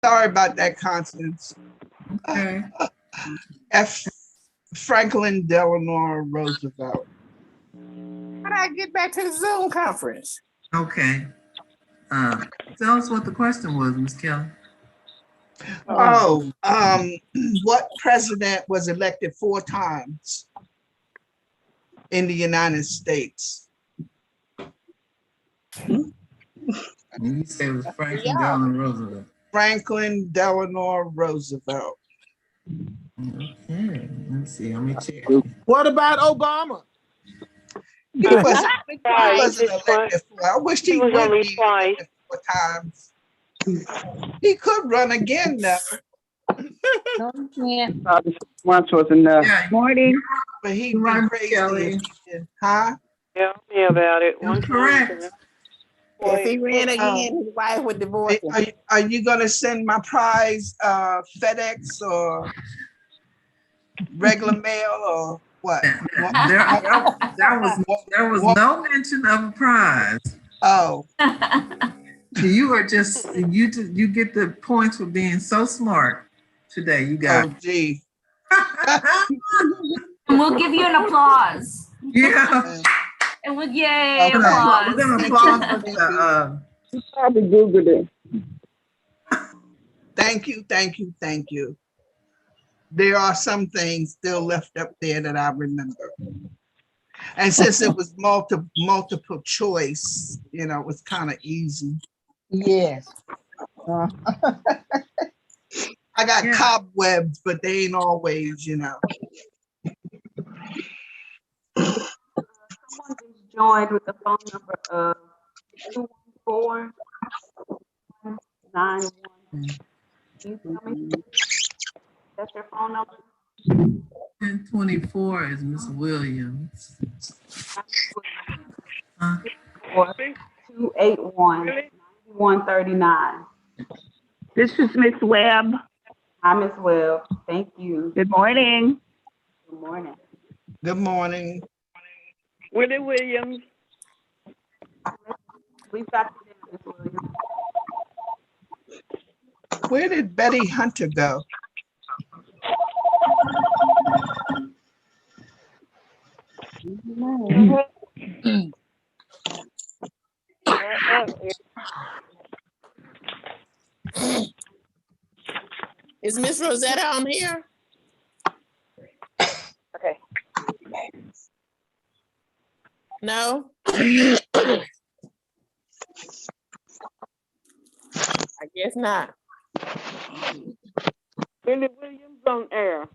Sorry about that, Constance. Okay. F. Franklin Delano Roosevelt. How did I get back to the Zoom conference? Okay. Tell us what the question was, Ms. Kelly. Oh, what president was elected 4 times in the United States? You said it was Franklin Delano Roosevelt. Franklin Delano Roosevelt. Okay, let's see. Let me check. What about Obama? He wasn't elected 4. I wish he would be elected 4 times. He could run again though. No, you can't. Once was enough. Yeah, Morning. But he'd be Right, crazy Kelly. if he did. Huh? Tell me about it. You're correct. If he ran again, his wife would divorce him. Are you gonna send my prize FedEx or regular mail or what? There was no mention of a prize. Oh, You are just you get the points for being so smart today. You got oh gee. And we'll give you an applause. yeah. And we'll yay, Okay. applause. We're gonna applaud for the Probably Googled it. Thank you. There are some things still left up there that I remember. And since it was multiple choice, you know, it was kind of easy. Yes. I got Yeah. cobwebs, but they ain't always, you know. Someone is joined with the phone number of 214-991. Can you tell me? That's your phone number? 1024 is Miss Williams. Or 281-9139. This is Miss Webb. Hi, Ms. Webb. Thank you. Good morning. Good morning. Good morning. Willie Williams. We've got you down, Ms. Williams. Where did Betty Hunter go? Is Miss Rosetta on here? Okay. No? I guess not. Willie Williams on air.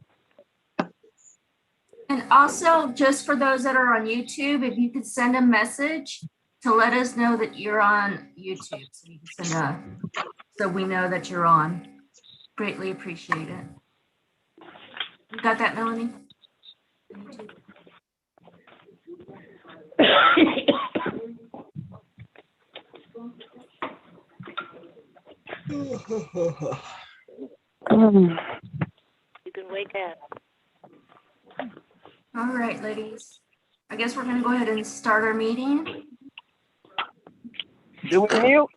And also, just for those that are on YouTube, if you could send a message to let us know that you're on YouTube, so you can send so we know that you're on. Greatly appreciate it. You got that, Melanie? You can wake up. All right, ladies. I guess we're gonna go ahead and start our meeting. Do we mute?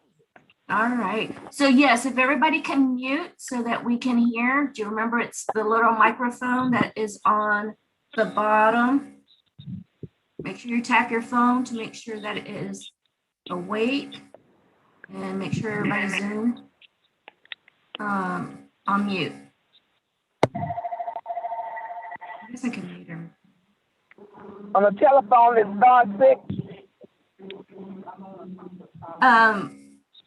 All right. So yes, if everybody can mute so that we can hear. Do you remember it's the little microphone that is on the bottom? Make sure you tap your phone to make sure that it is awake, and make sure everybody's Zoom on mute. I guess I can mute her. On the telephone, it's star 6.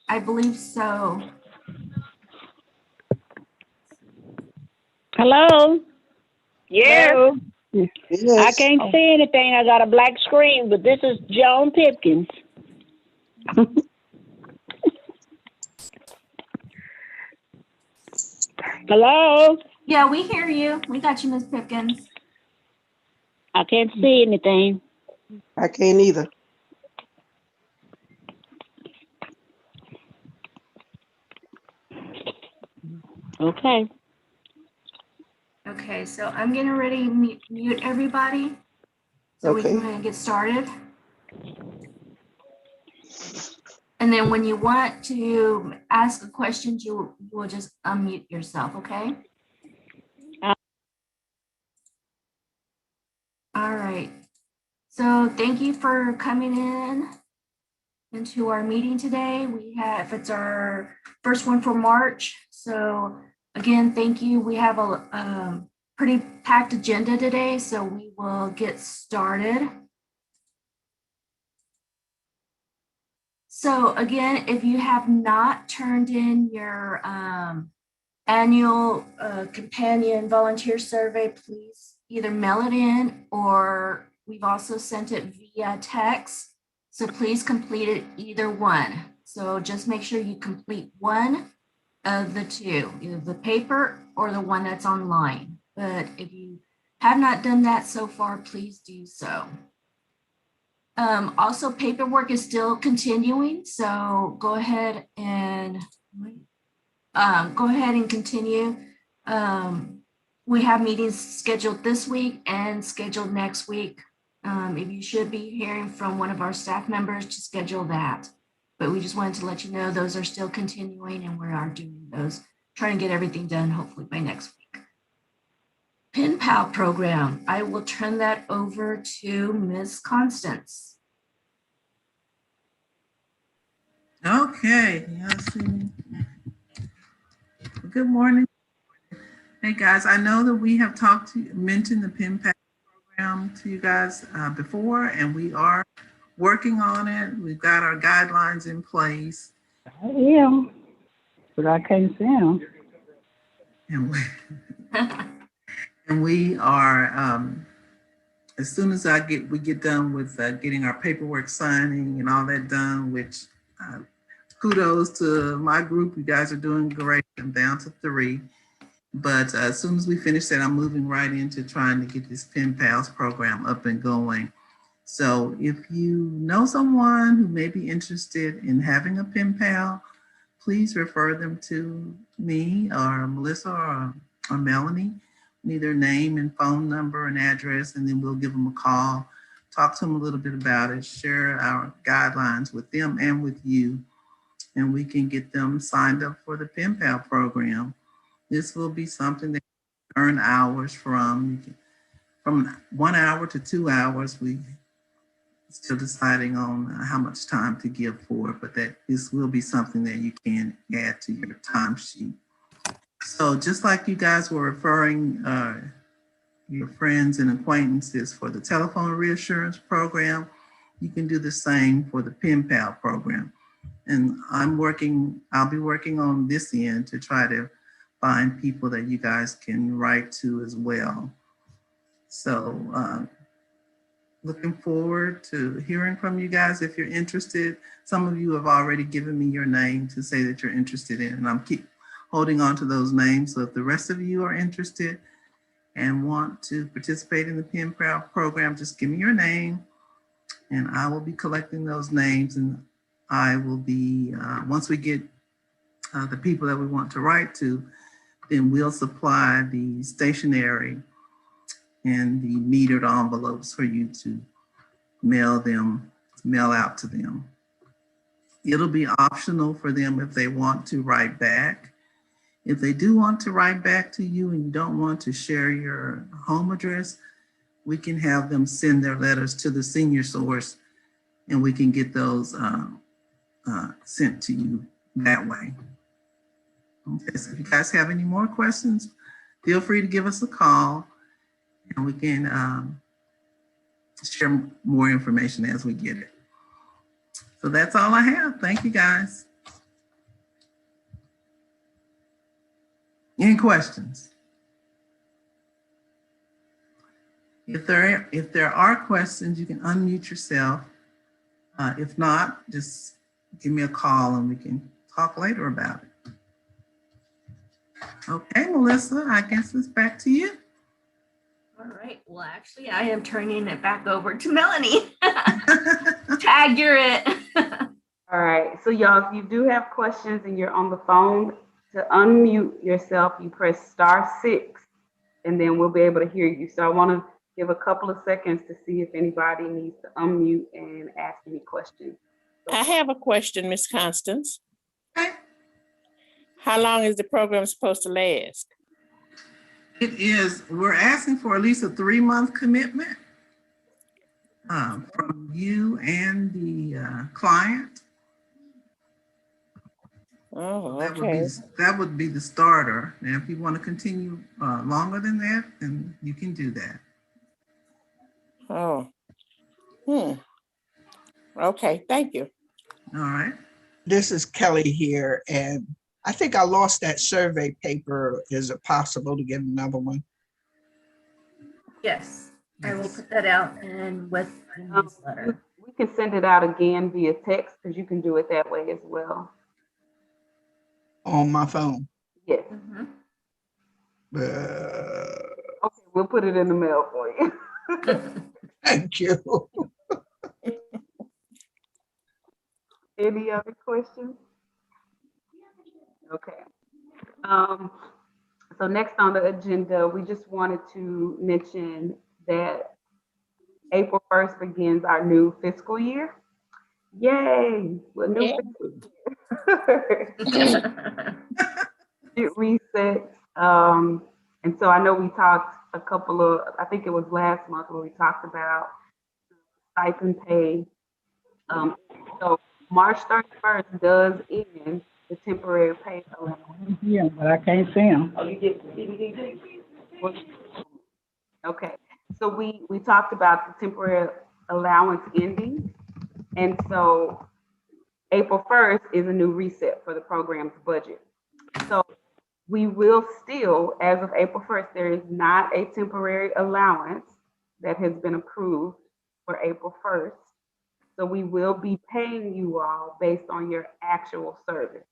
I believe so. Hello? Yes. Hello? I Yes. can't see anything. I got a black screen, but this is Joan Pipkins. Hello? Yeah, we hear you. We got you, Ms. Pipkins. I can't see anything. I can't either. Okay. Okay, so I'm getting ready to mute everybody so we Okay. can get started. And then when you want to ask a question, you will just unmute yourself, okay? All right. So thank you for coming into our meeting today. It's our first one for March. So again, thank you. We have a pretty packed agenda today, so we will get started. So again, if you have not turned in your annual companion volunteer survey, please either mail it in, or we've also sent it via text. So please complete it, either one. So just make sure you complete one of the two, either the paper or the one that's online. But if you have not done that so far, please do so. Also, paperwork is still continuing, so go ahead and continue. We have meetings scheduled this week and scheduled next week. If you should be hearing from one of our staff members to schedule that. But we just wanted to let you know those are still continuing, and we are doing those, trying to get everything done hopefully by next week. Pen Pal program, I will turn that over to Ms. Constance. Okay, let's see. Good morning. Hey guys, I know that we have mentioned the pen pal program to you guys before, and we are working on it. We've got our guidelines in place. I am, but I can't see him. And we are, as soon as we get done with getting our paperwork signing and all that done, which kudos to my group. You guys are doing great. I'm down to 3. But as soon as we finish that, I'm moving right into trying to get this Pen Pals program up and going. So if you know someone who may be interested in having a Pen Pal, please refer them to me or Melissa or Melanie. Need their name and phone number and address, and then we'll give them a call, talk to them a little bit about it, share our guidelines with them and with you, and we can get them signed up for the Pen Pal program. This will be something that you earn hours from 1 hour to 2 hours. We still deciding on how much time to give for it, but this will be something that you can add to your timesheet. So just like you guys were referring your friends and acquaintances for the telephone reassurance program, you can do the same for the Pen Pal program. And I'll be working on this end to try to find people that you guys can write to as well. So looking forward to hearing from you guys if you're interested. Some of you have already given me your name to say that you're interested in, and I'm keep holding on to those names. So if the rest of you are interested and want to participate in the Pen Pal program, just give me your name and I will be collecting those names, and I will be, once we get the people that we want to write to, then we'll supply the stationery and the metered envelopes for you to mail out to them. It'll be optional for them if they want to write back. If they do want to write back to you and you don't want to share your home address, we can have them send their letters to the senior source, and we can get those sent to you that way. Okay, so if you guys have any more questions, feel free to give us a call, and we can share more information as we get it. So that's all I have. Thank you, guys. Any questions? If there are questions, you can unmute yourself. If not, just give me a call and we can talk later about it. Okay, Melissa, I guess it's back to you. All right. Well, actually, I am turning it back over to Melanie. Tag, you're it. All right. So y'all, if you do have questions and you're on the phone, to unmute yourself, you press *6, and then we'll be able to hear you. So I want to give a couple of seconds to see if anybody needs to unmute and ask any questions. I have a question, Miss Constance. Okay. How long is the program supposed to last? We're asking for at least a 3-month commitment from you and the client. Oh, That okay. would be the starter. And if you want to continue longer than that, then you can do that. Oh. Okay, thank you. All right. This is Kelly here, and I think I lost that survey paper. Is it possible to get another one? Yes, I will put that out and with the newsletter. We can send it out again via text because you can do it that way as well. On my phone. Yes. Okay, we'll put it in the mail for you. Thank you. Any other questions? Okay. So next on the agenda, we just wanted to mention that April 1st begins our new fiscal year. Yay! Well, new fiscal year. It resets. And so I know we talked I think it was last month where we talked about stipend pay. So March 31st does end the temporary pay allowance. Yeah, but I can't see him. Oh, you get the DVD? Okay, so we talked about the temporary allowance ending. And so April 1st is a new reset for the program's budget. So we will still, as of April 1st, there is not a temporary allowance that has been approved for April 1st. So we will be paying you all based on your actual service,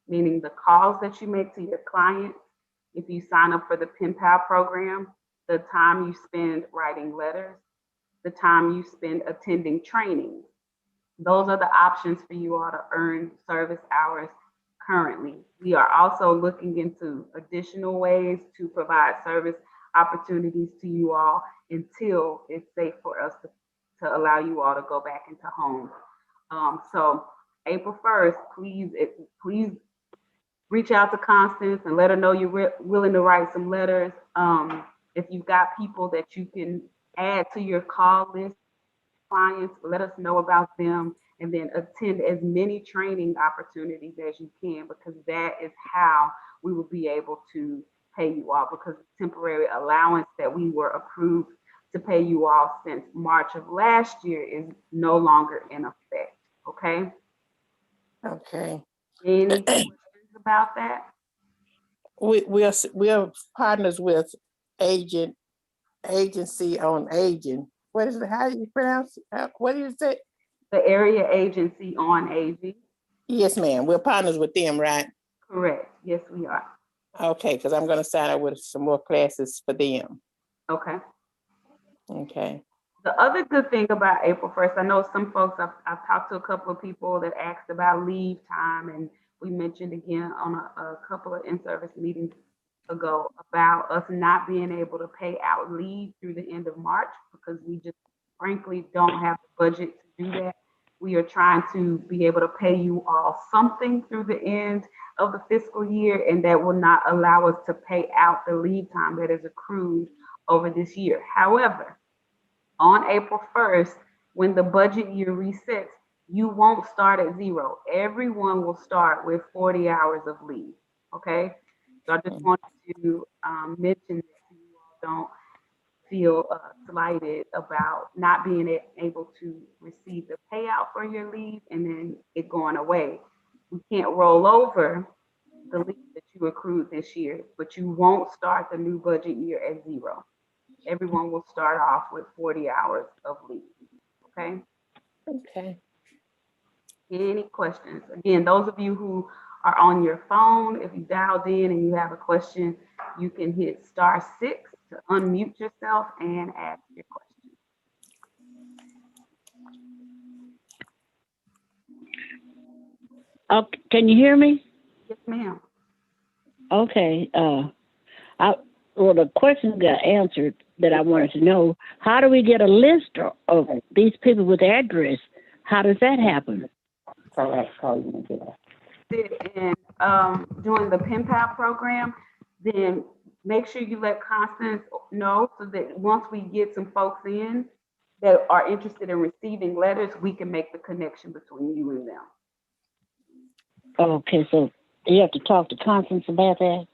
meaning the calls that you make to your clients. If you sign up for the Pen Pal program, the time you spend writing letters, the time you spend attending training. Those are the options for you all to earn service hours currently. We are also looking into additional ways to provide service opportunities to you all until it's safe for us to allow you all to go back into homes. So April 1st, please reach out to Constance and let her know you're willing to write some letters. If you've got people that you can add to your call list, clients, let us know about them, and then attend as many training opportunities as you can, because that is how we will be able to pay you all, because the temporary allowance that we were approved to pay you all since March of last year is no longer in effect. Okay? Okay. Any questions about that? We are partners with Agency on Aging. What is it? How do you pronounce it? What do you say? The Area Agency on Aging. Yes, ma'am. We're partners with them, right? Correct. Yes, we are. Okay, because I'm going to sign up with some more classes for them. Okay. Okay. The other good thing about April 1st, I know some folks, I've talked to a couple of people that asked about leave time, and we mentioned again on a couple of in-service meetings ago about us not being able to pay out leave through the end of March because we just frankly don't have the budget to do that. We are trying to be able to pay you all something through the end of the fiscal year, and that will not allow us to pay out the leave time that is accrued over this year. However, on April 1st, when the budget year resets, you won't start at zero. Everyone will start with 40 hours of leave, okay? So I just wanted to mention that so you all don't feel slighted about not being able to receive the payout for your leave and then it going away. We can't roll over the leave that you accrued this year, but you won't start the new budget year at zero. Everyone will start off with 40 hours of leave, okay? Okay. Any questions? Again, those of you who are on your phone, if you dialed in and you have a question, you can hit *6 to unmute yourself and ask your question. Can you hear me? Yes, ma'am. Okay. Well, the question got answered that I wanted to know. How do we get a list of these people with address? How does that happen? And doing the pen pal program, then make sure you let Constance know so that once we get some folks in that are interested in receiving letters, we can make the connection between you and them. Okay, so you have to talk to Constance about that?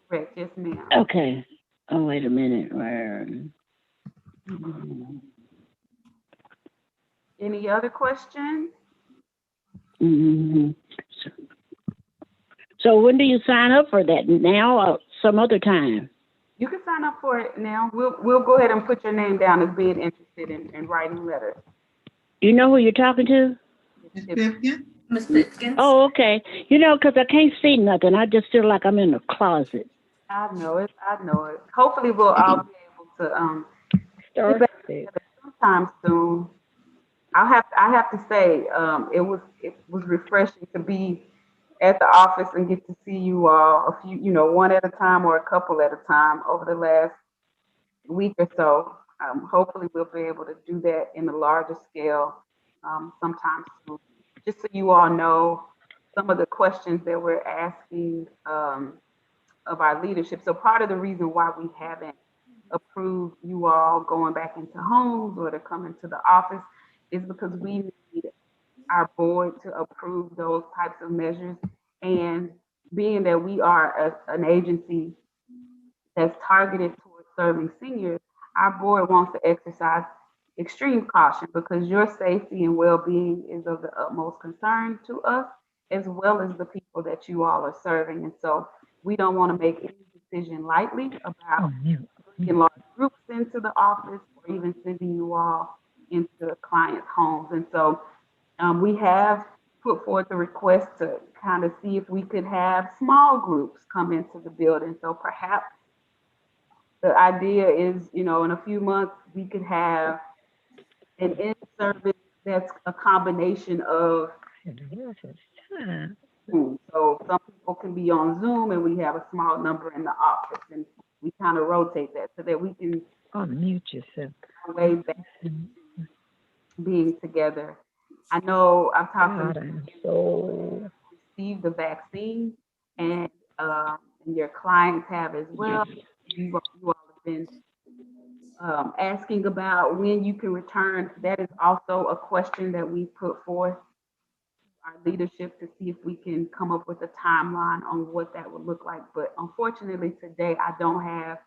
Correct, yes, ma'am. Okay. Oh, wait a minute. Any other questions? Mm-hmm. So when do you sign up for that? Now or some other time? You can sign up for it now. We'll go ahead and put your name down as being interested in writing letters. You know who you're talking to? Ms. Pipkin? Ms. Pitkins? Oh, okay. You know, because I can't see nothing. I just feel like I'm in a closet. I know it. I know it. Hopefully, we'll all be able to get back together sometime soon. I have to say, it was refreshing to be at the office and get to see you all a few, one at a time or a couple at a time over the last week or so. Hopefully, we'll be able to do that in a larger scale sometime soon. Just so you all know some of the questions that we're asking of our leadership. So part of the reason why we haven't approved you all going back into homes or to come into the office is because we need our board to approve those types of measures. And being that we are an agency that's targeted towards serving seniors, our board wants to exercise extreme caution because your safety and well-being is of the utmost concern to us, as well as the people that you all are serving. And so we don't want to make any decision lightly about bringing large groups into the office or even sending you all into clients' homes. And so we have put forth a request to kind of see if we could have small groups come into the building. So perhaps the idea is, in a few months, we could have an in-service that's a combination of Zoom. So some people can be on Zoom and we have a small number in the office and we kind of rotate that so that we can unmute yourself. Way back to being together. I know I've talked to you received the vaccine and your clients have as well. You all have been asking about when you can return. That is also a question that we put forth our leadership to see if we can come up with a timeline on what that would look like. But unfortunately today, I don't have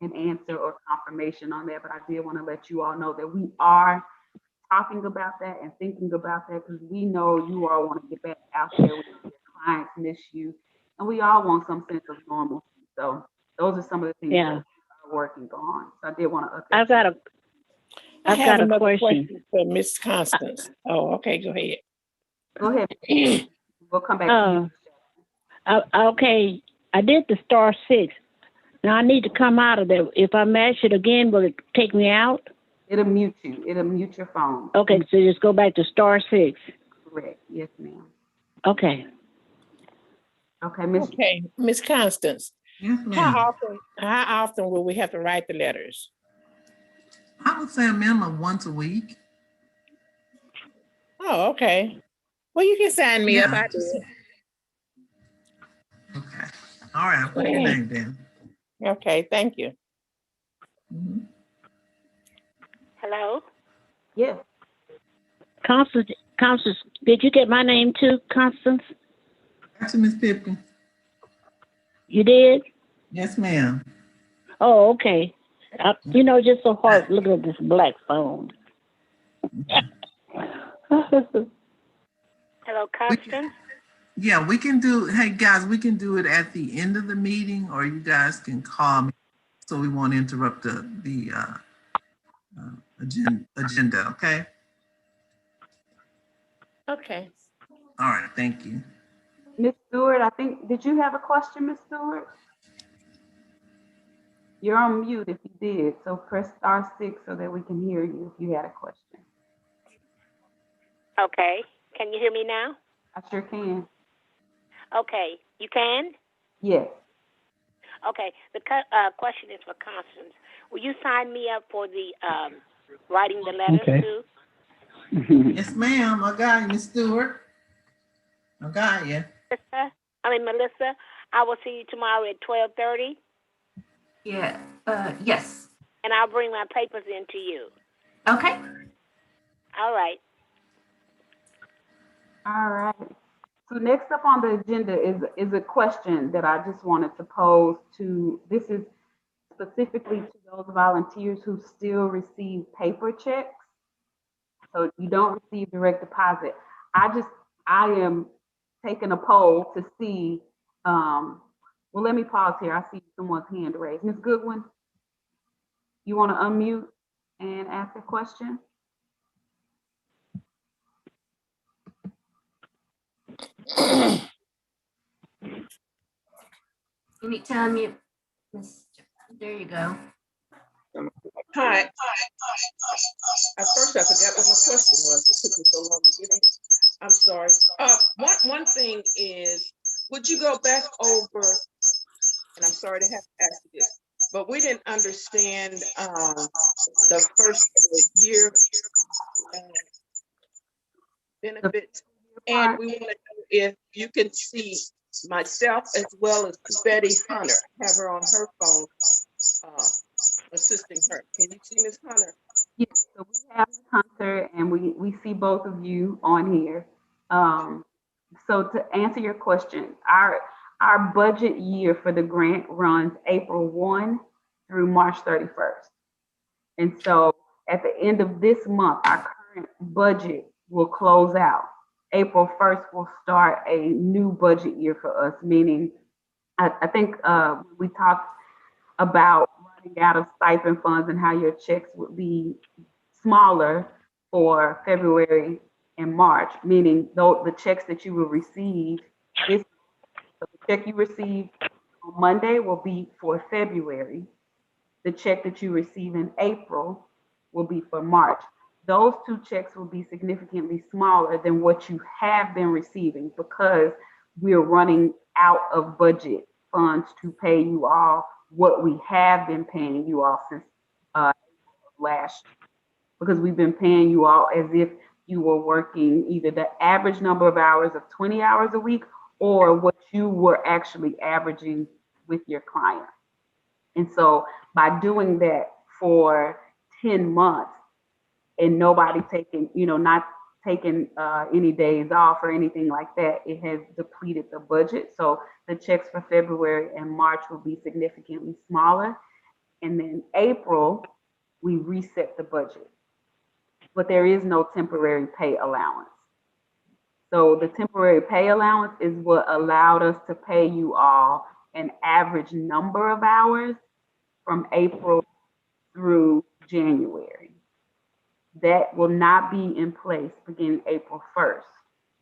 an answer or confirmation on that, but I did want to let you all know that we are talking about that and thinking about that because we know you all want to get back out there with your clients, miss you, and we all want some sense of normalcy. So those are some of the things that we're working on. So I did want to update. I have a another question for Miss Constance. Oh, okay, go ahead. Go ahead. We'll come back to you. Okay, I did the *6. Now I need to come out of there. If I mash it again, will it take me out? It'll mute you. It'll mute your phone. Okay, so just go back to *6. Correct. Yes, ma'am. Okay. Okay, Miss. Okay, Miss Constance. Yes, ma'am. How often will we have to write the letters? I would say a minimum of once a week. Oh, okay. Well, you can sign me up. I do it. Okay. All right. I'll put your name down. Okay. Thank you. Mm-hmm. Hello? Yes. Constance, did you get my name too, Constance? Got you, Miss Pipkin. You did? Yes, ma'am. Oh, okay. Just so hard looking at this black phone. Hello, Constance? We can do, hey guys, we can do it at the end of the meeting or you guys can call me so we won't interrupt the agenda, okay? Okay. All right, thank you. Miss Stewart, did you have a question, Miss Stewart? You're on mute if you did, so press *6 so that we can hear you if you had a question. Okay. Can you hear me now? I sure can. Okay. You can? Yes. Okay. The question is for Constance. Will you sign me up for the writing the letters too? Yes, ma'am. I got you, Miss Stewart. Okay, yeah. Melissa, I will see you tomorrow at 12:30, Yeah, yes. and I'll bring my papers in to you. Okay. All right. All right. So next up on the agenda is a question that I just wanted to pose to, this is specifically to those volunteers who still receive paper checks. So you don't receive direct deposit. I am taking a poll to see, well, let me pause here. I see someone's hand raised. Ms. Goodwin, you want to unmute and ask a question? You need to unmute. There you go. Hi. At first, I forgot what my question was. It took me so long to get in. I'm sorry. One thing is, would you go back over, and I'm sorry to have to ask you this, but we didn't understand the first year benefits, and we want to know if you can see myself as well as Betty Hunter, have her on her phone, assisting her. Can you see Ms. Hunter? Yes, so we have Hunter and we see both of you on here. So to answer your question, our budget year for the grant runs April 1 through March 31st. And so at the end of this month, our current budget will close out. April 1st will start a new budget year for us, meaning I think we talked about running out of stipend funds and how your checks would be smaller for February and March, meaning though the checks that you will receive this, so the check you receive on Monday will be for February. The check that you receive in April will be for March. Those two checks will be significantly smaller than what you have been receiving because we're running out of budget funds to pay you all what we have been paying you all since last year, because we've been paying you all as if you were working either the average number of hours of 20 hours a week or what you were actually averaging with your client. And so by doing that for 10 months and nobody taking, not taking any days off or anything like that, it has depleted the budget. So the checks for February and March will be significantly smaller. And then April, we reset the budget. But there is no temporary pay allowance. So the temporary pay allowance is what allowed us to pay you all an average number of hours from April through January. That will not be in place beginning April 1st.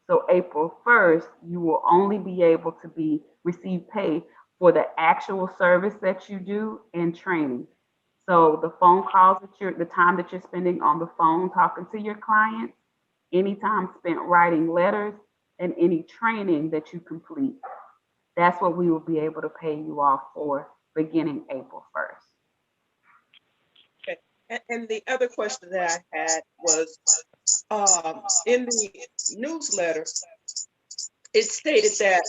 So April 1st, you will only be able to receive pay for the actual service that you do and training. So the phone calls the time that you're spending on the phone talking to your clients, any time spent writing letters, and any training that you complete. That's what we will be able to pay you off for beginning April 1st. Okay. And the other question that I had was, in the newsletter, it stated that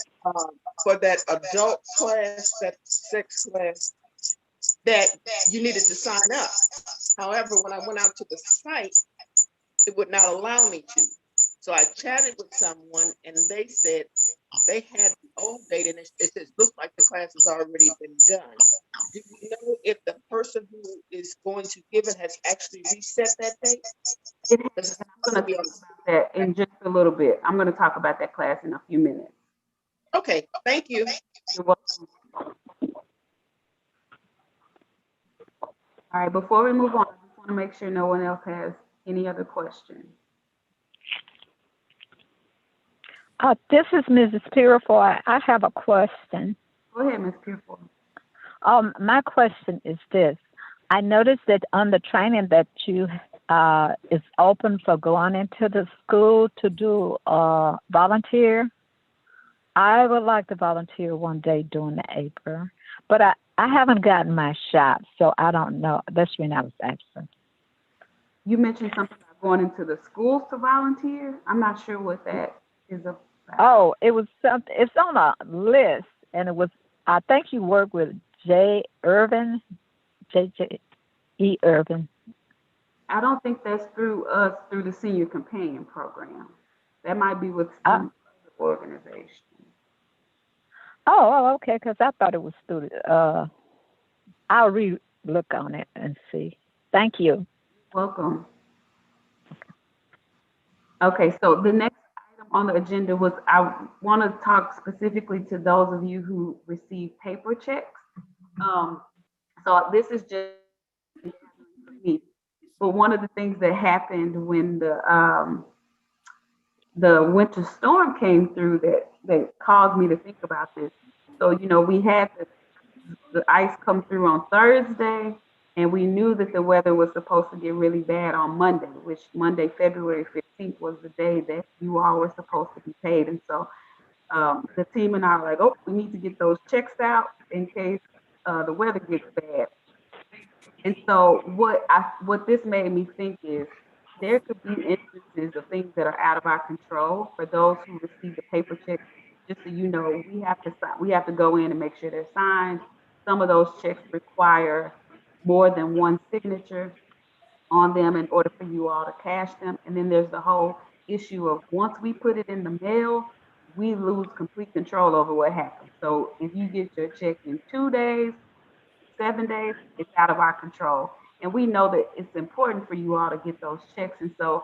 for that adult class, that sex class, that you needed to sign up. However, when I went out to the site, it would not allow me to. So I chatted with someone and they said they had the old date and it says, looks like the class has already been done. Do you know if the person who is going to give it has actually reset that date? I'm going to talk about that in just a little bit. I'm going to talk about that class in a few minutes. Okay, thank you. You're welcome. All right, before we move on, I just want to make sure no one else has any other questions. This is Mrs. Purifoy. I have a question. Go ahead, Ms. Purifoy. My question is this. I noticed that on the training that you is open for going into the school to do volunteer. I would like to volunteer one day during the April, but I haven't gotten my shot, so I don't know. That's when I was asking. You mentioned something about going into the schools to volunteer. I'm not sure what that is Oh, it was something. It's on a list, and it was. I think you work with J. Irvin, J. Irvin. I don't think that's through us, through the Senior Companion Program. That might be with Uh, some other organization. okay. Because I thought it was through. I'll look on it and see. Thank you. Welcome. Okay, so the next item on the agenda was I want to talk specifically to those of you who receive paper checks. So this is just for me. But one of the things that happened when the winter storm came through that caused me to think about this. So we had the ice come through on Thursday, and we knew that the weather was supposed to get really bad on Monday, which Monday, February 15th, was the day that you all were supposed to be paid. And so the team and I were like, oh, we need to get those checks out in case the weather gets bad. And so what this made me think is there could be instances of things that are out of our control. For those who receive the paper checks, just so you know, we have to go in and make sure they're signed. Some of those checks require more than one signature on them in order for you all to cash them. And then there's the whole issue of once we put it in the mail, we lose complete control over what happens. So if you get your check in 2 days, 7 days, it's out of our control. And we know that it's important for you all to get those checks. And so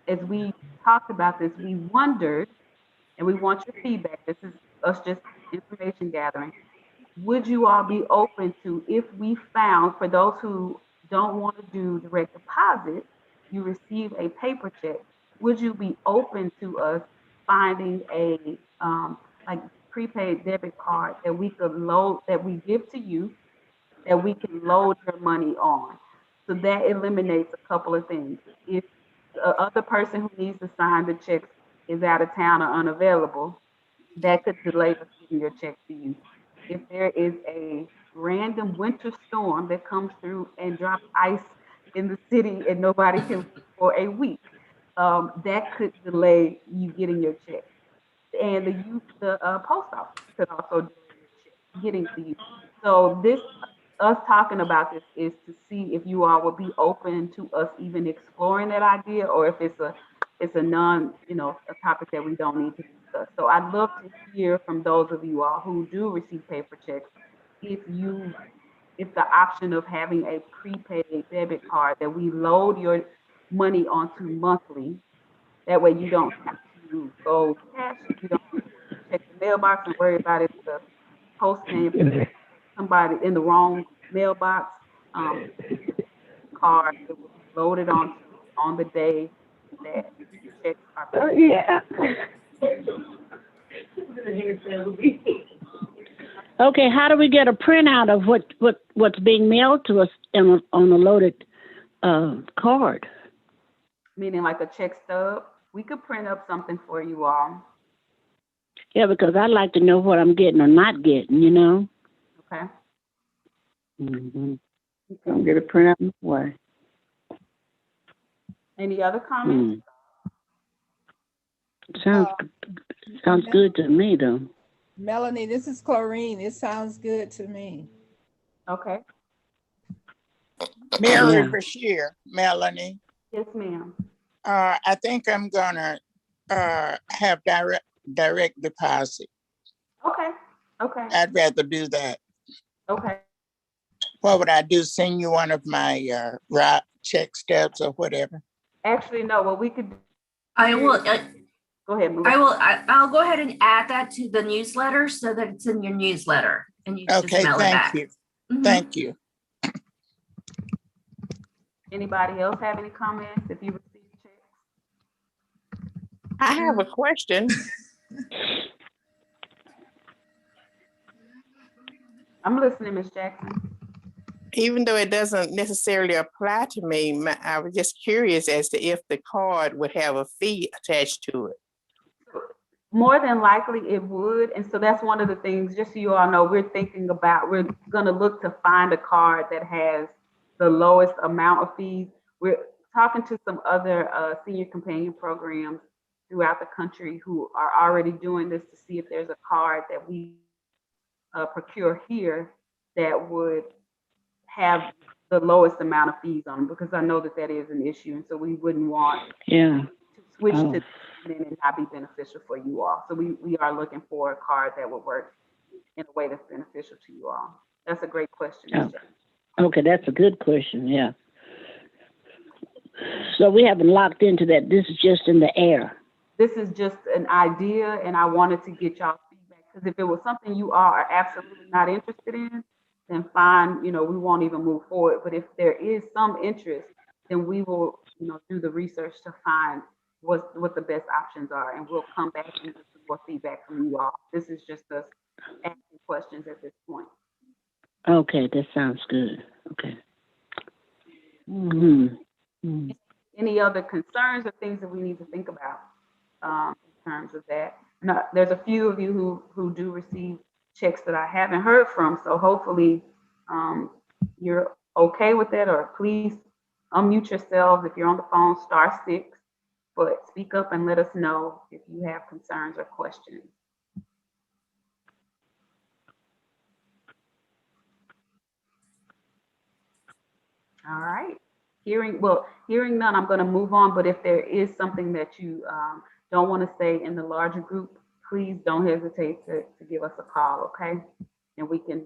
as we talked about this, we wondered, and we want your feedback. This is us just information gathering. Would you all be open to, if we found, for those who don't want to do direct deposit, you receive a paper check, would you be open to us finding a like prepaid debit card that we could load, that we give to you, that we can load your money on? So that eliminates a couple of things. If the other person who needs to sign the checks is out of town or unavailable, that could delay us getting your check to you. If there is a random winter storm that comes through and drops ice in the city and nobody can work for a week, that could delay you getting your check. And the post office could also delay your check getting to you. So us talking about this is to see if you all would be open to us even exploring that idea, or if it's a non, a topic that we don't need to discuss. So I'd love to hear from those of you all who do receive paper checks, if the option of having a prepaid debit card that we load your money onto monthly, that way you don't have to go cash it, you don't have to check the mailbox and worry about if the postman put somebody in the wrong mailbox. Card that will be loaded on the day that checks are paid. Yeah. Okay, how do we get a printout of what's being mailed to us on a loaded card? Meaning like a check stub. We could print up something for you all. Yeah, because I'd like to know what I'm getting or not getting, Okay. Mm-hmm. Don't get a printout in the way. Any other comments? Sounds good to me, though. Melanie, this is Chlorine. It sounds good to me. Okay. Mary Bashir, Melanie. Yes, ma'am. I think I'm gonna have direct deposit. Okay. I'd rather do that. Okay. What would I do? Send you one of my check stubs or whatever? Actually, no. What we could do. I will. Go ahead, Melissa. I'll go ahead and add that to the newsletter so that it's in your newsletter, and you can just mail it back. Thank you. Mm-hmm. Thank you. Anybody else have any comments if you received checks? I have a question. I'm listening, Ms. Jackson. Even though it doesn't necessarily apply to me, I was just curious as to if the card would have a fee attached to it. More than likely it would. And so that's one of the things, just so you all know, we're going to look to find a card that has the lowest amount of fees. We're talking to some other senior companion programs throughout the country who are already doing this to see if there's a card that we procure here that would have the lowest amount of fees on them, because I know that that is an issue, and so we wouldn't want Yeah. to switch Oh. to and then it not be beneficial for you all. So we are looking for a card that would work in a way that's beneficial to you all. That's a great question. Ms. Oh. Jackson. Okay, that's a good question. Yeah. So we haven't locked into that. This is just in the air. This is just an idea, and I wanted to get y'all feedback, because if it was something you all are absolutely not interested in, then fine, we won't even move forward. But if there is some interest, then we will, do the research to find what the best options are, and we'll come back and get some more feedback from you all. This is just us asking questions at this point. Okay, that sounds good. Okay. Mm-hmm. Any other concerns or things that we need to think about in terms of that? No, there's a few of you who do receive checks that I haven't heard from, so hopefully you're okay with that, or please unmute yourselves if you're on the phone, *6, but speak up and let us know if you have concerns or questions. All right. Hearing none, I'm going to move on, but if there is something that you don't want to say in the larger group, please don't hesitate to give us a call, okay? And we can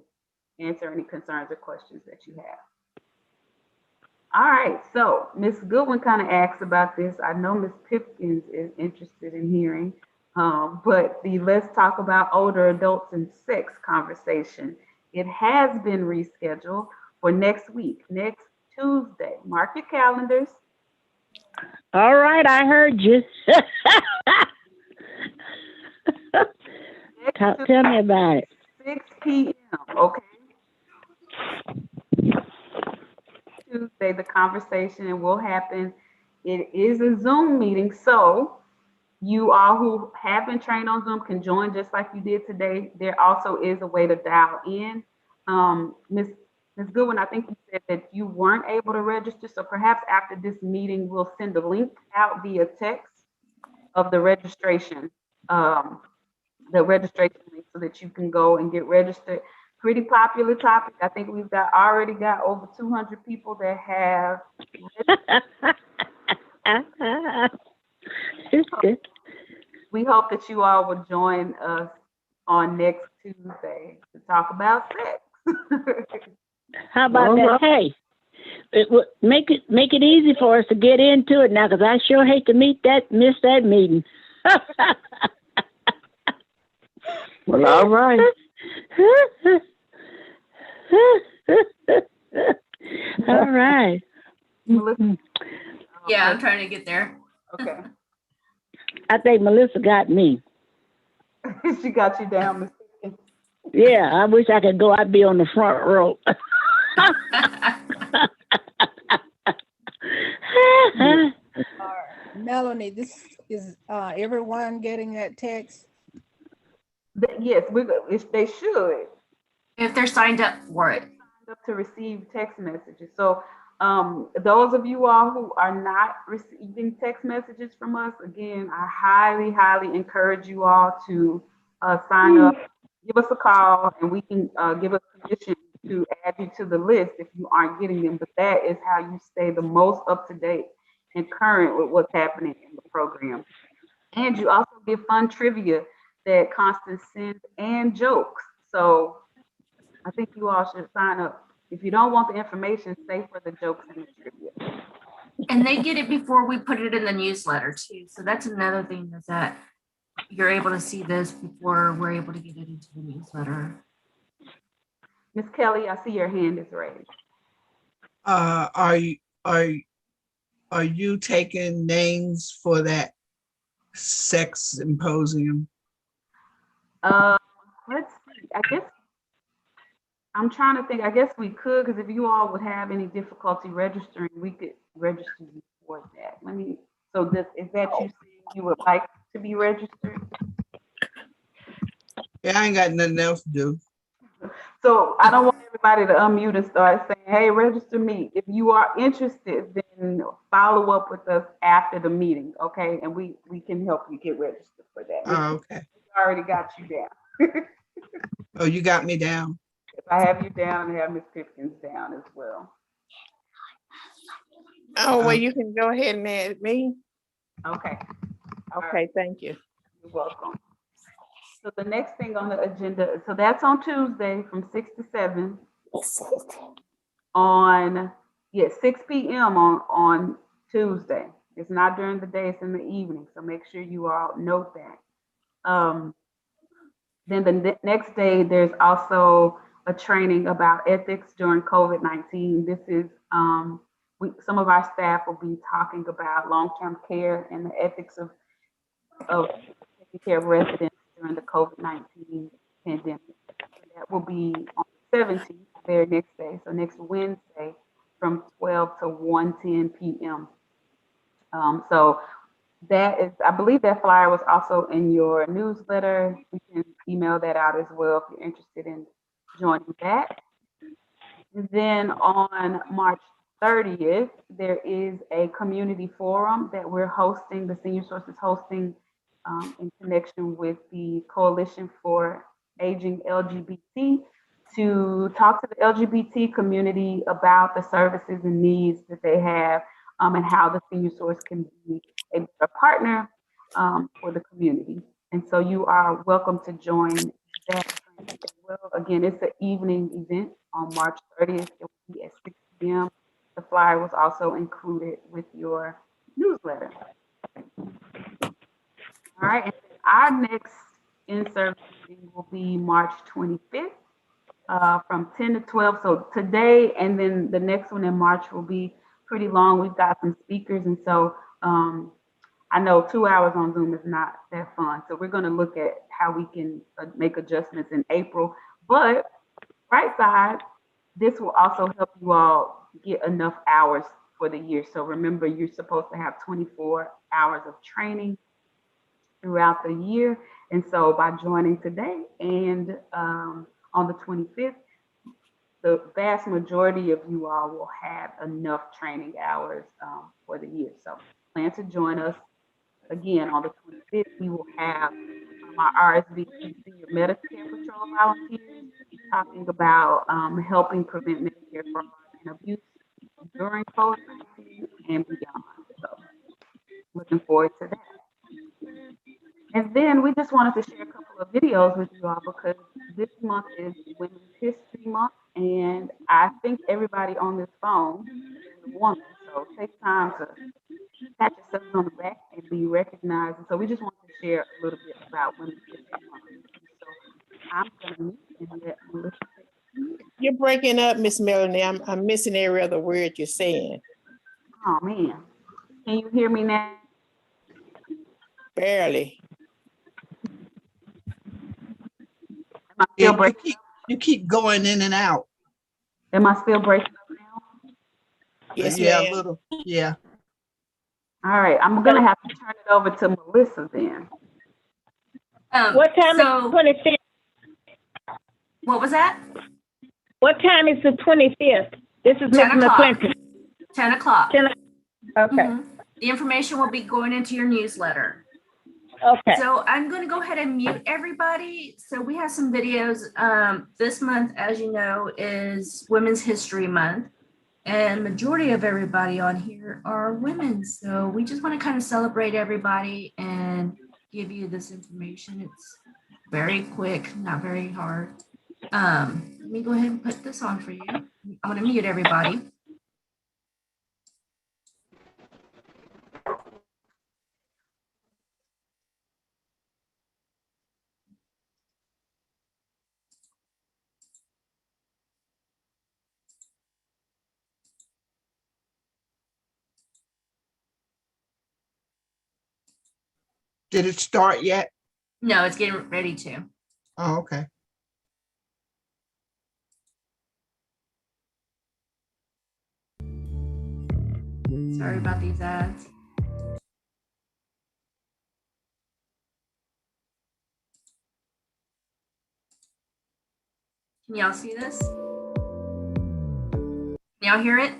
answer any concerns or questions that you have. All right, so Ms. Goodwin kind of asked about this. I know Ms. Pipkins is interested in hearing, but the Let's Talk About Older Adults and Sex conversation, it has been rescheduled for next week, next Tuesday. Mark your calendars. All right, I heard you. Tell me about it. 6 p.m., okay? Tuesday, the conversation will happen. It is a Zoom meeting, so you all who have been trained on Zoom can join just like you did today. There also is a way to dial in. Ms. Goodwin, I think you said that you weren't able to register, so perhaps after this meeting, we'll send a link out via text of the registration link so that you can go and get registered. Pretty popular topic. I think we've already got over 200 people that have registered. We hope that you all will join us on next Tuesday to talk about sex. How about that? Hey, make it easy for us to get into it now, because I sure hate to miss that meeting. Well, all right. All right. Melissa? Yeah, I'm trying to get there. Okay. I think Melissa got me. She got you down, Ms. Pickens. Yeah, I wish I could go. I'd be on the front row. Melanie, this is everyone getting that text? Yes, they should. If they're signed up for it. Signed up to receive text messages. So those of you all who are not receiving text messages from us, again, I highly, highly encourage you all to sign up, give us a call, and we can give us permission to add you to the list if you aren't getting them. But that is how you stay the most up to date and current with what's happening in the program. And you also get fun trivia that Constance sends and jokes. So I think you all should sign up. If you don't want the information, stay for the jokes and the trivia. And they get it before we put it in the newsletter too. So that's another thing, is that you're able to see this before we're able to get it into the newsletter. Ms. Kelly, I see your hand is raised. Are you taking names for that sex symposium? Let's see. I guess I'm trying to think. I guess we could, because if you all would have any difficulty registering, we could register you for that. So is that you saying you would like to be registered? Yeah, I ain't got nothing else to do. So I don't want everybody to unmute and start saying, hey, register me. If you are interested, then follow up with us after the meeting, okay? And we can help you get registered for that. Oh, okay. We already got you down. Oh, you got me down. If I have you down, I have Ms. Pipkins down as well. Oh, well, you can go ahead and add me. Okay. Okay, thank you. You're welcome. So the next thing on the agenda, so that's on Tuesday from 6 to 7 on, 6 p.m. on Tuesday. It's not during the day, it's in the evening. So make sure you all note that. Then the next day, there's also a training about ethics during COVID-19. This is, some of our staff will be talking about long-term care and the ethics of taking care of residents during the COVID-19 pandemic. So that will be on the 17th, the very next day. So next Wednesday from 12 to 1:10 p.m. So that is, I believe that flyer was also in your newsletter. You can email that out as well if you're interested in joining that. And then on March 30th, there is a community forum that we're hosting, the Senior Source is hosting in connection with the Coalition for Aging LGBT to talk to the LGBT community about the services and needs that they have and how the Senior Source can be a partner for the community. And so you are welcome to join that as well. Again, it's an evening event on March 30th. It will be at 6 p.m. The flyer was also included with your newsletter. All right, and our next in-service meeting will be March 25th from 10 to 12. So today and then the next one in March will be pretty long. We've got some speakers, and so I know 2 hours on Zoom is not that fun. So we're going to look at how we can make adjustments in April. But right side, this will also help you all get enough hours for the year. So remember, you're supposed to have 24 hours of training throughout the year. And so by joining today and on the 25th, the vast majority of you all will have enough training hours for the year. So plan to join us. Again, on the 25th, we will have our RSVP Senior Medicare Patrol volunteers talking about helping prevent Medicare fraud and abuse during COVID-19 and beyond. So looking forward to that. And then we just wanted to share a couple of videos with you all because this month is Women's History Month, and I think everybody on this phone is a woman. So take time to pat yourself on the back and be recognized. And so we just wanted to share a little bit about Women's History Month. So I'm going to mute and let Melissa take it. You're breaking up, Miss Melanie. I'm missing every other word you're saying. Oh, man. Can you hear me now? Barely. Am I still breaking? You keep going in and out. Am I still breaking up now? Yes, yeah, ma'am. a little. Yeah. All right, I'm gonna have to turn it over to Melissa then. What time is the 25th? What was that? What time is the 25th? This is 10 Miss o'clock. McClinton. 10 o'clock. Okay. The information will be going into your newsletter. Okay. So I'm going to go ahead and mute everybody. So we have some videos. This month, as you know, is Women's History Month. And majority of everybody on here are women. So we just want to kind of celebrate everybody and give you this information. It's very quick, not very hard. Let me go ahead and put this on for you. I'm going to mute everybody. Did it start yet? No, it's getting ready to. Oh, okay. Sorry about these ads. Can y'all see this? Can y'all hear it?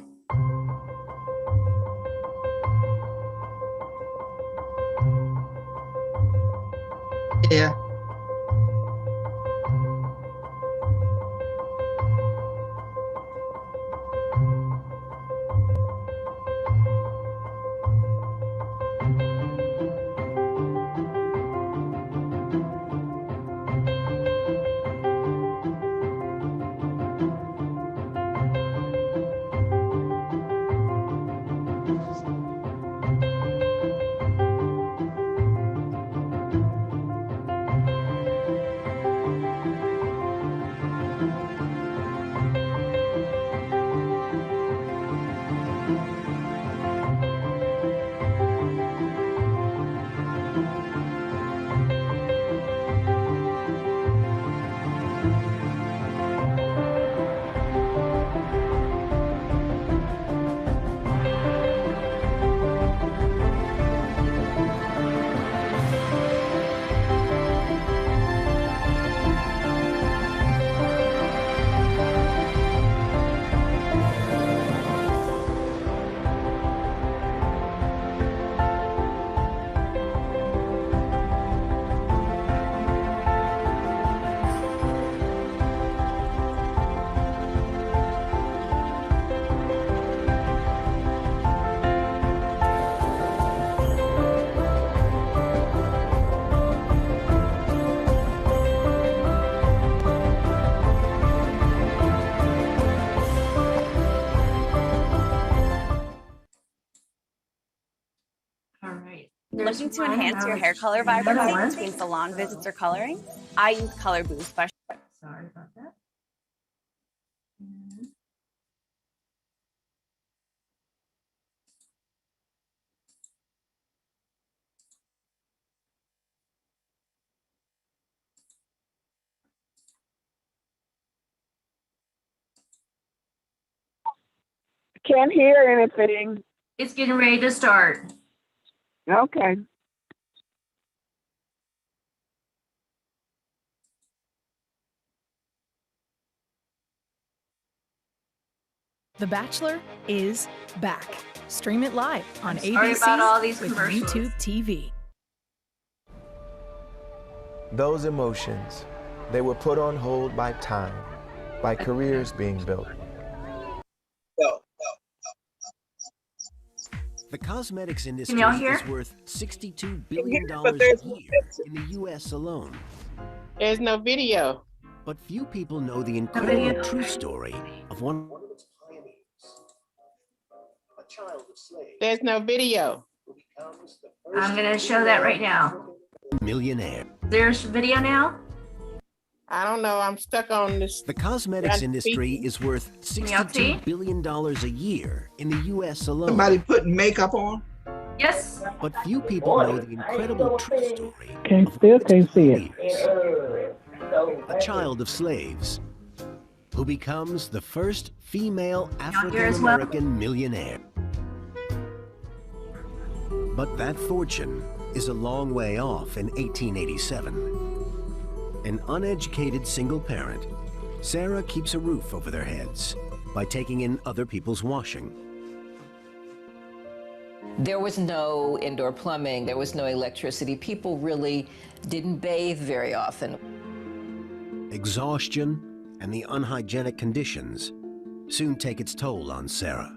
Yeah. All right. Looking to enhance your hair color vibrancy between salon visits or coloring? I use Color Boost by Sorry about that. Can't hear anything. It's getting ready to start. Okay. The Bachelor is back. Stream it live on Sorry about all these ABC with commercials. YouTube TV. Those emotions, they were put on hold by time, by careers being built. The cosmetics Can industry y'all hear? is worth $62 billion but there's a year in the U.S. alone. There's no video. But few people know the incredible video. true story of one of its pioneers, a child of slaves. There's no video. I'm going to show that right now. Millionaire. There's video now. I don't know. I'm stuck on this. The cosmetics That's industry is worth y'all see? $62 billion a year in the U.S. alone. Somebody putting makeup on? Yes. But few people know the incredible true story Can't of still one of its can't see it. pioneers, a child of slaves who becomes the first female hear as well? African-American millionaire. But that fortune is a long way off in 1887. An uneducated single parent, Sarah keeps a roof over their heads by taking in other people's washing. There was no indoor plumbing, there was no electricity. People really didn't bathe very often. Exhaustion and the unhygienic conditions soon take its toll on Sarah.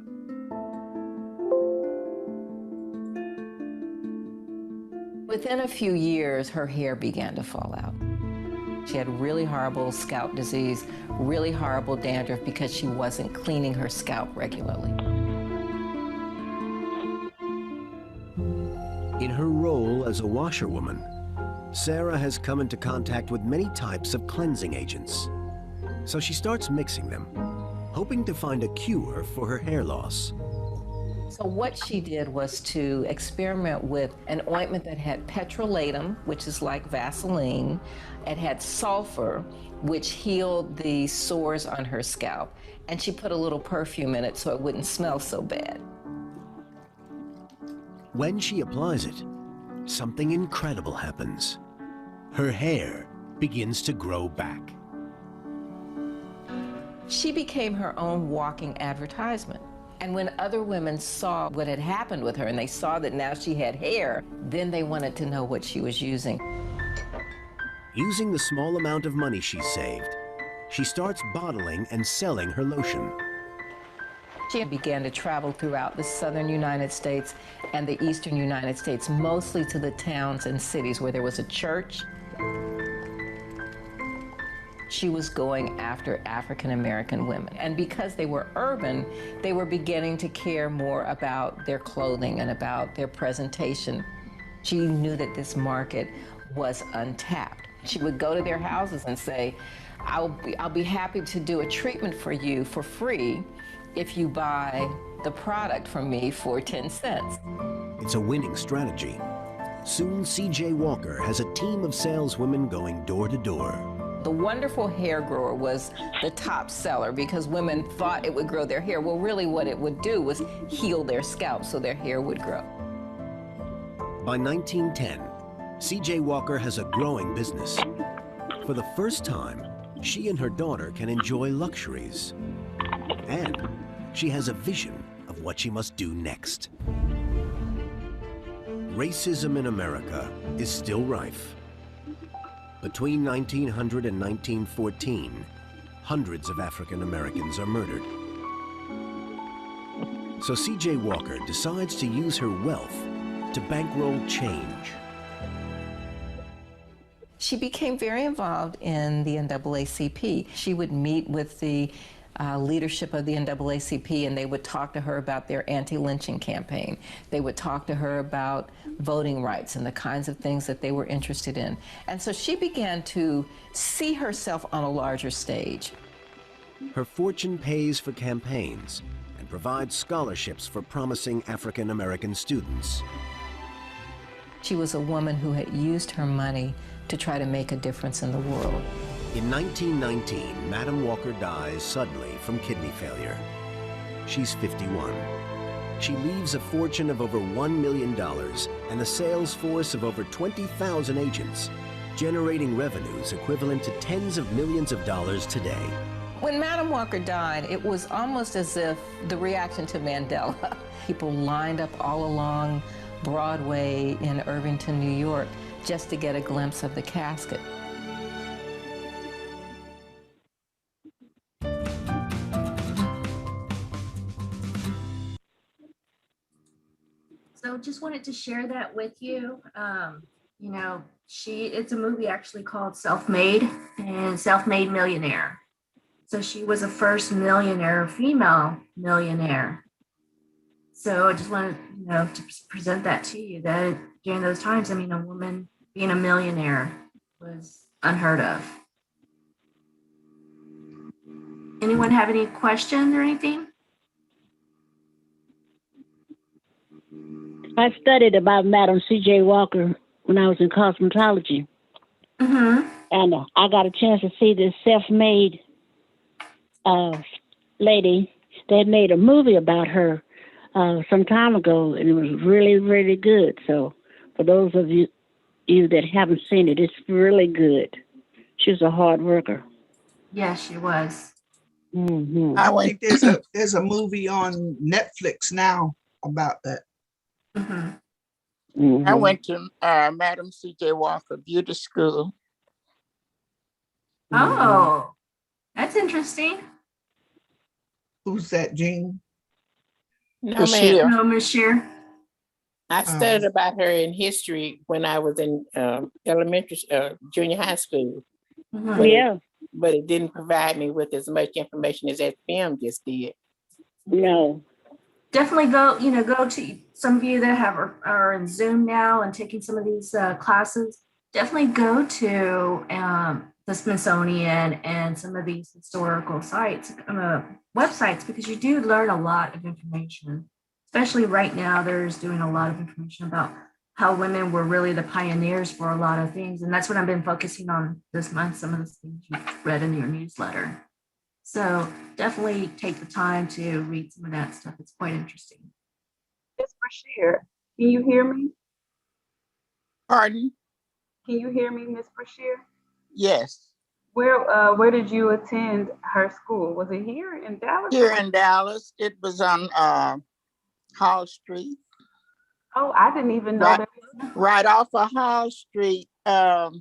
Within a few years, her hair began to fall out. She had really horrible scalp disease, really horrible dandruff because she wasn't cleaning her scalp regularly. In her role as a washerwoman, Sarah has come into contact with many types of cleansing agents. So she starts mixing them, hoping to find a cure for her hair loss. So what she did was to experiment with an ointment that had petrolatum, which is like Vaseline. It had sulfur, which healed the sores on her scalp. And she put a little perfume in it so it wouldn't smell so bad. When she applies it, something incredible happens. Her hair begins to grow back. She became her own walking advertisement. And when other women saw what had happened with her and they saw that now she had hair, then they wanted to know what she was using. Using the small amount of money she saved, she starts bottling and selling her lotion. She began to travel throughout the southern United States and the eastern United States, mostly to the towns and cities where there was a church. She was going after African American women. And because they were urban, they were beginning to care more about their clothing and about their presentation. She knew that this market was untapped. She would go to their houses and say, I'll be happy to do a treatment for you for free if you buy the product from me for 10 cents. It's a winning strategy. Soon, C.J. Walker has a team of saleswomen going door to door. The wonderful hair grower was the top seller because women thought it would grow their hair. Well, really what it would do was heal their scalp so their hair would grow. By 1910, C.J. Walker has a growing business. For the first time, she and her daughter can enjoy luxuries. And she has a vision of what she must do next. Racism in America is still rife. Between 1900 and 1914, hundreds of African Americans are murdered. So C.J. Walker decides to use her wealth to bankroll change. She became very involved in the NAACP. She would meet with the leadership of the NAACP and they would talk to her about their anti-lynching campaign. They would talk to her about voting rights and the kinds of things that they were interested in. And so she began to see herself on a larger stage. Her fortune pays for campaigns and provides scholarships for promising African American students. She was a woman who had used her money to try to make a difference in the world. In 1919, Madam Walker dies suddenly from kidney failure. She's 51. She leaves a fortune of over $1 million and a sales force of over 20,000 agents, generating revenues equivalent to tens of millions of dollars today. When Madam Walker died, it was almost as if the reaction to Mandela. People lined up all along Broadway in Irvington, New York, just to get a glimpse of the casket. So just wanted to share that with you. You know, it's a movie actually called Self-Made and Self-Made Millionaire. So she was the first millionaire, female millionaire. So I just wanted, to present that to you, that during those times, I mean, a woman being a millionaire was unheard of. Anyone have any questions or anything? I studied about Madam C.J. Walker when I was in cosmetology. Mm-hmm. And I got a chance to see this self-made lady. They had made a movie about her some time ago, and it was really, really good. So for those of you that haven't seen it, it's really good. She was a hard worker. Yes, she was. Mm-hmm. I think there's a movie on Netflix now about that. Mm-hmm. Mm-hmm. I went to Madam C.J. Walker Beauty School. Oh, that's interesting. Who's that, Jean? No, ma'am. No, Miss Shear. I studied about her in history when I was in junior high school. Mm-hmm. But it didn't provide me with as much information as that film just did. No. Definitely go to some of you that are in Zoom now and taking some of these classes. Definitely go to the Smithsonian and some of these historical sites, websites, because you do learn a lot of information. Especially right now, there's doing a lot of information about how women were really the pioneers for a lot of things. And that's what I've been focusing on this month, some of the things you read in your newsletter. So definitely take the time to read some of that stuff. It's quite interesting. Miss Brashear, can you hear me? Pardon? Can you hear me, Miss Brashear? Yes. Where did you attend her school? Was it here in Dallas? Here in Dallas. It was on Hall Street. Oh, I didn't even know that. Right off of Hall Street. Right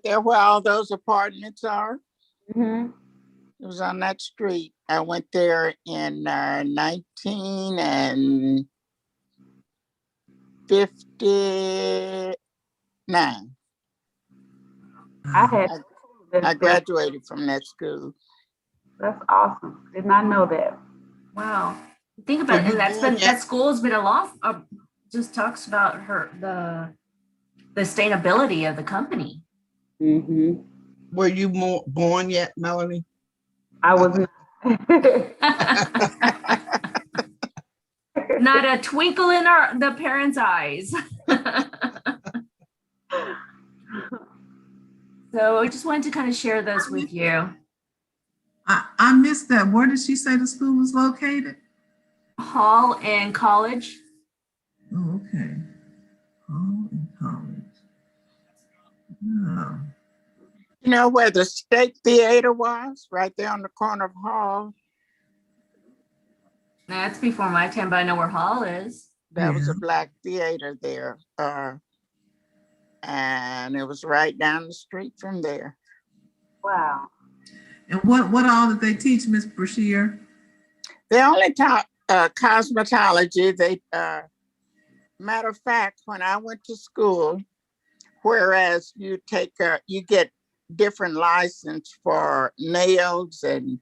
there where all those apartments are. Mm-hmm. It was on that street. I went there in 1959. I graduated from that school. That's awesome. Did not know that. Wow. Think about it. And that school's been a lot just talks about the sustainability of the company. Mm-hmm. Were you born yet, Melanie? I was not. Not a twinkle in the parents' eyes. So I just wanted to kind of share those with you. I missed that. Where did she say the school was located? Hall and College. Oh, okay. Hall and College. Oh. You know where the State Theater was? Right there on the corner of Hall. That's before my time, but I know where Hall is. That was a black theater there. And it was right down the street from there. Wow. And what all did they teach, Miss Brashear? They only taught cosmetology. They, matter of fact, when I went to school, whereas you get different license for nails and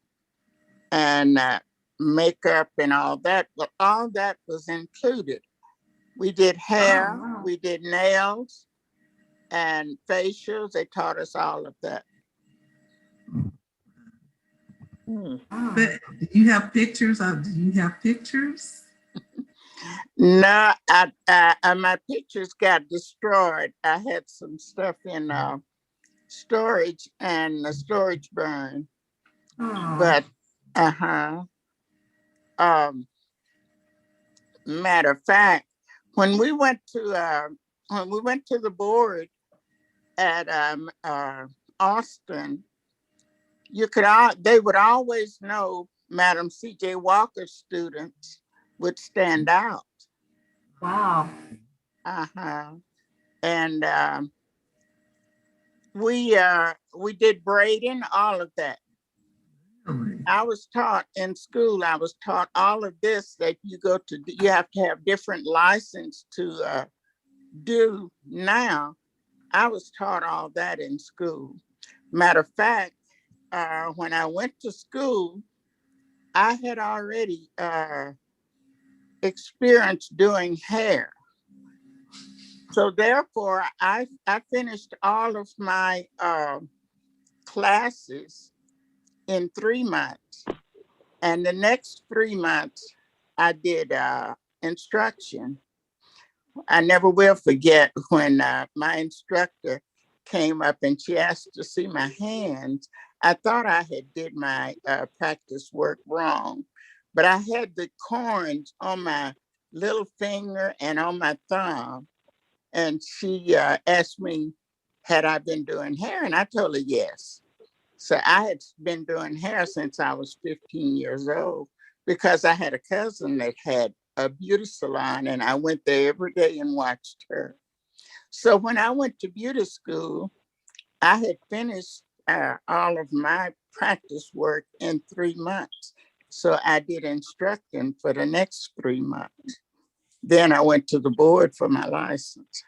makeup and all that, but all that was included. We did hair, we did nails and facials. They taught us all of that. But do you have pictures? No, my pictures got destroyed. I had some stuff in storage and the storage burned. But matter of fact, when we went to the board at Austin, they would always know Madam C.J. Walker's students would stand out. Wow. And we did braiding, all of that. I was taught in school, all of this that you have to have different license to do now. I was taught all that in school. Matter of fact, when I went to school, I had already experienced doing hair. So therefore, I finished all of my classes in 3 months. And the next 3 months, I did instruction. I never will forget when my instructor came up and she asked to see my hands. I thought I had did my practice work wrong, but I had the corns on my little finger and on my thumb. And she asked me, had I been doing hair? And I told her yes. So I had been doing hair since I was 15 years old because I had a cousin that had a beauty salon and I went there every day and watched her. So when I went to beauty school, I had finished all of my practice work in 3 months. So I did instructing for the next 3 months. Then I went to the board for my license.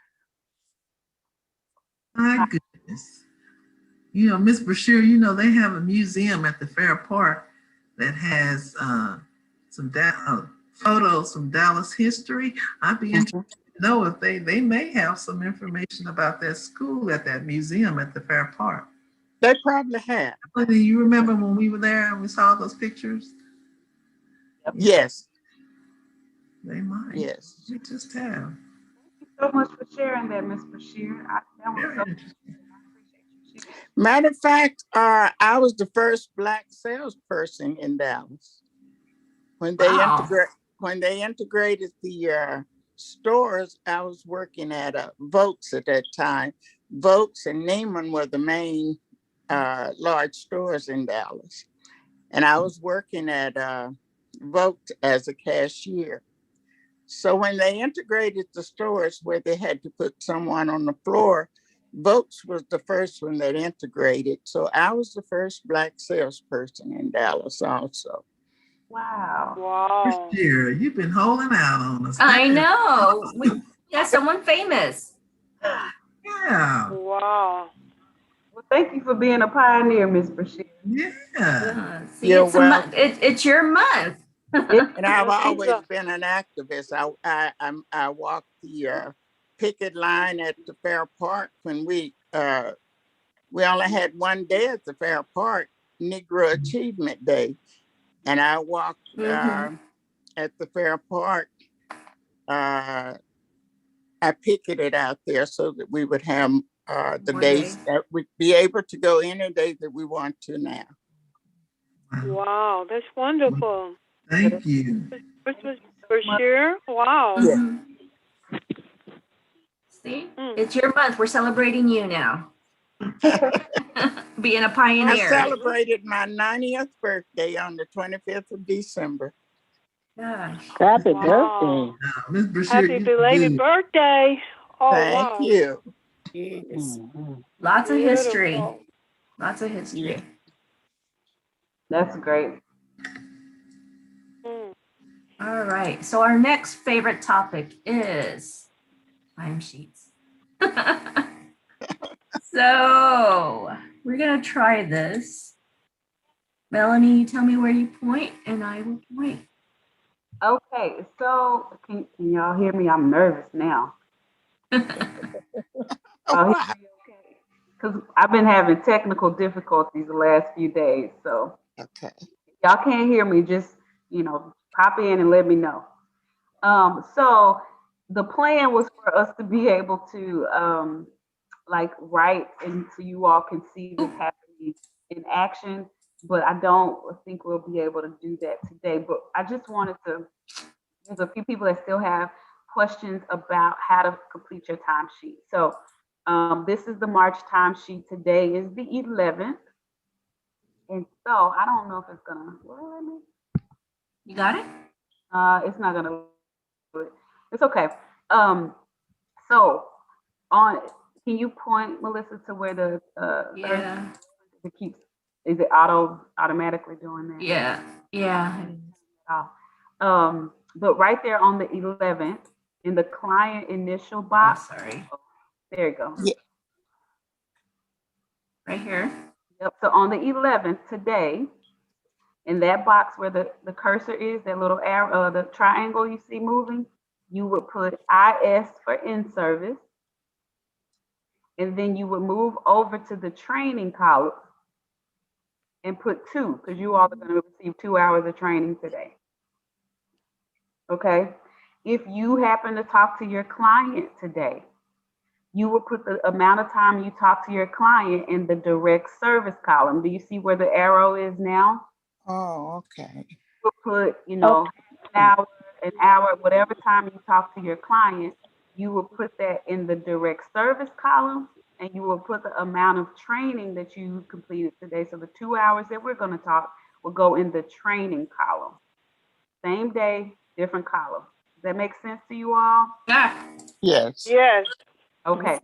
My goodness. You know, Miss Brashear, you know, they have a museum at the Fair Park that has some photos from Dallas history. I'd be interested to know if they may have some information about that school at that museum at the Fair Park. They probably have. Do you remember when we were there and we saw those pictures? Yes. They might. Yes. We just have. Thank you so much for sharing that, Ms. Brashear. That was so interesting. Matter of fact, I was the first Black salesperson in Dallas. When they integrated the stores, I was working at Votes at that time. Vokes and Neiman were the main large stores in Dallas. And I was working at Vokes as a cashier. So when they integrated the stores where they had to put someone on the floor, Vokes was the first one that integrated. So I was the first Black salesperson in Dallas also. Wow. Wow. Sure, you've been holding out on us. I know. We got someone famous. Yeah. Wow. Well, thank you for being a pioneer, Miss Bashir. Yeah. See, You're it's it's your month. And I've Yes, always sir. been an activist. I walked the picket line at the Fair Park when we only had one day at the Fair Park, Negro Achievement Day, and I walked at the Fair Park. I picketed out there so that we would have the days that we'd be able to go any day that we want to now. Wow, that's wonderful. Thank you. Bashir, wow. Yeah. See, it's your month. We're celebrating you now. Being a pioneer. I celebrated my 90th birthday on the 25th of December. Gosh. Happy Wow. birthday. Miss Bashir, Happy belated birthday. Oh, Thank wow. you. Yes. Lots of history. Beautiful. Lots of history. Yeah. That's great. All right. So our next favorite topic is timesheets. So we're going to try this. Melanie, you tell me where you point and I will point. Okay, so can y'all hear me? I'm nervous now. Because I've been having technical difficulties the last few days. So okay, y'all can't hear me, just pop in and let me know. So the plan was for us to be able to write, and so you all can see this happening in action. But I don't think we'll be able to do that today. But I just wanted to. There's a few people that still have questions about how to complete your timesheet. So this is the March timesheet. Today is the 11th. And so I don't know if it's gonna, You got it? It's not gonna, it's okay. So can you point, Melissa, to where the, it keeps, is it automatically doing that? Yeah. But right there on the 11th, in the client initial box. There you go. Yeah. Right here. Yep. So on the 11th today, in that box where the cursor is, that little arrow, the triangle you see moving, you would put IS for in-service. And then you would move over to the training column and put 2, because you all are going to receive 2 hours of training today. Okay. If you happen to talk to your client today, you will put the amount of time you talk to your client in the direct service column. Do you see where the arrow is now? Oh, okay. You will put, an hour, whatever time you talk to your client, you will put that in the direct service column, and you will put the amount of training that you completed today. So the 2 hours that we're going to talk will go in the training column. Same day, different column. Does that make sense to you all? Yeah. Yes. Yes. Okay.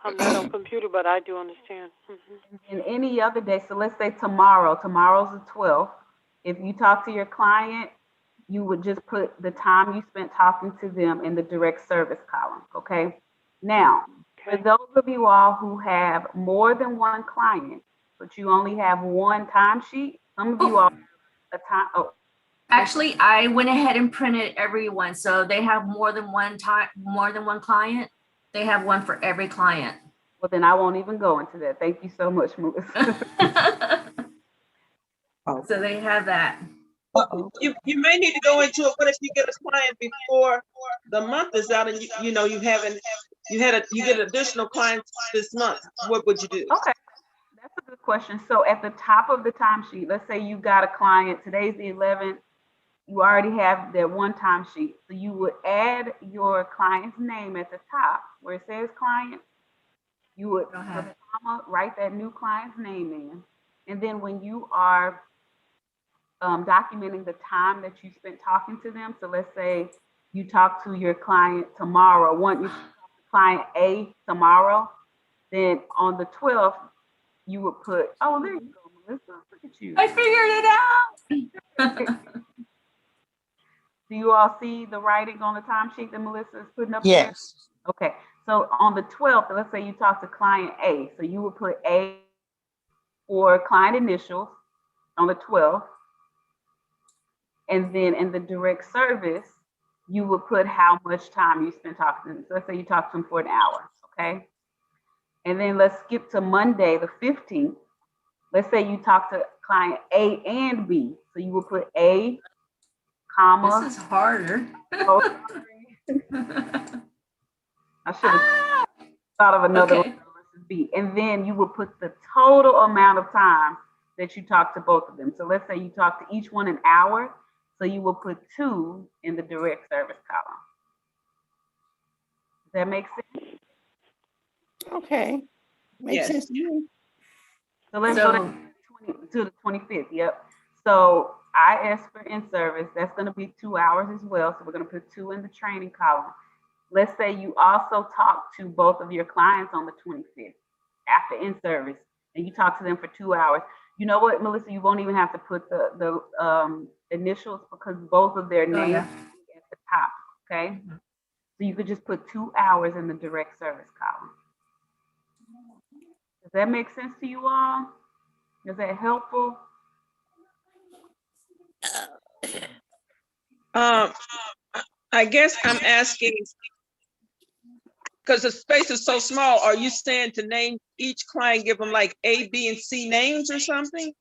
I'm not on computer, but I do understand. And any other day, so let's say tomorrow's the 12th. If you talk to your client, you would just put the time you spent talking to them in the direct service column, okay? Now, for those of you all who have more than one client, but you only have one timesheet, some of you all have a time. Oh. Actually, I went ahead and printed everyone. So they have more than one client. They have one for every client. Well, then I won't even go into that. Thank you so much, Melissa. So they have that. You may need to go into it. What if you get a client before the month is out, and you get additional clients this month? What would you do? Okay, that's a good question. So at the top of the timesheet, let's say you got a client. Today's the 11th. You already have that one timesheet. So you would add your client's name at the top where it says client. You would put a comma, write that new client's name in. And then when you are documenting the time that you spent talking to them, so let's say you talk to your client tomorrow, you talk to client A tomorrow, then on the 12th, you would put, oh, there you go, Melissa, look at you. I figured it out. Do you all see the writing on the timesheet that Melissa is putting up there? Yes. Okay, so on the 12th, let's say you talk to client A, so you would put A for client initials on the 12th. And then in the direct service, you would put how much time you spent talking to them. So let's say you talked to them for an hour, okay? And then let's skip to Monday, the 15th. Let's say you talk to client A and B. So you would put A, comma. This is harder. I should have thought of another Okay. one versus B. And then you would put the total amount of time that you talked to both of them. So let's say you talk to each one an hour. So you will put 2 in the direct service column. Does that make sense? Okay. Makes sense to me. So let's go to the 25th. Yep. So IS for in-service, that's going to be 2 hours as well. So we're going to put 2 in the training column. Let's say you also talk to both of your clients on the 25th after in-service, and you talk to them for 2 hours. You know what, Melissa, you won't even have to put the initials because both of their names will be at the top, okay? So you could just put 2 hours in the direct service column. Does that make sense to you all? Is that helpful? I guess I'm asking, because the space is so small, are you saying to name each client, give them like A, B, and C names or something?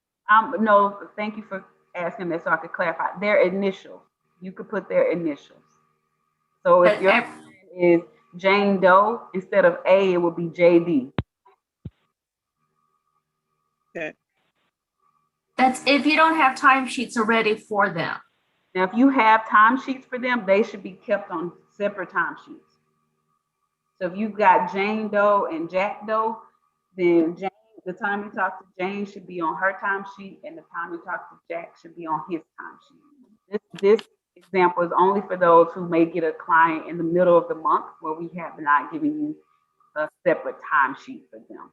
No, thank you for asking that so I could clarify. Their initials. You could put their initials. So if your client is Jane Doe, instead of A, it would be JD. Okay. That's if you don't have timesheets already for them. Now, if you have timesheets for them, they should be kept on separate timesheets. So if you've got Jane Doe and Jack Doe, then Jane, the time you talk to Jane should be on her timesheet, and the time you talk to Jack should be on his timesheet. This example is only for those who may get a client in the middle of the month where we have not given you a separate timesheet for them.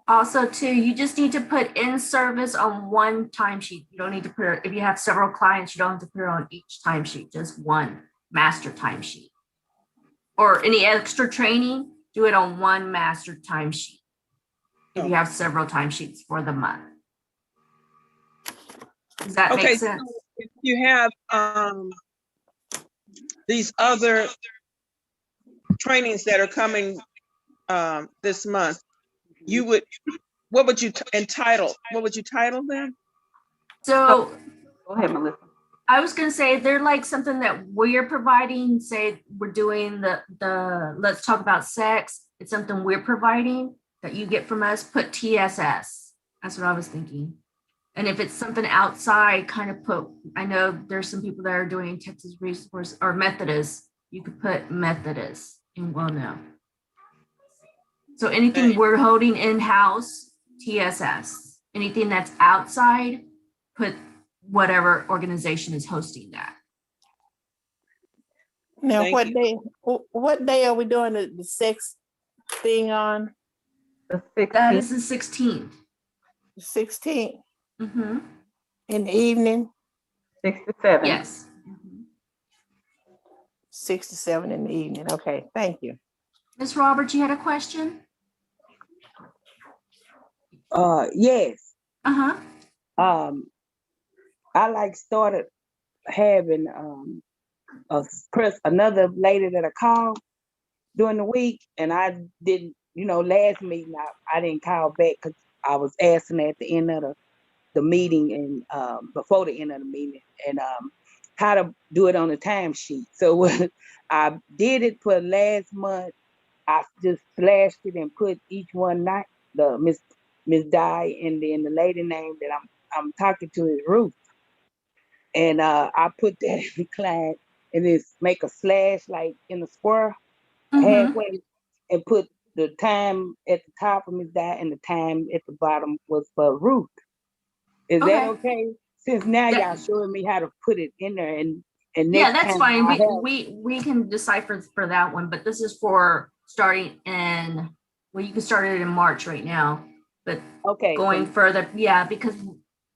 Also, too, you just need to put in service on one timesheet. You don't need to put, if you have several clients, you don't have to put it on each timesheet, just one master timesheet. Or any extra training, do it on one master timesheet. If you have several timesheets for the month. Does that make sense? So if you have these other trainings that are coming this month, what would you title them? So go ahead, Melissa. I was going to say they're like something that we're providing. Say we're doing the let's talk about sex. It's something we're providing that you get from us. Put TSS. That's what I was thinking. And if it's something outside, kind of put. I know there's some people that are doing Texas Resource or Methodist. You could put Methodist, and we'll know. So anything we're holding in-house, TSS. Anything that's outside, put whatever organization is hosting that. Now, what day are we doing the sex thing on? The 16th. That is the 16th. The 16th. Mm-hmm. In the evening? 6 to 7. Yes. 6 to 7 in the evening. Okay, thank you. Ms. Roberts, you had a question? Yes. Uh-huh. I started having another lady that I called during the week, and I didn't, last meeting I didn't call back because I was asking at the end of the meeting and before the end of the meeting and how to do it on the timesheet. So I did it for last month. I just slashed it and put each one night the Miss Di, and then the lady name that I'm talking to is Ruth. And I put that in the client and then make a slash like in the square halfway and put the time at the top of Ms. Dye and the time at the bottom was for Ruth. Is that okay? Since now y'all showing me how to put it in there, and Yeah, next that's time fine. I have, We can decipher for that one, but this is for starting in, well, you can start it in March right now, but going further, yeah, because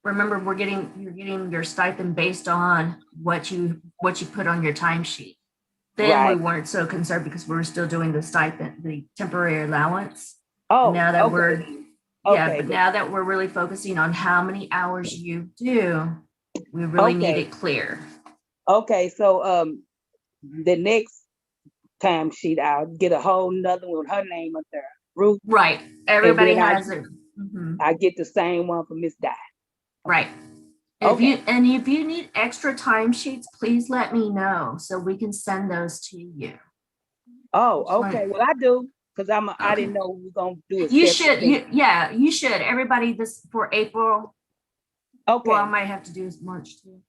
remember you're getting your stipend based on what you put on your timesheet. Then we weren't so concerned because we were still doing the stipend, the temporary allowance. Oh, now that okay. now that we're really focusing on how many hours you do, we really need it clear. Okay, so the next time sheet, I'll get a whole nother one with her name up there, Ruth. Right. Everybody has it. I get the same one for Miss Dye. Right. If you need extra timesheets, please let me know so we can send those to you. Oh, okay. Well, I do, because I didn't know we were gonna do it. You should. You should. Everybody, this for April. Okay. Well, I might have to do March too.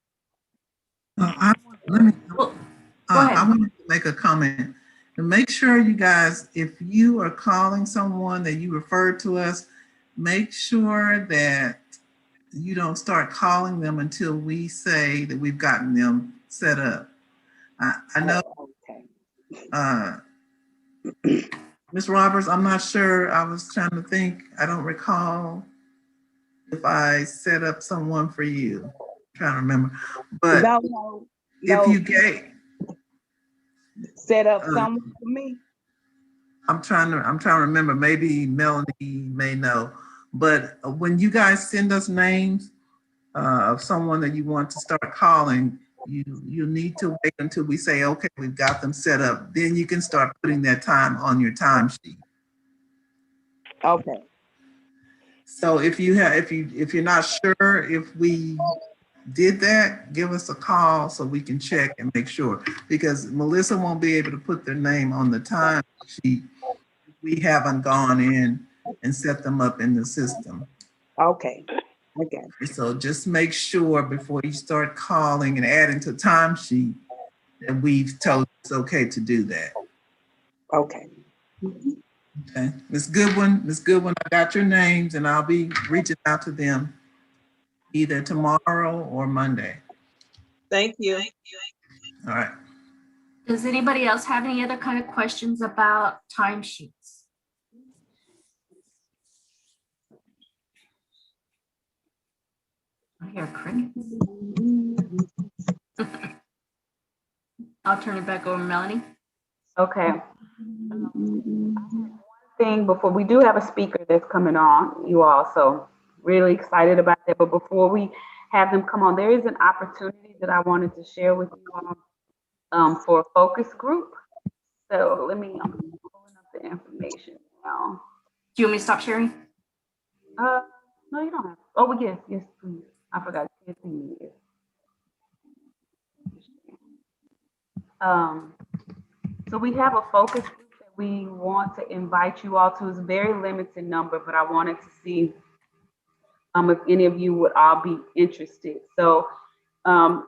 I wanted to make a comment. And make sure you guys, if you are calling someone that you referred to us, make sure that you don't start calling them until we say that we've gotten them set up. I know, Ms. Roberts, I'm not sure. I was trying to think. I don't recall if I set up someone for you. I'm trying to remember. But if you gave set up someone for me. I'm trying to remember. Maybe Melanie may know. But when you guys send us names of someone that you want to start calling, you need to wait until we say, okay, we've got them set up. Then you can start putting that time on your timesheet. Okay. So if you're not sure if we did that, give us a call so we can check and make sure, because Melissa won't be able to put their name on the time sheet. We haven't gone in and set them up in the system. Okay. Okay. So just make sure before you start calling and adding to timesheet that we've told you it's okay to do that. Okay. Okay. Ms. Goodwin, I got your names and I'll be reaching out to them either tomorrow or Monday. Thank you. All right. Does anybody else have any other kind of questions about timesheets? I hear crickets. I'll turn it back over to Melanie. Okay. One thing before, we do have a speaker that's coming on, you all, so really excited about that. But before we have them come on, there is an opportunity that I wanted to share with you all for a focus group. So let me, I'm pulling up the information now. Do you want me to stop sharing? No, you don't have. Oh, well, yes, please. I forgot. So we have a focus group that we want to invite you all to. It's a very limited number, but I wanted to see if any of you would all be interested. So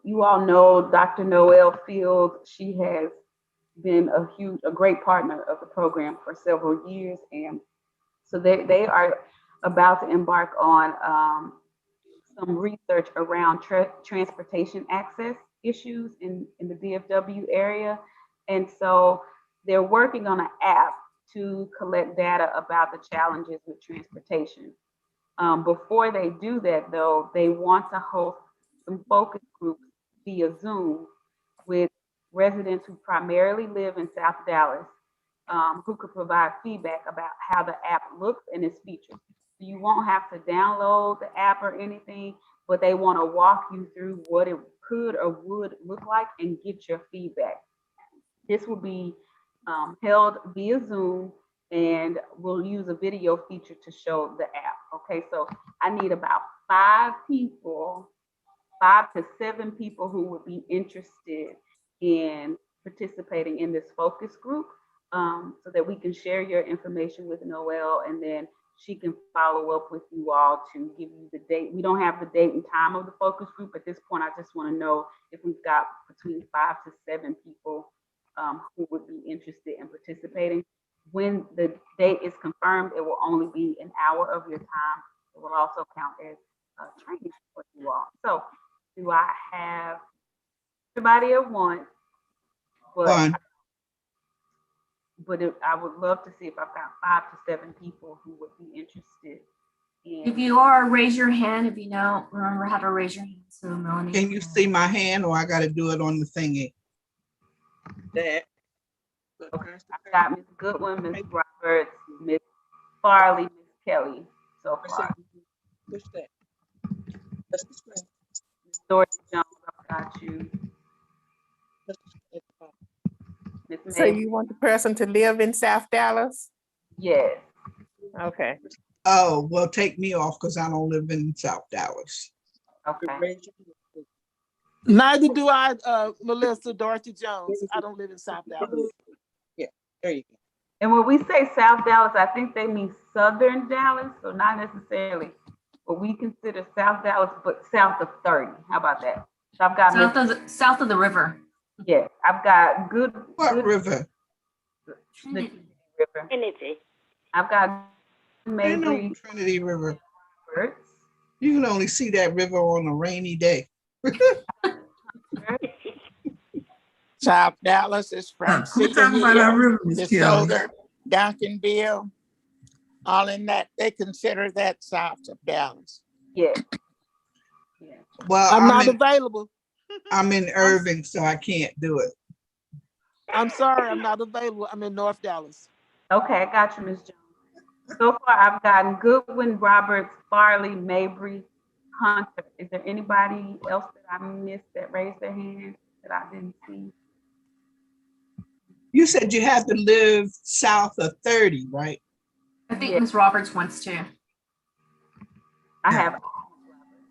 you all know Dr. Noelle Field. She has been a great partner of the program for several years. And so they are about to embark on some research around transportation access issues in the DFW area. And so they're working on an app to collect data about the challenges with transportation. Before they do that, though, they want to host some focus groups via Zoom with residents who primarily live in South Dallas, who could provide feedback about how the app looks and its features. So you won't have to download the app or anything, but they want to walk you through what it could or would look like and get your feedback. This will be held via Zoom, and we'll use a video feature to show the app. Okay, so I need about 5 to 7 people who would be interested in participating in this focus group, so that we can share your information with Noelle, and then she can follow up with you all to give you the date. We don't have the date and time of the focus group at this point. I just want to know if we've got between 5 to 7 people who would be interested in participating. when the date is confirmed, it will only be an hour of your time. It will also count as training for you all. So do I have everybody at once? Fun. But I would love to see if I've got 5 to 7 people who would be interested. If you are, raise your hand. If you don't remember how to raise your hand. So Melanie. Can you see my hand, or I got to do it on the thingy? That. Okay. I've got Ms. Goodwin, Ms. Roberts, Ms. Farley, Ms. Kelly so far. Push that. That's the screen. Ms. Dorothy Jones, I've got you. Ms. So you want the person to live in South Dallas? Yes. Okay. Oh, well, take me off because I don't live in South Dallas. Okay. Neither do I, Melissa Dorothy Jones. I don't live in South Dallas. Yeah, there you go. And when we say South Dallas, I think they mean Southern Dallas, so not necessarily what we consider South Dallas, but south of 30. How about that? So I've got south of the river. Yes, I've got good. What river? Trinity River. Trinity. I've got Ain't no Mabry. Trinity River. You can only see that river on a rainy day. South Dallas is from We're talking about our river, Miss Kelly. DeSoto, Duncanville, all in that. They consider that south of Dallas. Yeah. Well, I'm not available. I'm in Irving, so I can't do it. I'm sorry, I'm not available. I'm in North Dallas. Okay, I got you, Ms. Jones. So far, I've gotten Goodwin, Roberts, Farley, Mabry, Hunter. Is there anybody else that I missed that raised their hand that I didn't see? You said you had to live south of 30, right? I think Ms. Roberts wants to. I have.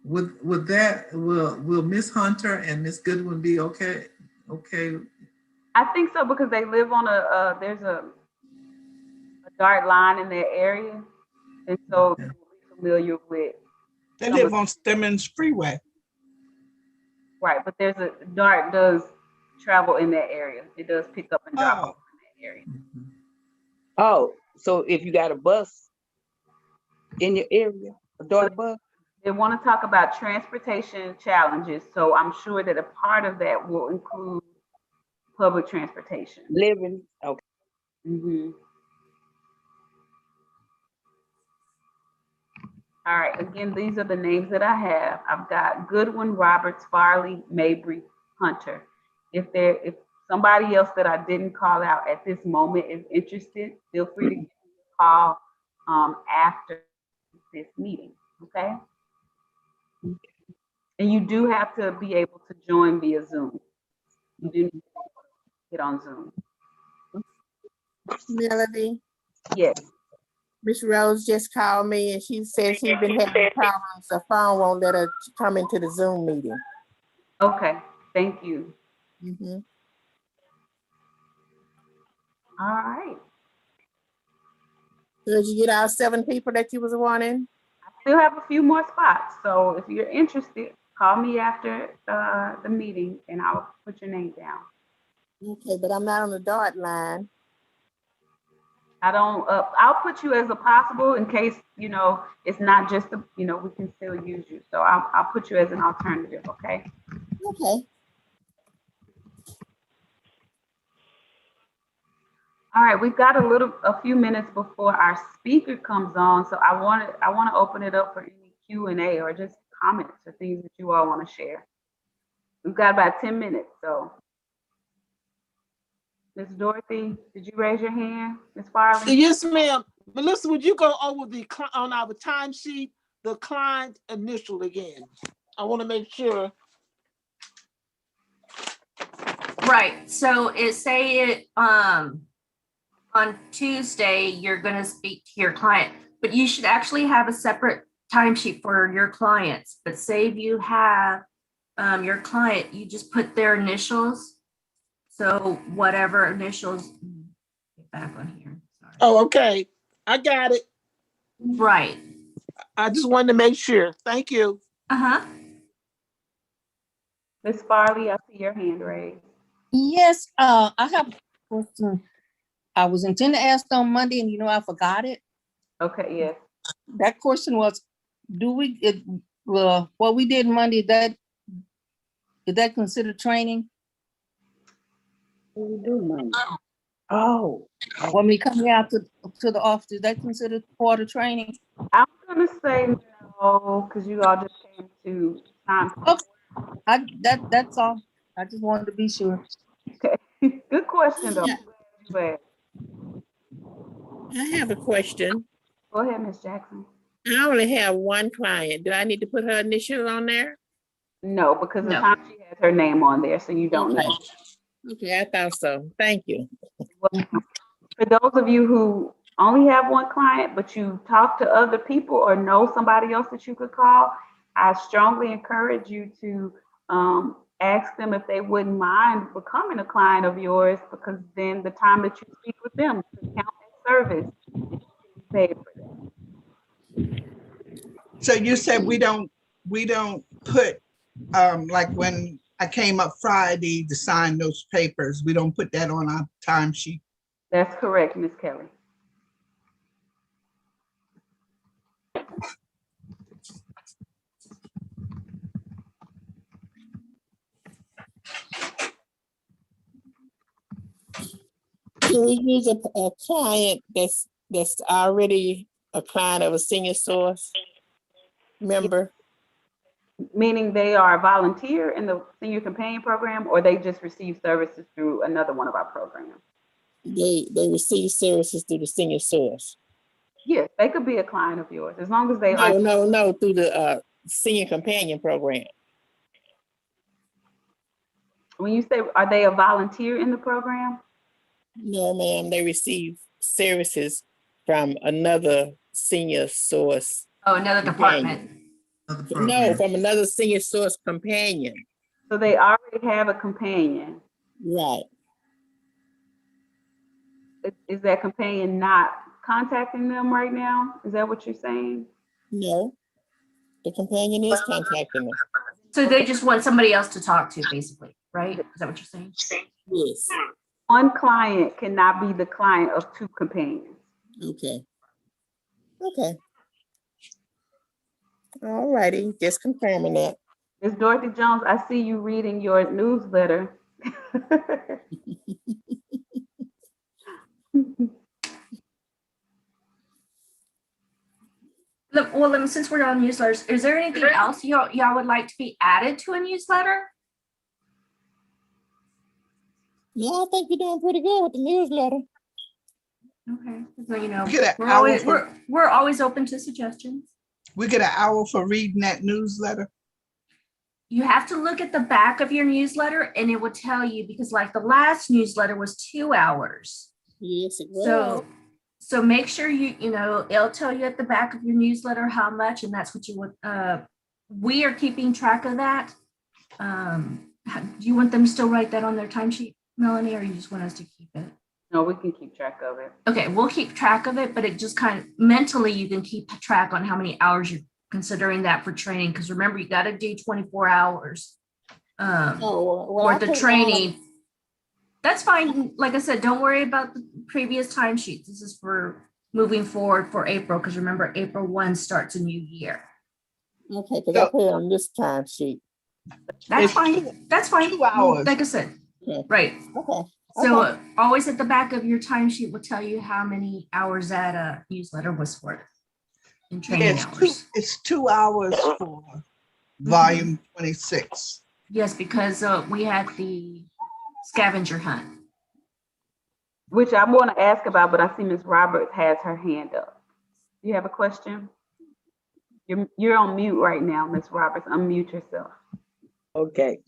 With that, will Miss Hunter and Miss Goodwin be okay? Okay. I think so because they live on there's a dark line in their area, and so they're familiar with. They live on Stemmons Freeway. Right, but there's a DART does travel in that area. It does pick up and drop off in that area. Oh, so if you got a bus in your area, a DART bus? They want to talk about transportation challenges, so I'm sure that a part of that will include public transportation. Living, okay. Mm-hmm. All right, again, these are the names that I have. I've got Goodwin, Roberts, Farley, Mabry, Hunter. If somebody else that I didn't call out at this moment is interested, feel free to give me a call after this meeting, okay? And you do have to be able to join via Zoom. You do need to get on Zoom. Melody? Yes. Miss Rose just called me and she said she's been having problems. The phone won't let her come into the Zoom meeting. Okay, thank you. Mm-hmm. All right. Did you get out 7 people that you was wanting? I still have a few more spots. So if you're interested, call me after the meeting and I'll put your name down. Okay, but I'm not on the DART line. I don't, I'll put you as a possible in case, it's not just, we can still use you. So I'll put you as an alternative, okay? Okay. All right, we've got a few minutes before our speaker comes on. So I want to open it up for any Q&A or just comments or things that you all want to share. We've got about 10 minutes, so. Ms. Dorothy, did you raise your hand? Ms. Farley? Yes, ma'am. Melissa, would you go over on our timesheet, the client initial again? I want to make sure. Right. So on Tuesday, you're going to speak to your client, but you should actually have a separate timesheet for your clients. But say if you have your client, you just put their initials. So whatever initials, get back on here. Sorry. Oh, okay. I got it. Right. I just wanted to make sure. Thank you. Uh-huh. Ms. Farley, I see your hand raised. Yes, I have a question. I was intending to ask on Monday and I forgot it. Okay, yes. That question was, what we did Monday, is that considered training? What we do Monday? Oh. When we come out to the office, is that considered part of training? I'm gonna say no, because you all just came to time. Okay, that's all. I just wanted to be sure. Okay, good question though. But I have a question. go ahead, Ms. Jackson. I only have one client. Do I need to put her initial on there? No, because the time she has her name on there, so you don't know. Okay, I thought so. Thank you. For those of you who only have one client, but you talk to other people or know somebody else that you could call, I strongly encourage you to ask them if they wouldn't mind becoming a client of yours, because then the time that you speak with them could count as service and you can be paid for that. So you said we don't put, like when I came up Friday to sign those papers, we don't put that on our timesheet. That's correct, Ms. Kelly. Can we use a client that's already a client of a senior source member? Meaning they are a volunteer in the senior companion program, or they just receive services through another one of our programs? They receive services through the senior source. Yes, they could be a client of yours as long as they are. No, through the senior companion program. When you say, are they a volunteer in the program? No, ma'am, they receive services from another senior source. Oh, another department. No, from another senior source companion. So they already have a companion. Right. Is that companion not contacting them right now? Is that what you're saying? No, the companion is contacting them. So they just want somebody else to talk to, basically, right? Is that what you're saying? Yes. One client cannot be the client of two companions. Okay. Okay. All righty, just confirming that. Ms. Dorothy Jones, I see you reading your newsletter. Look, well, since we're on newsletters, is there anything else y'all would like to be added to a newsletter? Yeah, I think you're doing pretty good with the newsletter. Okay, so you know, Get an we're always open to suggestions. We get an hour for reading that newsletter. You have to look at the back of your newsletter and it will tell you, because like the last newsletter was 2 hours. Yes, it was. So make sure it'll tell you at the back of your newsletter how much, and that's what you want. We are keeping track of that. Do you want them to still write that on their timesheet, Melanie, or you just want us to keep it? No, we can keep track of it. Okay, we'll keep track of it, but it just kind of mentally you can keep track on how many hours you're considering that for training. Because remember, you got to do 24 hours worth of training. That's fine. Like I said, don't worry about the previous timesheets. This is for moving forward for April, because remember, April 1 starts a new year. Okay, because I put it on this timesheet. That's fine. That's fine. 2 hours. Like I said, right. Okay. So always at the back of your timesheet will tell you how many hours that newsletter was for in training hours. It's 2 hours for volume 26. Yes, because we had the scavenger hunt. Which I'm going to ask about, but I see Ms. Roberts has her hand up. You have a question? You're on mute right now, Ms. Roberts. Unmute yourself. Okay.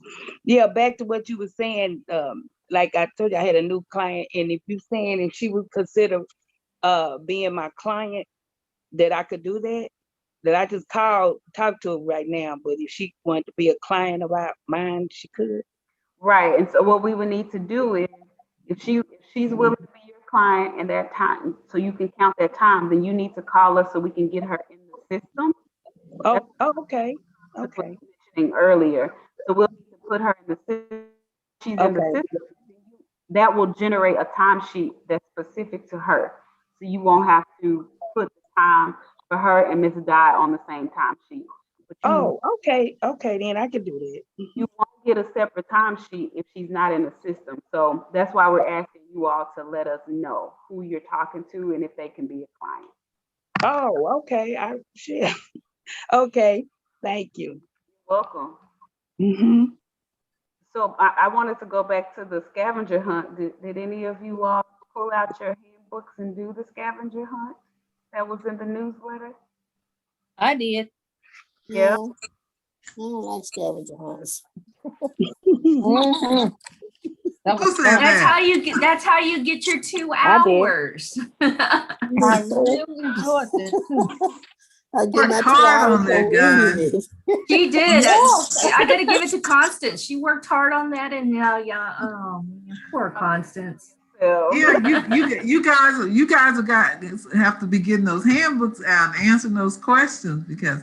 Yeah, back to what you were saying. Like I told you, I had a new client, and if you're saying if she would consider being my client, that I could do that, that I just talk to her right now. But if she wanted to be a client of mine, she could. Right. And so what we would need to do is, if she's willing to be your client and that time, so you can count that time, then you need to call us so we can get her in the system. Oh, okay. Okay. Mentioning earlier. So we'll need to put her in the system. She's in the system. that will generate a timesheet that's specific to her. So you won't have to put the time for her and Ms. Dye on the same timesheet. But Oh, okay. Okay, then I can do that. you won't get a separate timesheet if she's not in the system. So that's why we're asking you all to let us know who you're talking to and if they can be a client. Oh, okay. Shit. Okay. Thank you. Welcome. Mm-hmm. So I wanted to go back to the scavenger hunt. Did any of you all pull out your handbooks and do the scavenger hunt that was in the newsletter? I did. Yeah. No, I don't like scavenger hunts. Mhm. That was fun. That's how you get your 2 I did. hours. I really enjoyed that. I get my 2 hard hours on that, for guys. reading it. She did. Yes. I got to give it to Constance. She worked hard on that, and poor Constance. Yeah, you guys have to be getting those handbooks out and answering those questions, because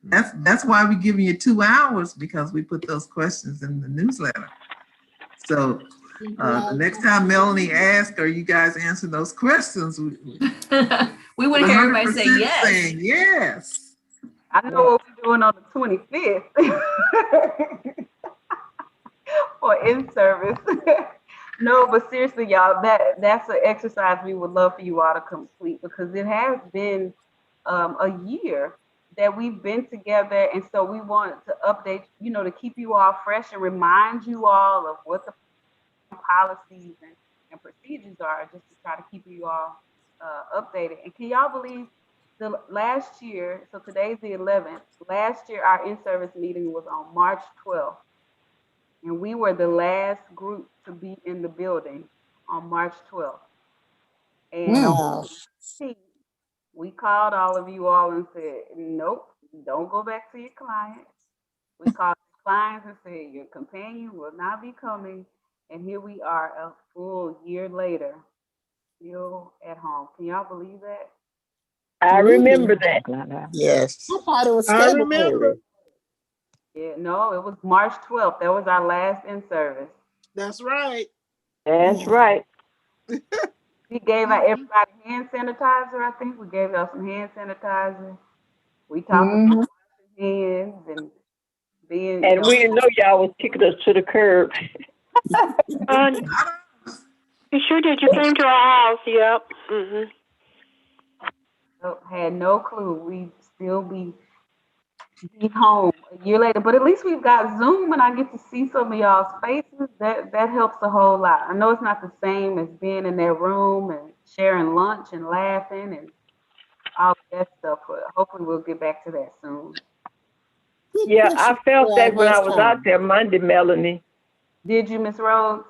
that's why we're giving you 2 hours, because we put those questions in the newsletter. So the next time Melanie asks, are you guys answering those questions? We want to hear everybody say yes. Saying yes. I know what we're doing on the 25th for in-service. No, but seriously, y'all, that's an exercise we would love for you all to complete, because it has been a year that we've been together. And so we want to update, to keep you all fresh and remind you all of what the policies and procedures are, just to try to keep you all updated. And can y'all believe the last year, so today's the 11th, last year our in-service meeting was on March 12th. And we were the last group to be in the building on March 12th. And we called all of you all and said, nope, don't go back to your clients. We called the clients and said, your companion will not be coming. And here we are a full year later, still at home. Can y'all believe that? I remember that. Yes. I thought it was I February. remember. Yeah, no, it was March 12th. That was our last in-service. That's right. That's right. We gave out everybody hand sanitizer, I think. We gave out some hand sanitizer. We talked about washing hands and being. And we didn't know y'all was kicking us to the curb. You sure did. You came to our house. Yep. Mm-hmm. Had no clue we'd still be home a year later. But at least we've got Zoom and I get to see some of y'all's faces. That helps a whole lot. I know it's not the same as being in their room and sharing lunch and laughing and all of that stuff, but hopefully we'll get back to that soon. Yeah, I felt that when I was out there Monday, Melanie. Did you, Miss Rhodes?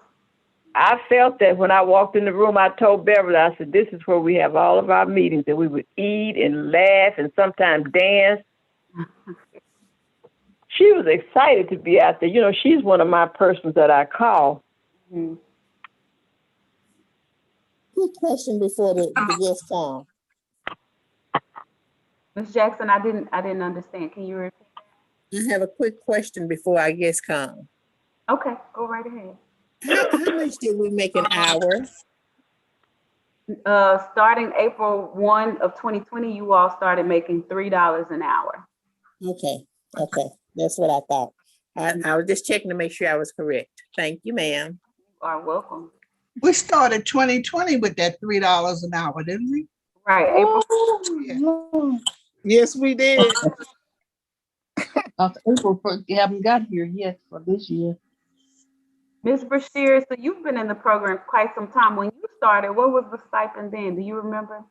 I felt that when I walked in the room. I told Beverly, I said, this is where we have all of our meetings, and we would eat and laugh and sometimes dance. She was excited to be out there. She's one of my persons that I call. Mm-hmm. Good question before the guest come. Ms. Jackson, I didn't understand. Can you repeat? I have a quick question before our guest come. Okay, go right ahead. How much did we make an hour? Starting April 1 of 2020, you all started making $3 an hour. Okay, that's what I thought. I was just checking to make sure I was correct. Thank you, ma'am. You are welcome. We started 2020 with that $3 an hour, didn't we? Right, April. Yeah. Yes, we did. April 1st, you haven't got here yet for this year. Ms. Brashear, so you've been in the program quite some time. When you started, what was the stipend then? Do you remember?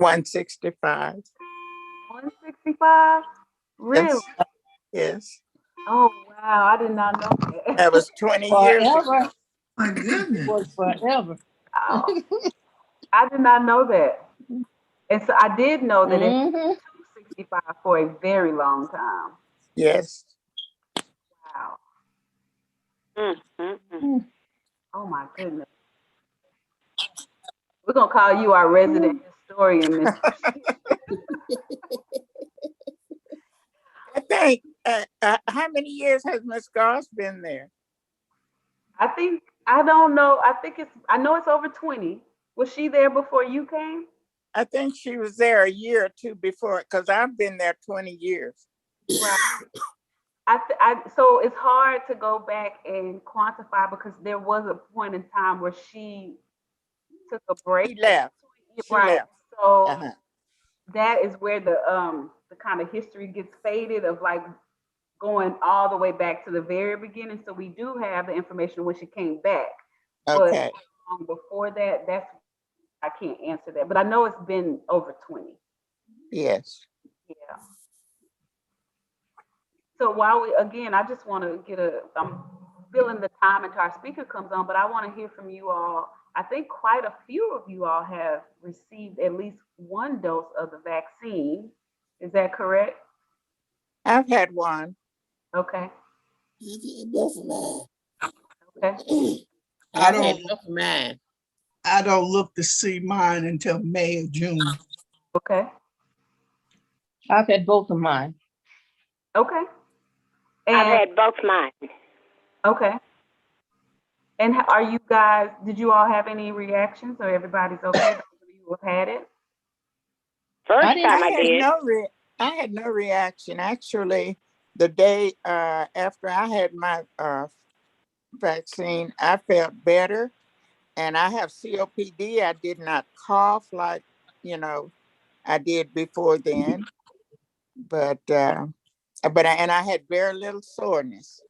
$165. $165? Really? Yes. Oh, wow. I did not know that. That was 20 years ago. My goodness. It was forever. Wow. I did not know that. And so I did know that it's $265 for a very long time. Yes. Wow. Mm-hmm. Oh my goodness. We're gonna call you our resident historian, Miss. I think, how many years has Miss Goss been there? I think I don't know. I know it's over 20. Was she there before you came? I think she was there a year or two before, because I've been there 20 years. Right. So it's hard to go back and quantify because there was a point in time where she took a break. She left. Right. Left. So that is where the kind of history gets faded of like going all the way back to the very beginning. So we do have the information when she came back. Okay. But before that, I can't answer that. But I know it's been over 20. Yes. Yeah. So while I just want to I'm filling the time until our speaker comes on, but I want to hear from you all. I think quite a few of you all have received at least one dose of the vaccine. Is that correct? I've had one. Okay. Both of mine. Okay. I don't. Both of mine. I don't look to see mine until May or June. Okay. I've had both of mine. Okay. I've had both mine. Okay. And did you all have any reactions or everybody's okay? Those of you who have had it? First time I did. I had no reaction. Actually, the day after I had my vaccine, I felt better. And I have COPD. I did not cough like, I did before then. But I had very little soreness.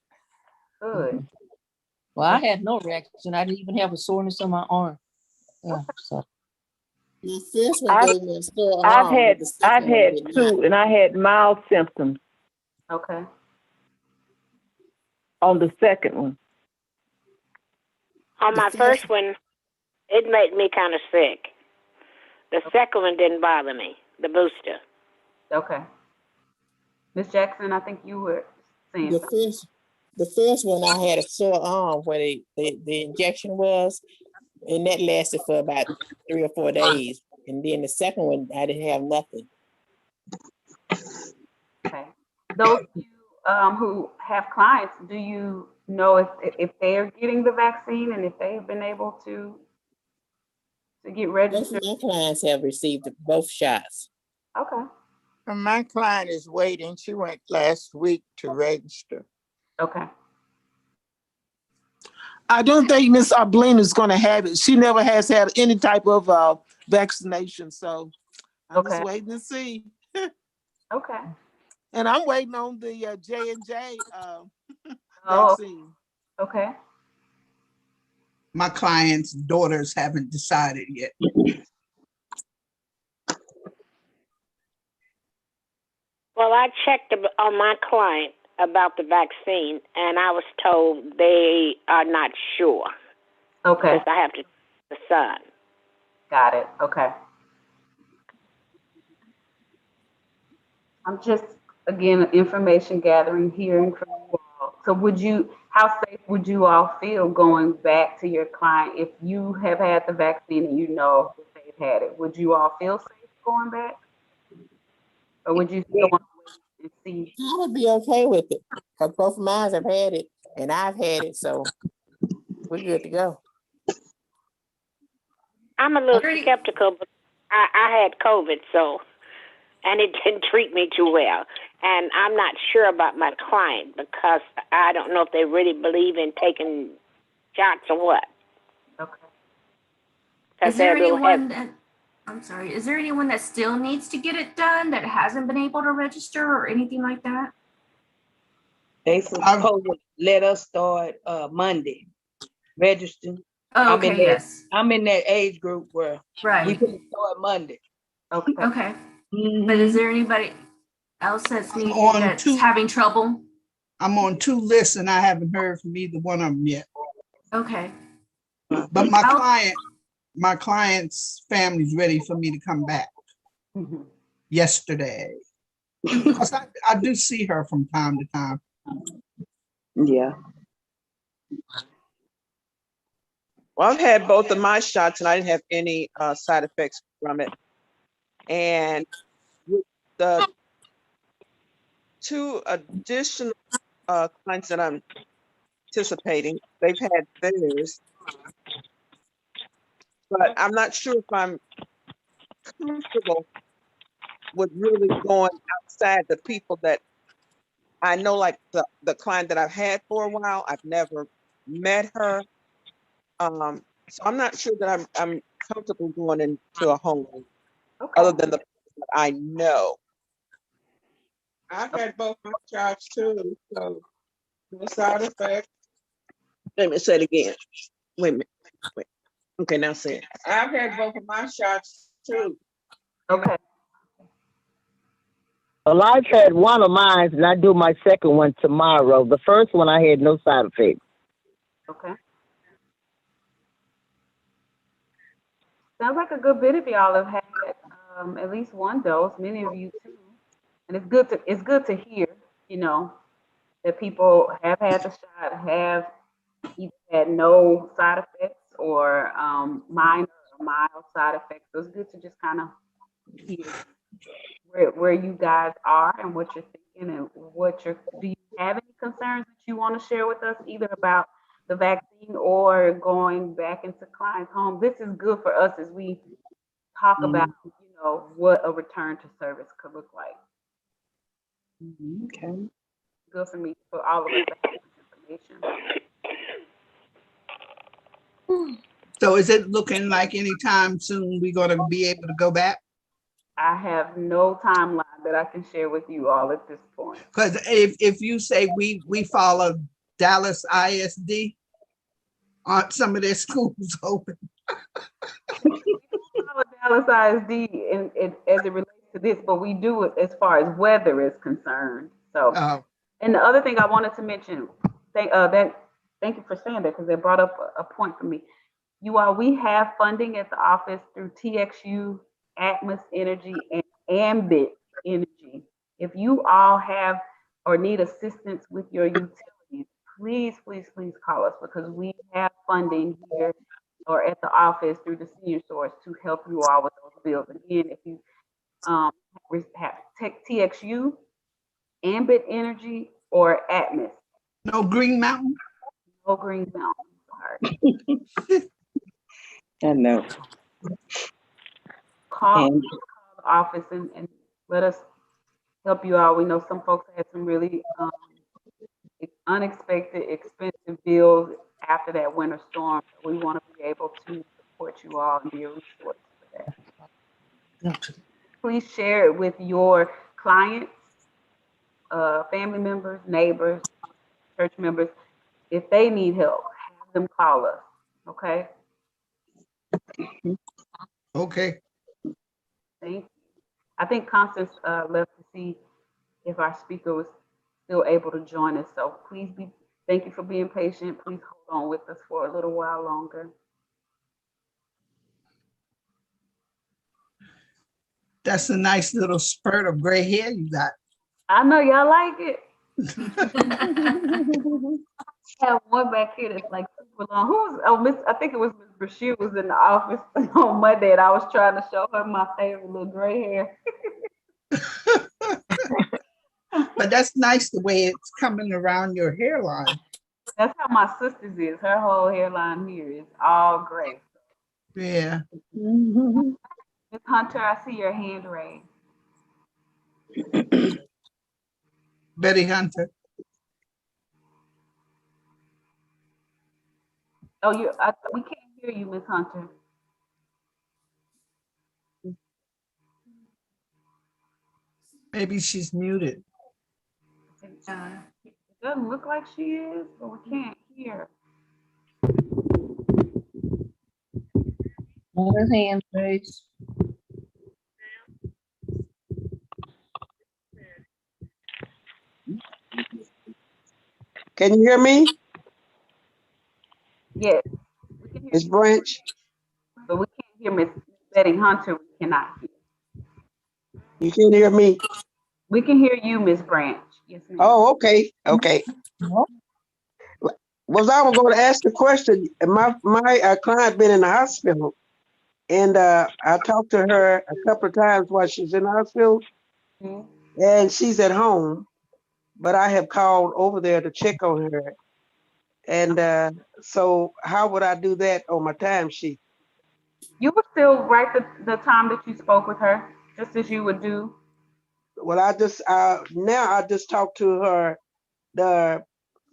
Good. Well, I had no reaction. I didn't even have a soreness on my arm. Yeah, so. The first one gave me a sore I've arm, had but the second one did two, and I had mild symptoms Okay. on the second one. On my first one, it made me kind of sick. The second one didn't bother me, the booster. Okay. Ms. Jackson, I think you were saying the first one I had a sore arm where the injection was, and that lasted for about 3 or 4 days. And then the second one, I didn't have nothing. Okay. Those of you who have clients, do you know if they're getting the vaccine and if they've been able to get registered? Both of my clients have received both shots. Okay. My client is waiting. She went last week to register. Okay. I don't think Miss Arblina is going to have it. She never has had any type of vaccination, so I'm just waiting to see. Okay. And I'm waiting on the J&J vaccine. Okay. My clients' daughters haven't decided yet. Well, I checked on my client about the vaccine, and I was told they are not sure. Okay. Because I have to the son. Got it. Okay. I'm just, again, information gathering, hearing from you all. So how safe would you all feel going back to your client if you have had the vaccine and you know that they've had it? Would you all feel safe going back? Or would you still want to wait and see? I would be okay with it because both of mine have had it and I've had it, so we're good to go. I'm a little skeptical, but I had COVID, and it didn't treat me too well. And I'm not sure about my client because I don't know if they really believe in taking shots or what. Okay. Is there anyone that still needs to get it done that hasn't been able to register or anything like that? They supposed to let us start Monday registering. Oh, okay, yes. I'm in that age group where we can start Monday. Okay. Okay. But is there anybody else that's having trouble? I'm on 2 lists and I haven't heard from either one of them yet. Okay. But my client's family's ready for me to come back yesterday. Because I do see her from time to time. Yeah. Well, I've had both of my shots and I didn't have any side effects from it. And with the 2 additional clients that I'm participating. They've had theirs. But I'm not sure if I'm comfortable with really going outside the people that I know, like the client that I've had for a while. I've never met her. So I'm not sure that I'm comfortable going into a home other than the people that I know. I've had both my shots too, so no side effects. Let me say it again. Wait a minute. Wait. Okay, now say it. I've had both of my shots too. Okay. Well, I've had one of mine, and I do my second one tomorrow. The first one I had no side effects. Okay. Sounds like a good bit of y'all have had at least one dose. Many of you too, and it's good to hear. You know that people have had the shot, have either had no side effects or minor or mild side effects. So it's good to just kind of hear where you guys are and what you're thinking and do you have any concerns that you want to share with us, either about the vaccine or going back into clients' homes? This is good for us as we talk about, what a return to service could look like. Okay. Good for me, for all of us to have this information. So is it looking like anytime soon we're gonna be able to go back? I have no timeline that I can share with you all at this point. Because if you say we follow Dallas ISD, aren't some of their schools open? Dallas ISD as it relates to this, but we do it as far as weather is concerned. So, and the other thing I wanted to mention, thank you for saying that, because it brought up a point for me. You all, we have funding at the office through TXU, Atmos Energy, and Ambit Energy. If you all have or need assistance with your utilities, please call us, because we have funding here or at the office through the senior source to help you all with those bills. Again, if you have TXU, Ambit Energy, or Atmos. No Green Mountain? No Green Mountain. Sorry. I know. Call the office and let us help you out. We know some folks had some really unexpected, expensive bills after that winter storm. We want to be able to support you all and be a resource for that. Please share it with your clients, family members, neighbors, church members. If they need help, have them call us. Okay? Okay. Thank you. I think Constance left to see if our speaker was still able to join us. So thank you for being patient. Please hold on with us for a little while longer. That's a nice little spurt of gray hair you got. I know y'all like it. I have one back here that's like super long. I think it was Miss Brashear was in the office on Monday, and I was trying to show her my favorite little gray hair. But that's nice the way it's coming around your hairline. That's how my sister's is. Her whole hairline here is all gray. Yeah. Miss Hunter, I see your hand raised. Betty Hunter. Oh, we can't hear you, Miss Hunter. Maybe she's muted. It doesn't look like she is, but we can't hear. Her hand raised. Can you hear me? Yes. Miss Branch? But we can't hear Miss Betty Hunter. We cannot hear. You can hear me? We can hear you, Miss Branch. Yes, ma'am. Oh, okay. Was I going to ask the question? My client been in the hospital, and I talked to her a couple of times while she's in the hospital, and she's at home. But I have called over there to check on her, And so how would I do that on my timesheet? You would still write the time that you spoke with her, just as you would do. Well, I just now I just talked to her, the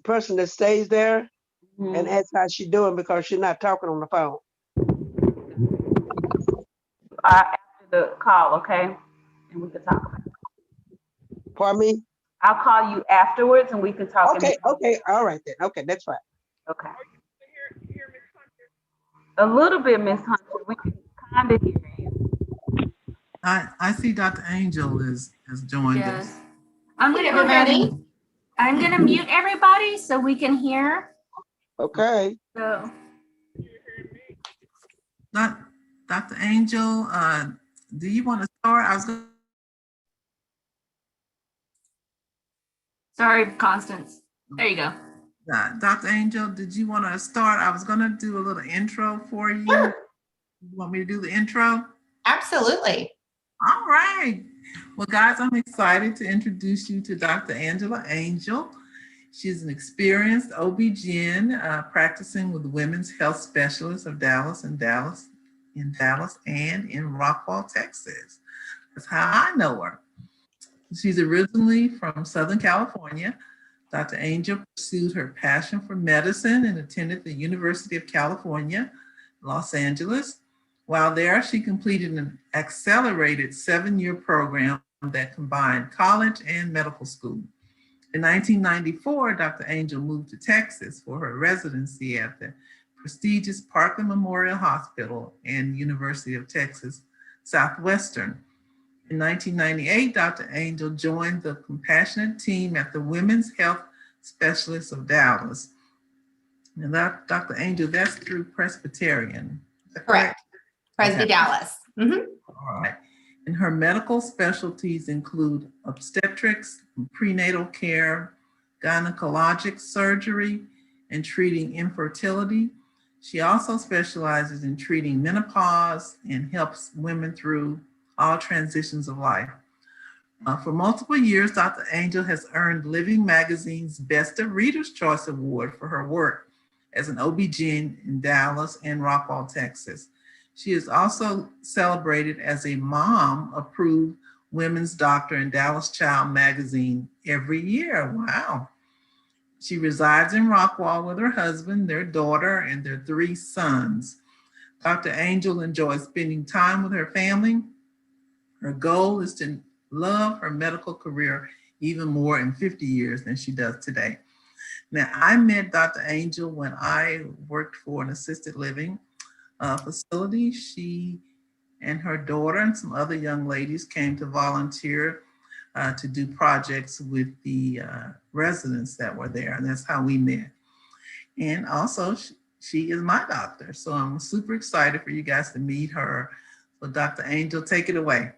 person that stays there, and ask how she doing because she's not talking on the phone. After the call, okay? And we can talk about it. Pardon me? I'll call you afterwards and we can talk. Okay, okay, all right then. Okay, that's fine. Okay. A little bit, Miss Hunter. We can kind of hear you. I see Dr. Angel has joined us. Yes. I'm gonna go ahead and I'm gonna mute everybody so we can hear. Okay. So. Dr. Angel, do you want to start? I was going. Sorry, Constance. There you go. Dr. Angel, did you want to start? I was going to do a little intro for you. Sure. You want me to do the intro? Absolutely. All right. Well, guys, I'm excited to introduce you to Dr. Angela Angel. She's an experienced OB-GYN practicing with Women's Health Specialists of Dallas and in Rockwall, Texas. That's how I know her. She's originally from Southern California. Dr. Angel pursued her passion for medicine and attended the University of California, Los Angeles. While there, she completed an accelerated 7-year program that combined college and medical school. In 1994, Dr. Angel moved to Texas for her residency at the prestigious Parkland Memorial Hospital and University of Texas Southwestern. In 1998, Dr. Angel joined the compassionate team at the Women's Health Specialists of Dallas. And that, Dr. Angel, that's through Presbyterian. Correct. Presby Okay. Dallas. Mm-hmm. All right. And her medical specialties include obstetrics, prenatal care, gynecologic surgery, and treating infertility. She also specializes in treating menopause and helps women through all transitions of life. For multiple years, Dr. Angel has earned Living Magazine's Best of Reader's Choice Award for her work as an OB-GYN in Dallas and Rockwall, Texas. She is also celebrated as a mom-approved women's doctor in Dallas Child Magazine every year. Wow. She resides in Rockwall with her husband, their daughter, and their 3 sons. Dr. Angel enjoys spending time with her family. Her goal is to love her medical career even more in 50 years than she does today. Now, I met Dr. Angel when I worked for an assisted living facility. She and her daughter and some other young ladies came to volunteer to do projects with the residents that were there, and that's how we met. And also, she is my doctor, so I'm super excited for you guys to meet her. So Dr. Angel, take it away.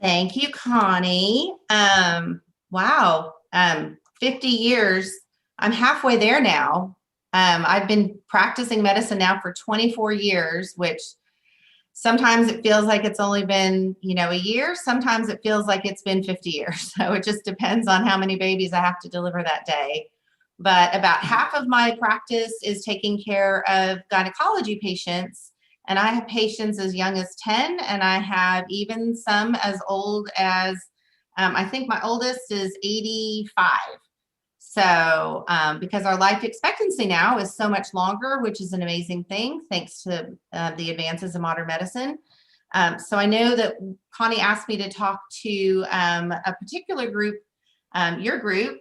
Thank you, Connie. Wow, 50 years. I'm halfway there now. I've been practicing medicine now for 24 years, which sometimes it feels like it's only been, a year. Sometimes it feels like it's been 50 years. So it just depends on how many babies I have to deliver that day. But about half of my practice is taking care of gynecology patients. And I have patients as young as 10, and I have even some as old as, I think my oldest is 85. So because our life expectancy now is so much longer, which is an amazing thing, thanks to the advances in modern medicine. So I know that Connie asked me to talk to a particular group, your group,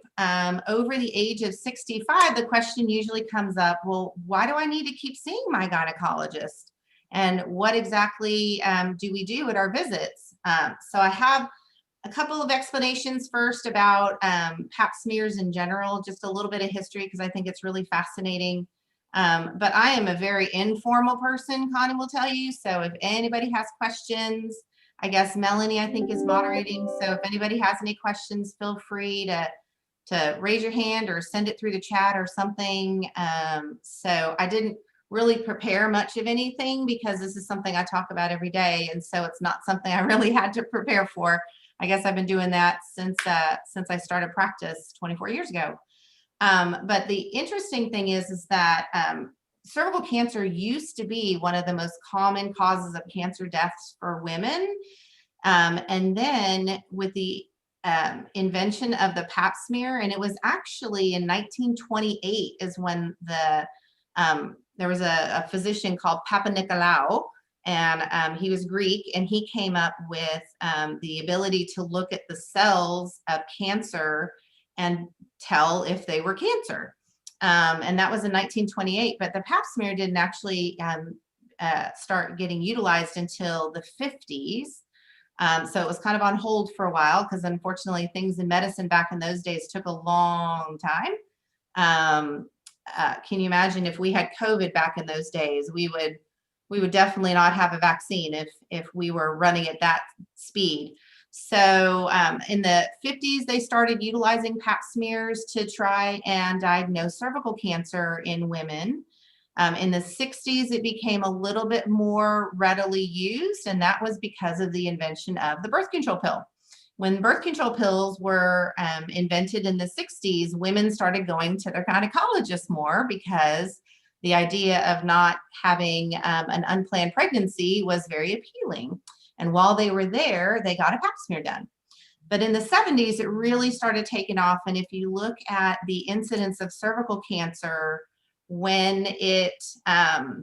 over the age of 65. The question usually comes up, well, why do I need to keep seeing my gynecologist? And what exactly do we do at our visits? So I have a couple of explanations first about pap smears in general, just a little bit of history because I think it's really fascinating. But I am a very informal person, Connie will tell you. So if anybody has questions, I guess Melanie, I think, is moderating. So if anybody has any questions, feel free to raise your hand or send it through the chat or something. So I didn't really prepare much of anything because this is something I talk about every day. And so it's not something I really had to prepare for. I guess I've been doing that since I started practice 24 years ago. But the interesting thing is that cervical cancer used to be one of the most common causes of cancer deaths for women. And then with the invention of the pap smear, and it was actually in 1928 is when there was a physician called Papa Nicolau, and he was Greek, and he came up with the ability to look at the cells of cancer and tell if they were cancer. And that was in 1928, but the pap smear didn't actually start getting utilized until the 50s. So it was kind of on hold for a while because unfortunately things in medicine back in those days took a long time. Can you imagine if we had COVID back in those days? We would definitely not have a vaccine if we were running at that speed. So in the 50s, they started utilizing pap smears to try and diagnose cervical cancer in women. In the 60s, it became a little bit more readily used, and that was because of the invention of the birth control pill. When birth control pills were invented in the 60s, women started going to their gynecologist more because the idea of not having an unplanned pregnancy was very appealing. And while they were there, they got a pap smear done. But in the 70s, it really started taking off. And if you look at the incidence of cervical cancer, when it was,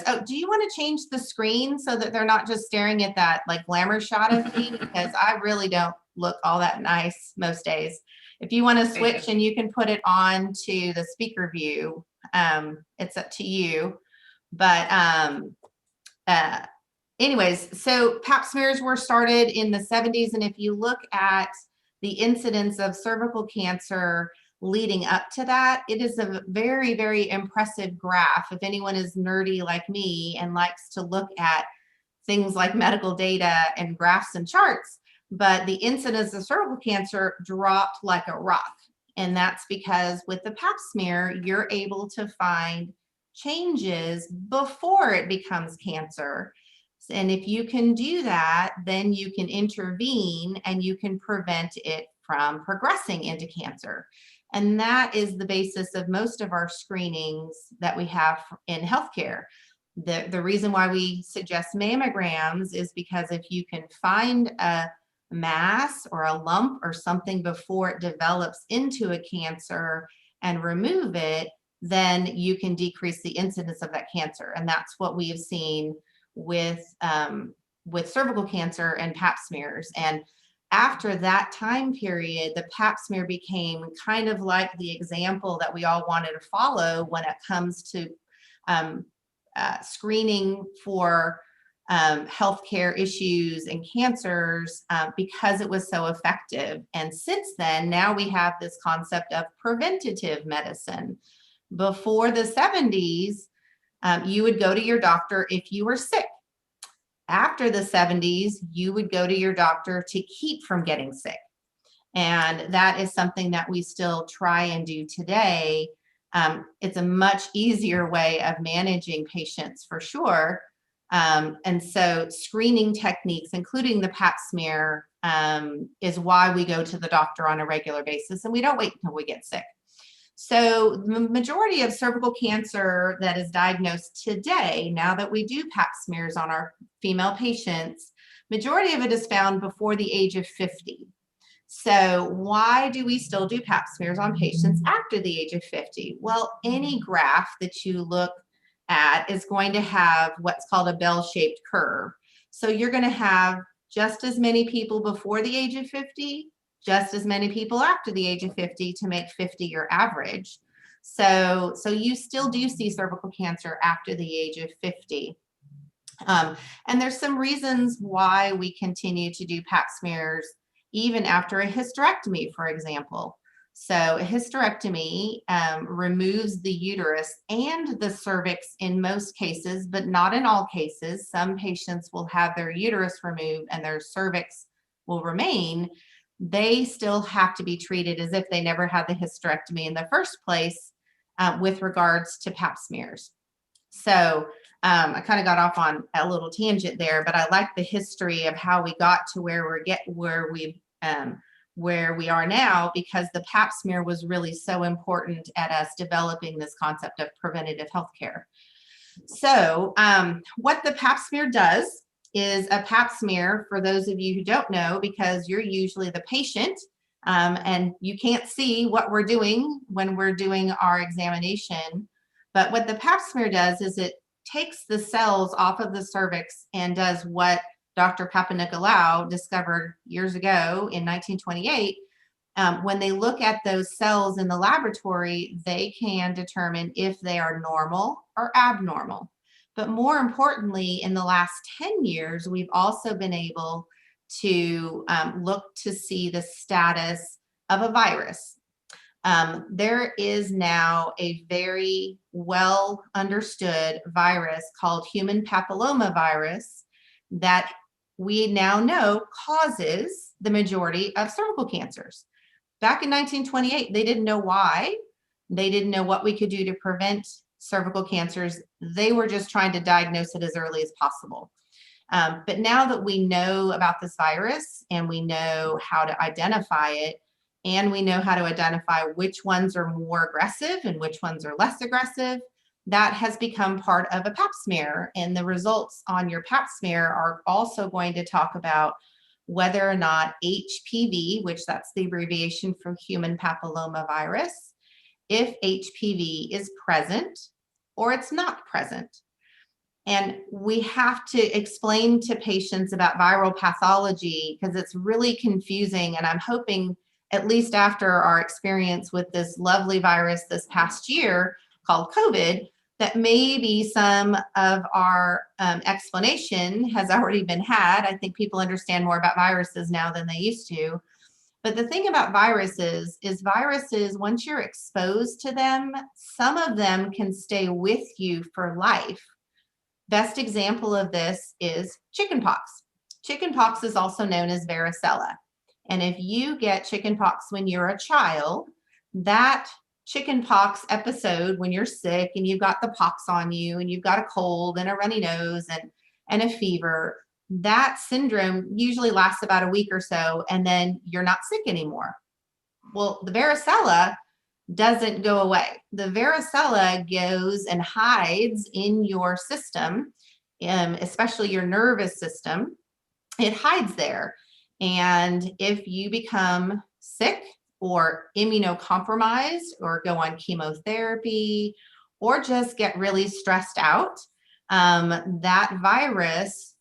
oh, do you want to change the screen so that they're not just staring at that like glamour shot of me? Because I really don't look all that nice most days. If you want to switch and you can put it on to the speaker view, it's up to you. But anyways, so pap smears were started in the 70s. And if you look at the incidence of cervical cancer leading up to that, it is a very, very impressive graph. If anyone is nerdy like me and likes to look at things like medical data and graphs and charts, but the incidence of cervical cancer dropped like a rock. And that's because with the pap smear, you're able to find changes before it becomes cancer. And if you can do that, then you can intervene and you can prevent it from progressing into cancer. And that is the basis of most of our screenings that we have in healthcare. The reason why we suggest mammograms is because if you can find a mass or a lump or something before it develops into a cancer and remove it, then you can decrease the incidence of that cancer. And that's what we have seen with cervical cancer and pap smears. And after that time period, the pap smear became kind of like the example that we all wanted to follow when it comes to screening for healthcare issues and cancers because it was so effective. And since then, now we have this concept of preventative medicine. Before the 70s, you would go to your doctor if you were sick. After the 70s, you would go to your doctor to keep from getting sick. And that is something that we still try and do today. It's a much easier way of managing patients for sure. And so screening techniques, including the pap smear, is why we go to the doctor on a regular basis and we don't wait until we get sick. So the majority of cervical cancer that is diagnosed today, now that we do pap smears on our female patients, majority of it is found before the age of 50. So why do we still do pap smears on patients after the age of 50? Well, any graph that you look at is going to have what's called a bell-shaped curve. So you're going to have just as many people before the age of 50, just as many people after the age of 50 to make 50 your average. So you still do see cervical cancer after the age of 50. And there's some reasons why we continue to do pap smears even after a hysterectomy, for example. So a hysterectomy removes the uterus and the cervix in most cases, but not in all cases. Some patients will have their uterus removed and their cervix will remain. They still have to be treated as if they never had the hysterectomy in the first place with regards to pap smears. So I kind of got off on a little tangent there, but I like the history of how we got to where where we are now, because the pap smear was really so important at us developing this concept of preventative healthcare. So what the pap smear does is, a pap smear, for those of you who don't know, because you're usually the patient and you can't see what we're doing when we're doing our examination. But what the pap smear does is it takes the cells off of the cervix and does what Dr. Papanicolaou discovered years ago in 1928. When they look at those cells in the laboratory, they can determine if they are normal or abnormal. But more importantly, in the last 10 years, we've also been able to look to see the status of a virus. There is now a very well understood virus called human papillomavirus that we now know causes the majority of cervical cancers. Back in 1928, they didn't know why. They didn't know what we could do to prevent cervical cancers. They were just trying to diagnose it as early as possible. But now that we know about this virus and we know how to identify it, and we know how to identify which ones are more aggressive and which ones are less aggressive, that has become part of a pap smear. And the results on your pap smear are also going to talk about whether or not HPV, which that's the abbreviation for human papillomavirus, if HPV is present or it's not present. And we have to explain to patients about viral pathology because it's really confusing. And I'm hoping, at least after our experience with this lovely virus this past year called COVID, that maybe some of our explanation has already been had. I think people understand more about viruses now than they used to. But the thing about viruses is viruses, once you're exposed to them, some of them can stay with you for life. Best example of this is chickenpox. Chickenpox is also known as varicella. And if you get chickenpox when you're a child, that chickenpox episode when you're sick and you've got the pox on you and you've got a cold and a runny nose and a fever, that syndrome usually lasts about a week or so, and then you're not sick anymore. Well, the varicella doesn't go away. The varicella goes and hides in your system, especially your nervous system. It hides there. And if you become sick or immunocompromised or go on chemotherapy or just get really stressed out, that virus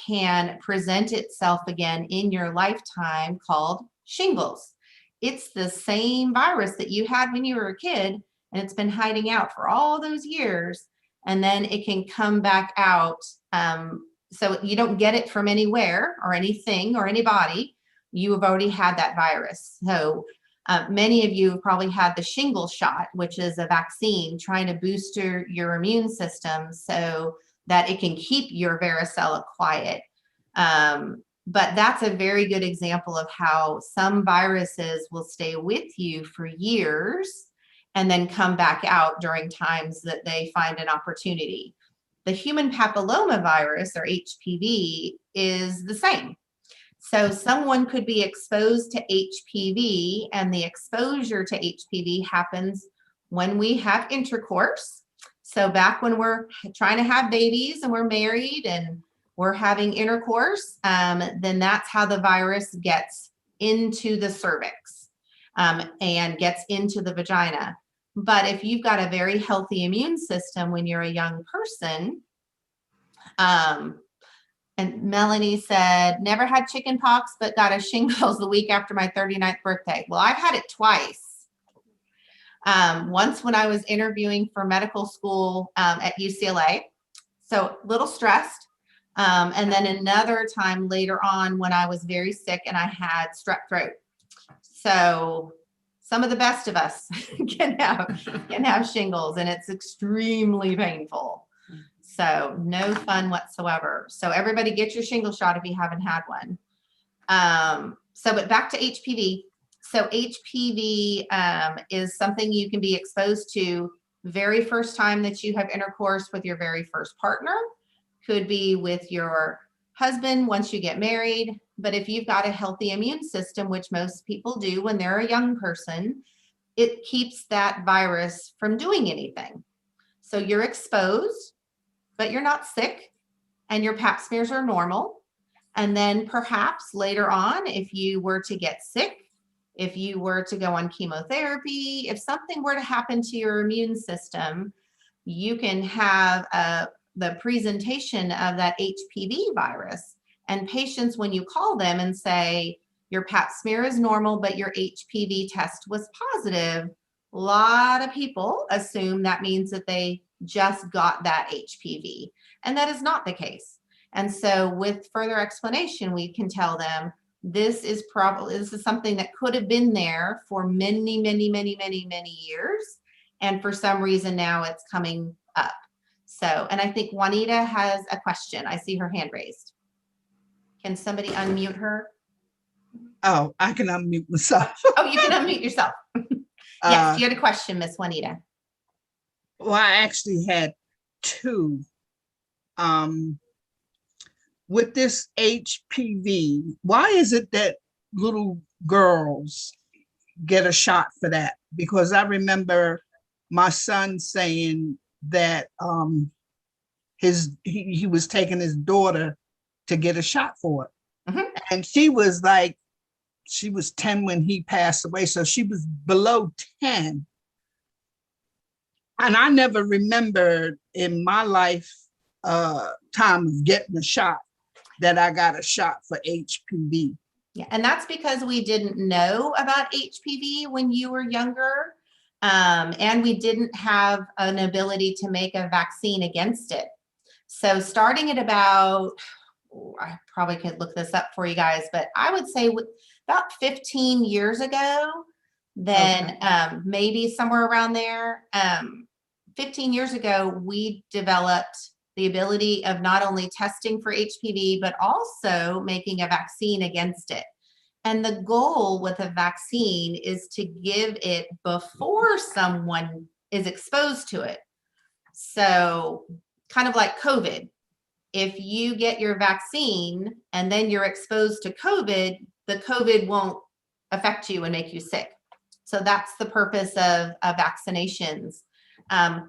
can present itself again in your lifetime, called shingles. It's the same virus that you had when you were a kid, and it's been hiding out for all those years, and then it can come back out. So you don't get it from anywhere or anything or anybody. You have already had that virus. So many of you have probably had the shingle shot, which is a vaccine trying to boost your immune system so that it can keep your varicella quiet. But that's a very good example of how some viruses will stay with you for years and then come back out during times that they find an opportunity. The human papillomavirus, or HPV, is the same. So someone could be exposed to HPV, and the exposure to HPV happens when we have intercourse. So back when we're trying to have babies and we're married and we're having intercourse, then that's how the virus gets into the cervix and gets into the vagina. But if you've got a very healthy immune system when you're a young person, and Melanie said, never had chicken pox, but got a shingles the week after my 39th birthday. Well, I've had it twice. Once when I was interviewing for medical school at UCLA, so a little stressed. And then another time later on when I was very sick and I had strep throat. So some of the best of us can have shingles, and it's extremely painful. So no fun whatsoever. So everybody get your shingle shot if you haven't had one. But back to HPV. So HPV is something you can be exposed to very first time that you have intercourse with your very first partner. Could be with your husband once you get married. But if you've got a healthy immune system, which most people do when they're a young person, it keeps that virus from doing anything. So you're exposed, but you're not sick, and your pap smears are normal. And then perhaps later on, if you were to get sick, if you were to go on chemotherapy, if something were to happen to your immune system, you can have the presentation of that HPV virus. And patients, when you call them and say, your pap smear is normal, but your HPV test was positive, a lot of people assume that means that they just got that HPV. And that is not the case. And so with further explanation, we can tell them, this is something that could have been there for many years. And for some reason now it's coming up. So, and I think Juanita has a question. I see her hand raised. Can somebody unmute her? Oh, I can unmute myself. Oh, you can unmute yourself. Yes, you had a question, Miss Juanita. Well, I actually had two. With this HPV, why is it that little girls get a shot for that? Because I remember my son saying that he was taking his daughter to get a shot for it. Mm-hmm. And she was 10 when he passed away. So she was below 10. And I never remembered in my life time of getting a shot that I got a shot for HPV. Yeah, and that's because we didn't know about HPV when you were younger. And we didn't have an ability to make a vaccine against it. So starting at about, I probably could look this up for you guys, but I would say about 15 years ago, then maybe somewhere around there, 15 years ago, we developed the ability of not only testing for HPV, but also making a vaccine against it. And the goal with a vaccine is to give it before someone is exposed to it. So kind of like COVID. If you get your vaccine and then you're exposed to COVID, the COVID won't affect you and make you sick. So that's the purpose of vaccinations.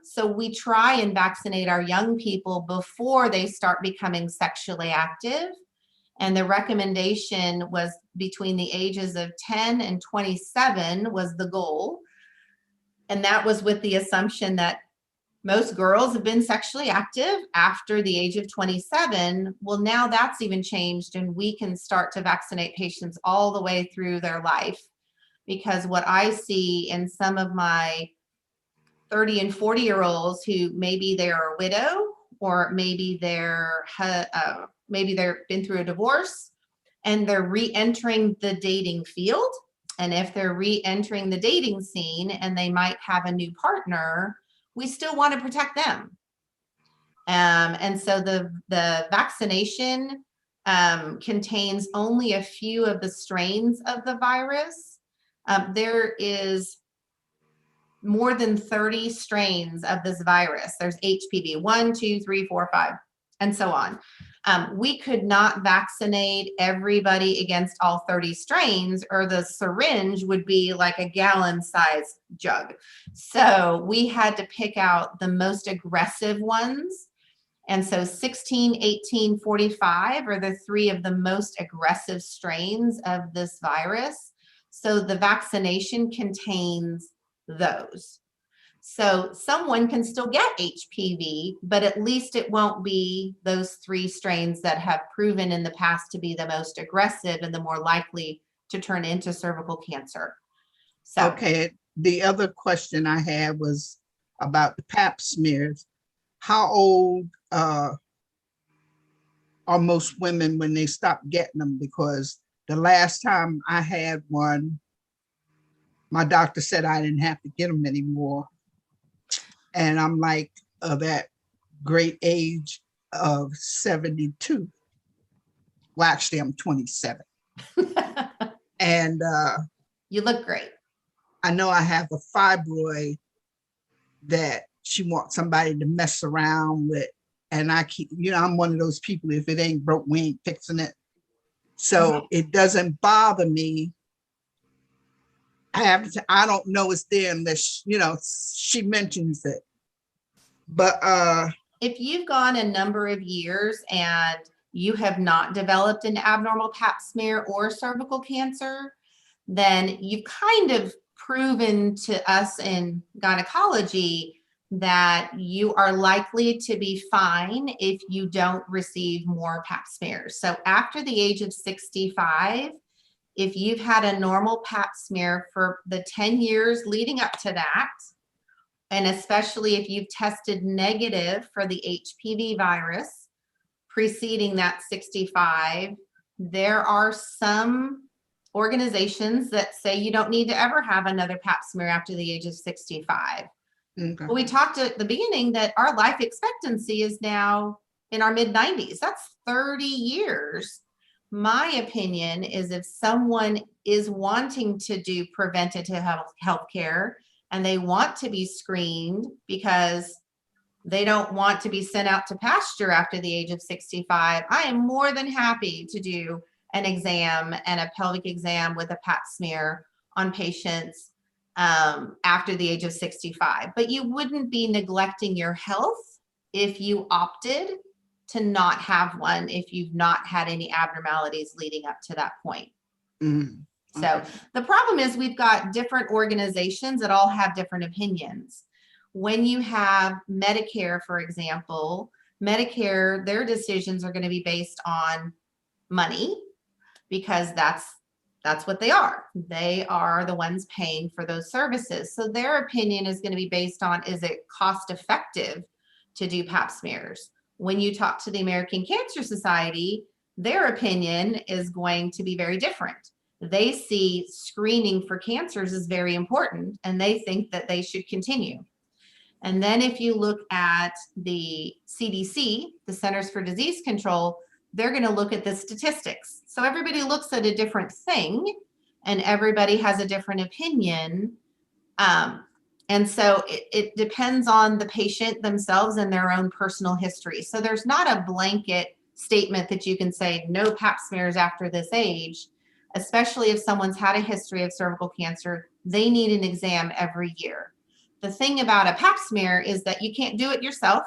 So we try and vaccinate our young people before they start becoming sexually active. And the recommendation was between the ages of 10 and 27 was the goal. And that was with the assumption that most girls have been sexually active after the age of 27. Well, now that's even changed, and we can start to vaccinate patients all the way through their life. Because what I see in some of my 30 and 40-year-olds who maybe they're a widow, or maybe they've been through a divorce and they're re-entering the dating field. And if they're re-entering the dating scene and they might have a new partner, we still want to protect them. And so the vaccination contains only a few of the strains of the virus. There is more than 30 strains of this virus. There's HPV 1, 2, 3, 4, 5, and so on. We could not vaccinate everybody against all 30 strains, or the syringe would be like a gallon-sized jug. So we had to pick out the most aggressive ones. And so 16, 18, 45 are the three of the most aggressive strains of this virus. So the vaccination contains those. So someone can still get HPV, but at least it won't be those three strains that have proven in the past to be the most aggressive and the more likely to turn into cervical cancer. So, okay, the other question I had was about the pap smears. How old are most women when they stop getting them? Because the last time I had one, my doctor said I didn't have to get them anymore. And I'm like that great age of 72. Well, actually, I'm 27. And you look great. I know I have a fibroid that she wants somebody to mess around with And I keep, I'm one of those people, if it ain't broke, we ain't fixing it. So it doesn't bother me. I don't know it's there unless, she mentions it. But if you've gone a number of years and you have not developed an abnormal pap smear or cervical cancer, then you've kind of proven to us in gynecology that you are likely to be fine if you don't receive more pap smears. So after the age of 65, if you've had a normal pap smear for the 10 years leading up to that, and especially if you've tested negative for the HPV virus preceding that 65, there are some organizations that say you don't need to ever have another pap smear after the age of 65. Okay. But we talked at the beginning that our life expectancy is now in our mid 90s. That's 30 years. My opinion is if someone is wanting to do preventative health care and they want to be screened because they don't want to be sent out to pasture after the age of 65, I am more than happy to do an exam and a pelvic exam with a pap smear on patients after the age of 65. But you wouldn't be neglecting your health if you opted to not have one, if you've not had any abnormalities leading up to that point. Mm. So the problem is we've got different organizations that all have different opinions. When you have Medicare, for example, Medicare, their decisions are going to be based on money because that's what they are. They are the ones paying for those services. So their opinion is going to be based on, is it cost effective to do pap smears? When you talk to the American Cancer Society, their opinion is going to be very different. They see screening for cancers as very important, and they think that they should continue. And then if you look at the CDC, the Centers for Disease Control, they're going to look at the statistics. So everybody looks at a different thing, and everybody has a different opinion. And so it depends on the patient themselves and their own personal history. So there's not a blanket statement that you can say no pap smears after this age, especially if someone's had a history of cervical cancer. They need an exam every year. The thing about a pap smear is that you can't do it yourself.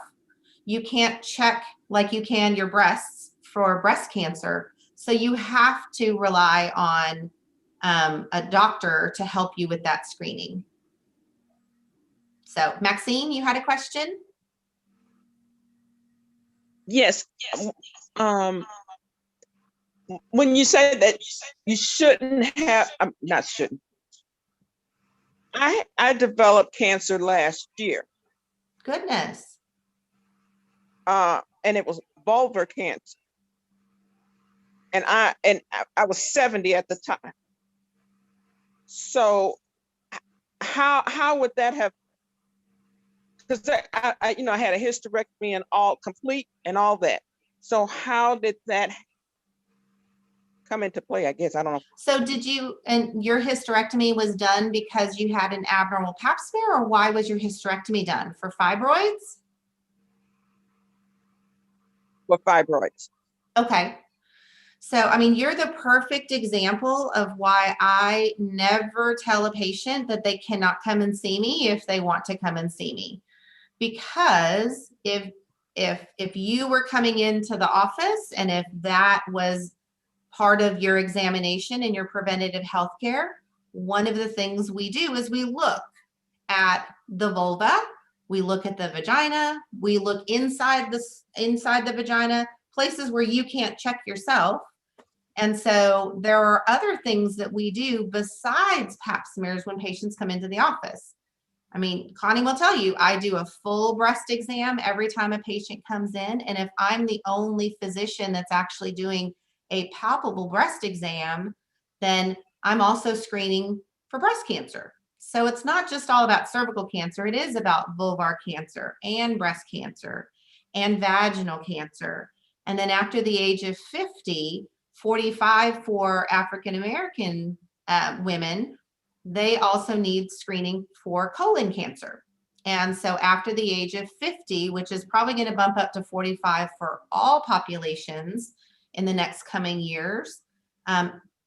You can't check like you can your breasts for breast cancer. So you have to rely on a doctor to help you with that screening. So Maxine, you had a question? Yes. When you say that you shouldn't have, not shouldn't. I developed cancer last year. Goodness. And it was vulvar cancer. And I was 70 at the time. So how would that have, because I had a hysterectomy and all complete and all that. So how did that come into play? I guess I don't know. So and your hysterectomy was done because you had an abnormal pap smear, or why was your hysterectomy done? For fibroids? For fibroids. Okay. So, I mean, you're the perfect example of why I never tell a patient that they cannot come and see me if they want to come and see me. Because if you were coming into the office and if that was part of your examination and your preventative health care, one of the things we do is we look at the vulva, we look at the vagina, we look inside the vagina, places where you can't check yourself. And so there are other things that we do besides pap smears when patients come into the office. I mean, Connie will tell you, I do a full breast exam every time a patient comes in. And if I'm the only physician that's actually doing a palpable breast exam, then I'm also screening for breast cancer. So it's not just all about cervical cancer. It is about vulvar cancer and breast cancer and vaginal cancer. And then after the age of 50, 45 for African-American women, they also need screening for colon cancer. And so after the age of 50, which is probably going to bump up to 45 for all populations in the next coming years,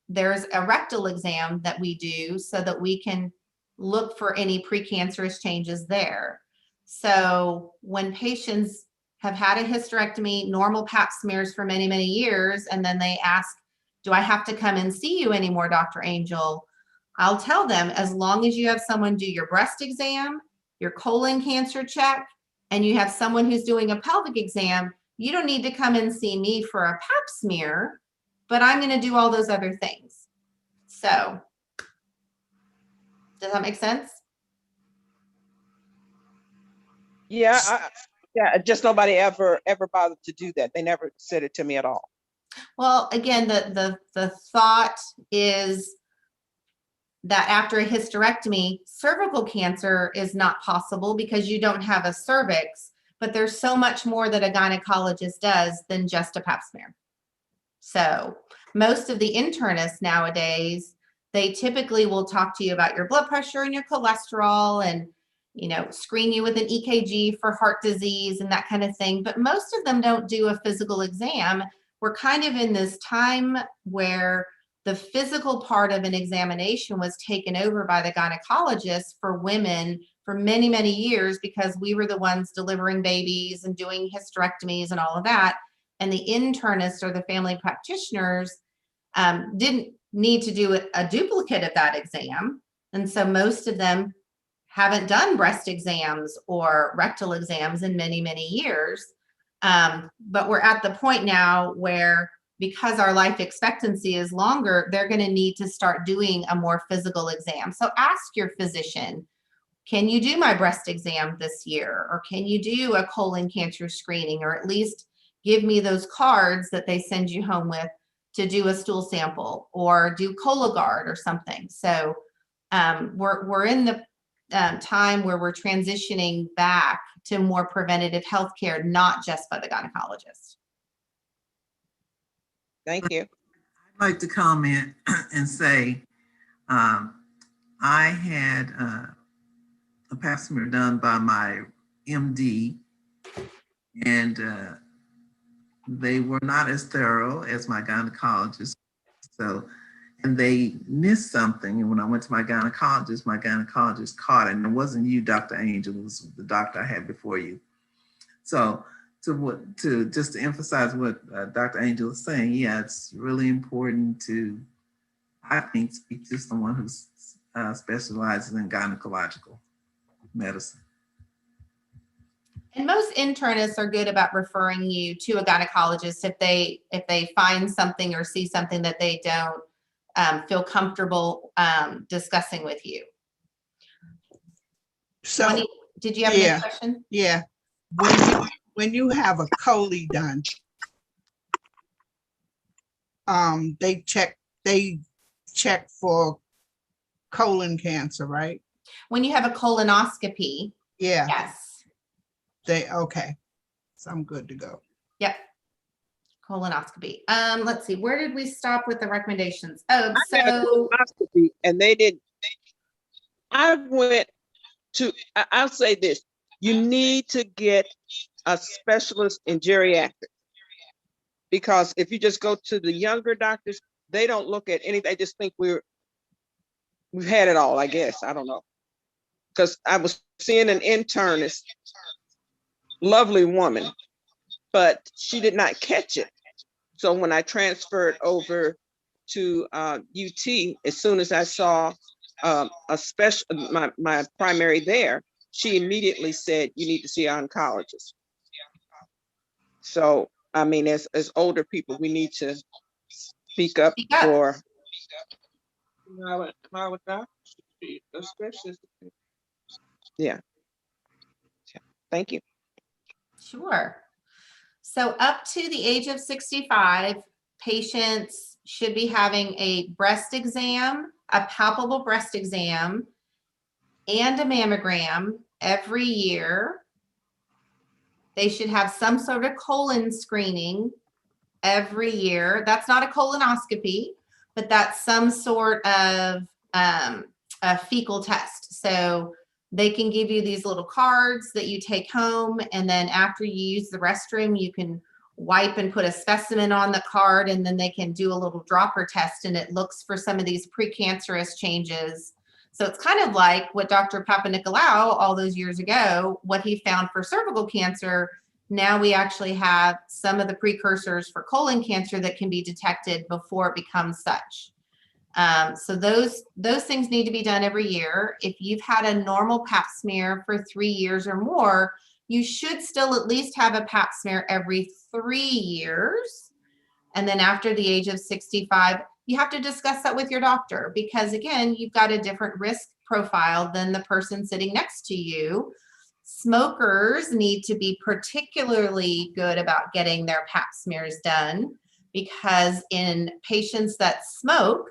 there's a rectal exam that we do so that we can look for any precancerous changes there. So when patients have had a hysterectomy, normal pap smears for many, many years, and then they ask, do I have to come and see you anymore, Dr. Angel? I'll tell them, as long as you have someone do your breast exam, your colon cancer check, and you have someone who's doing a pelvic exam, you don't need to come and see me for a pap smear, but I'm going to do all those other things. So does that make sense? Yeah, yeah, just nobody ever bothered to do that. They never said it to me at all. Well, again, the thought is that after a hysterectomy, cervical cancer is not possible because you don't have a cervix, but there's so much more that a gynecologist does than just a pap smear. So most of the internists nowadays, they typically will talk to you about your blood pressure and your cholesterol and, you know, screen you with an EKG for heart disease and that kind of thing. But most of them don't do a physical exam. We're kind of in this time where the physical part of an examination was taken over by the gynecologist for women for many, many years because we were the ones delivering babies and doing hysterectomies and all of that. And the internists or the family practitioners didn't need to do a duplicate of that exam. And so most of them haven't done breast exams or rectal exams in many, many years. But we're at the point now where, because our life expectancy is longer, they're going to need to start doing a more physical exam. So ask your physician, can you do my breast exam this year? Or can you do a colon cancer screening? Or at least give me those cards that they send you home with to do a stool sample or do Cologuard or something. So we're in the time where we're transitioning back to more preventative health care, not just by the gynecologist. Thank you. I'd like to comment and say, I had a pap smear done by my MD, and they were not as thorough as my gynecologist. So, and they missed something. And when I went to my gynecologist caught it. And it wasn't you, Dr. Angel, it was the doctor I had before you. So just to emphasize what Dr. Angel is saying, yeah, it's really important to, I think, speak to someone who specializes in gynecological medicine. And most internists are good about referring you to a gynecologist if they find something or see something that they don't feel comfortable discussing with you. So, did you have any question? Yeah. When you have a chole done, they check for colon cancer, right? When you have a colonoscopy, yeah. Yes. Okay. So I'm good to go. Yep. Colonoscopy. Let's see. Where did we stop with the recommendations? Oh, I had a colonoscopy and they didn't. I'll say this. You need to get a specialist in geriatrics, because if you just go to the younger doctors, they don't look at anything. They just think we've had it all, I guess. I don't know. Because I was seeing an internist, lovely woman, but she did not catch it. So when I transferred over to UT, as soon as I saw my primary there, she immediately said, you need to see an oncologist. So, I mean, as older people, we need to speak up for. Yeah. Thank you. Sure. So up to the age of 65, patients should be having a breast exam, a palpable breast exam, and a mammogram every year. They should have some sort of colon screening every year. That's not a colonoscopy, but that's some sort of a fecal test. So They can give you these little cards that you take home, and then after you use the restroom, you can wipe and put a specimen on the card, and then they can do a little dropper test, and it looks for some of these precancerous changes. So it's kind of like what Dr. Papanikolaou all those years ago, what he found for cervical cancer. Now we actually have some of the precursors for colon cancer that can be detected before it becomes such. So those things need to be done every year. If you've had a normal pap smear for 3 years or more, you should still at least have a pap smear every 3 years. And then after the age of 65, you have to discuss that with your doctor, because again, you've got a different risk profile than the person sitting next to you. Smokers need to be particularly good about getting their pap smears done, because in patients that smoke,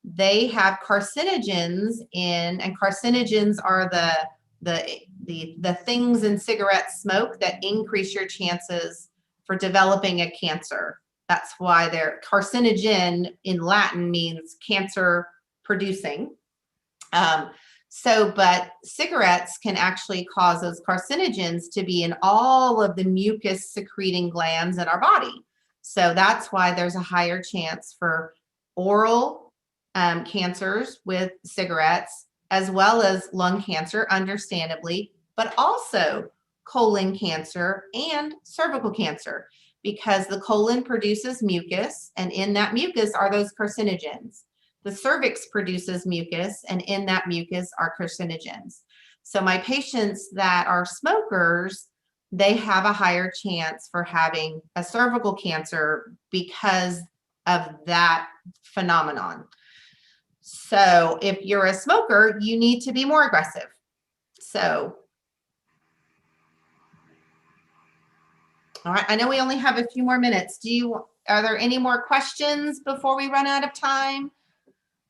they have carcinogens in, and carcinogens are the things in cigarette smoke that increase your chances for developing a cancer. That's why they're carcinogen in Latin means cancer producing. But cigarettes can actually cause those carcinogens to be in all of the mucus secreting glands in our body. So that's why there's a higher chance for oral cancers with cigarettes, as well as lung cancer, understandably, but also colon cancer and cervical cancer, because the colon produces mucus, and in that mucus are those carcinogens. The cervix produces mucus, and in that mucus are carcinogens. So my patients that are smokers, they have a higher chance for having a cervical cancer because of that phenomenon. So if you're a smoker, you need to be more aggressive. So, all right, I know we only have a few more minutes. Are there any more questions before we run out of time?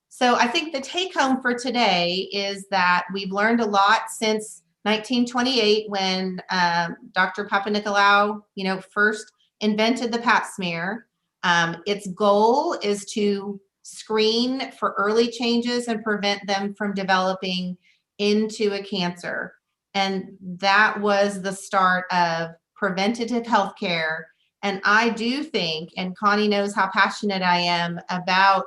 So I think the take home for today is that we've learned a lot since 1928 when Dr. Papanikolaou, first invented the pap smear. Its goal is to screen for early changes and prevent them from developing into a cancer. And that was the start of preventative health care. And I do think, and Connie knows how passionate I am about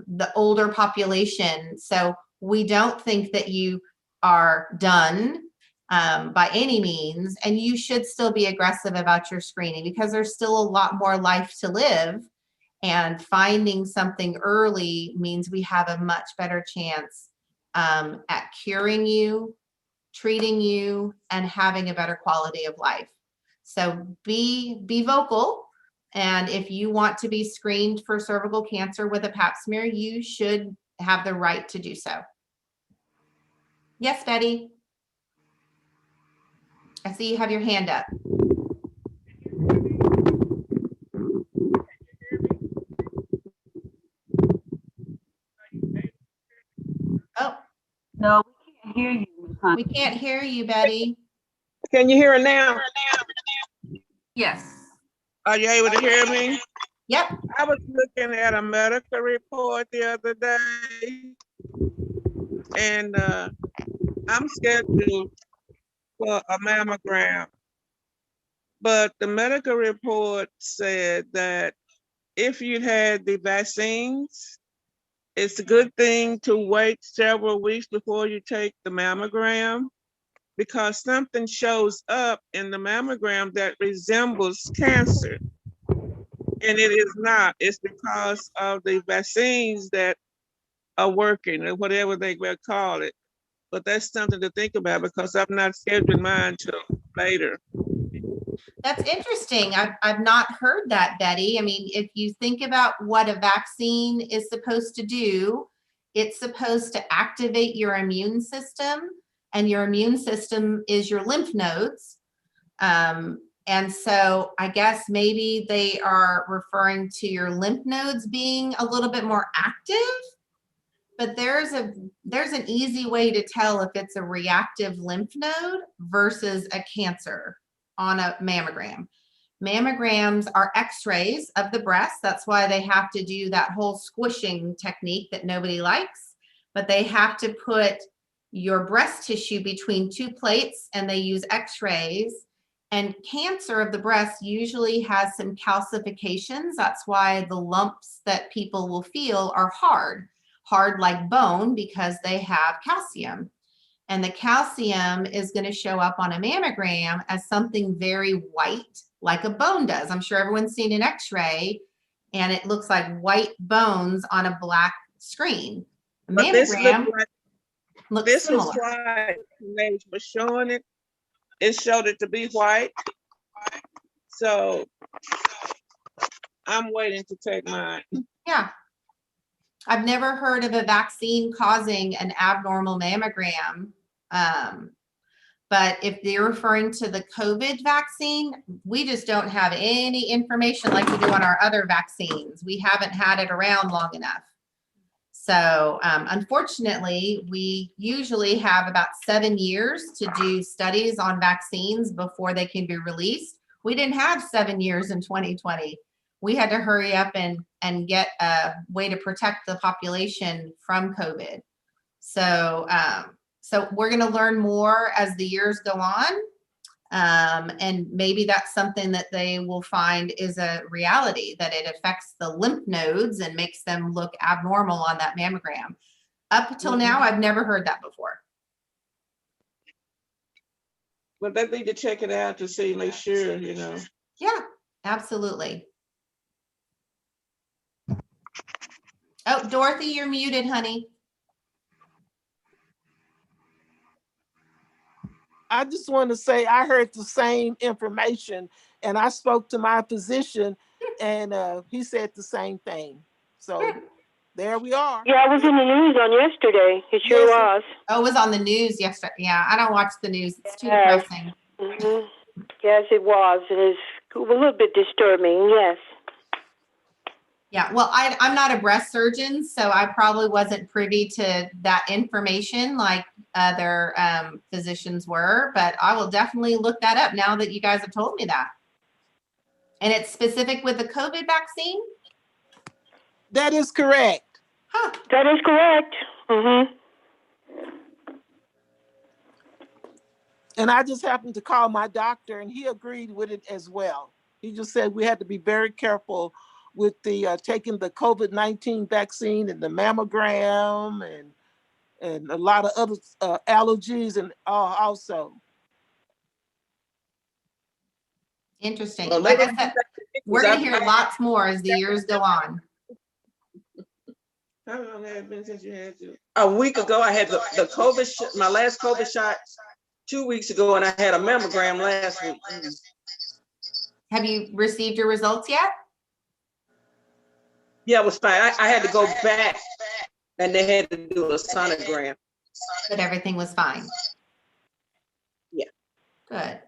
the older population. So we don't think that you are done by any means, and you should still be aggressive about your screening, because there's still a lot more life to live, and finding something early means we have a much better chance at curing you, treating you, and having a better quality of life. So be vocal. And if you want to be screened for cervical cancer with a pap smear, you should have the right to do so. Yes, Betty? I see you have your hand up. Oh. No, we can't hear you. We can't hear you, Betty. Can you hear it now? Yes. Are you able to hear me? Yep. I was looking at a medical report the other day, and I'm scheduled for a mammogram. But the medical report said that if you had the vaccines, it's a good thing to wait several weeks before you take the mammogram, because something shows up in the mammogram that resembles cancer. And it is not. It's because of the vaccines that are working, or whatever they will call it. But that's something to think about, because I'm not scheduling mine till later. That's interesting. I've not heard that, Betty. I mean, if you think about what a vaccine is supposed to do, it's supposed to activate your immune system, and your immune system is your lymph nodes. And so I guess maybe they are referring to your lymph nodes being a little bit more active, but there's an easy way to tell if it's a reactive lymph node versus a cancer on a mammogram. Mammograms are x-rays of the breast. That's why they have to do that whole squishing technique that nobody likes, but they have to put your breast tissue between two plates, and they use x-rays. And cancer of the breast usually has some calcifications. That's why the lumps that people will feel are hard like bone, because they have calcium. And the calcium is going to show up on a mammogram as something very white, like a bone does. I'm sure everyone's seen an x-ray and it looks like white bones on a black screen. A But this mammogram looked like, looks this similar. was white. When they were showing it, it showed it to be white. So I'm waiting to take mine. Yeah. I've never heard of a vaccine causing an abnormal mammogram. But if they're referring to the COVID vaccine, we just don't have any information like we do on our other vaccines. We haven't had it around long enough. So unfortunately, we usually have about 7 years to do studies on vaccines before they can be released. We didn't have 7 years in 2020. We had to hurry up and get a way to protect the population from COVID. So, so we're going to learn more as the years go on. And maybe that's something that they will find is a reality, that it affects the lymph nodes and makes them look abnormal on that mammogram. Up until now, I've never heard that before. But they need to check it out to see, make sure, you know. Yeah, absolutely. Oh, Dorothy, you're muted, honey. I just want to say I heard the same information, and I spoke to my physician, and he said the same thing. So there we are. Yeah, I was in the news on yesterday. It sure was. Oh, it was on the news yesterday. Yeah, I don't watch the news. It's too depressing. Mm-hmm. Yes, it was. It is a little bit disturbing, yes. Yeah, well, I'm not a breast surgeon, so I probably wasn't privy to that information like other physicians were, but I will definitely look that up now that you guys have told me that. And it's specific with the COVID vaccine? That is correct. Huh. That is correct. Mm-hmm. And I just happened to call my doctor, and he agreed with it as well. He just said we had to be very careful with the taking the COVID-19 vaccine and the mammogram and a lot of other allergies and also. Interesting. Well, like I said, we're going to hear lots more as the years go on. How long has it been since you had to? A week ago, I had the COVID, my last COVID shot 2 weeks ago, and I had a mammogram last week. Have you received your results yet? Yeah, it was fine. I had to go back, and they had to do a sonogram. But everything was fine. Yeah. Good.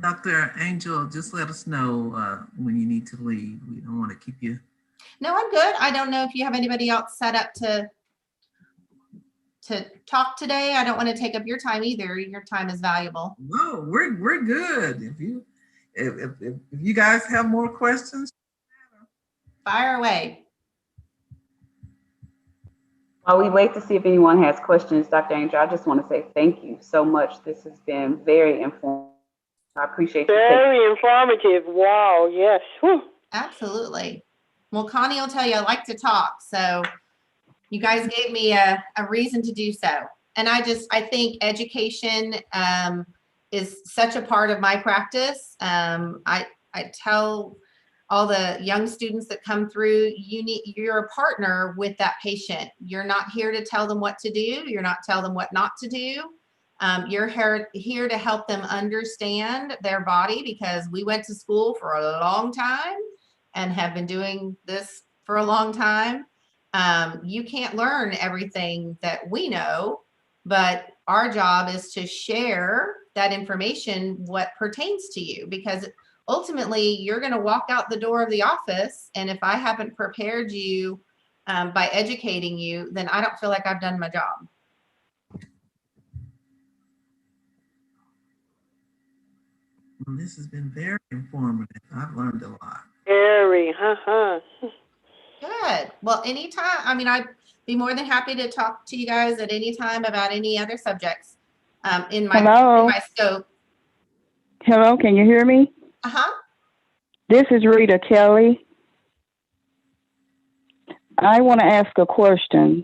Dr. Angel, just let us know when you need to leave. We don't want to keep you. No, I'm good. I don't know if you have anybody else set up to talk today. I don't want to take up your time either. Your time is valuable. No, we're good. If you guys have more questions, fire away. While we wait to see if anyone has questions, Dr. Angel, I just want to say thank you so much. This has been very informative. I appreciate you. Very informative. Wow. Yes. Whew. Absolutely. Well, Connie will tell you I like to talk, so you guys gave me a reason to do so. And I think education is such a part of my practice. I tell all the young students that come through, you're a partner with that patient. You're not here to tell them what to do. You're not tell them what not to do. You're here to help them understand their body, because we went to school for a long time and have been doing this for a long time. You can't learn everything that we know, but our job is to share that information, what pertains to you, because ultimately you're going to walk out the door of the office. And if I haven't prepared you by educating you, then I don't feel like I've done my job. Well, this has been very informative. I've learned a lot. Very, Good. Well, anytime. I mean, be more than happy to talk to you guys at any time about any other subjects in my Hello? scope. Hello, can you hear me? Uh-huh. This is Rita Kelly. I want to ask a question.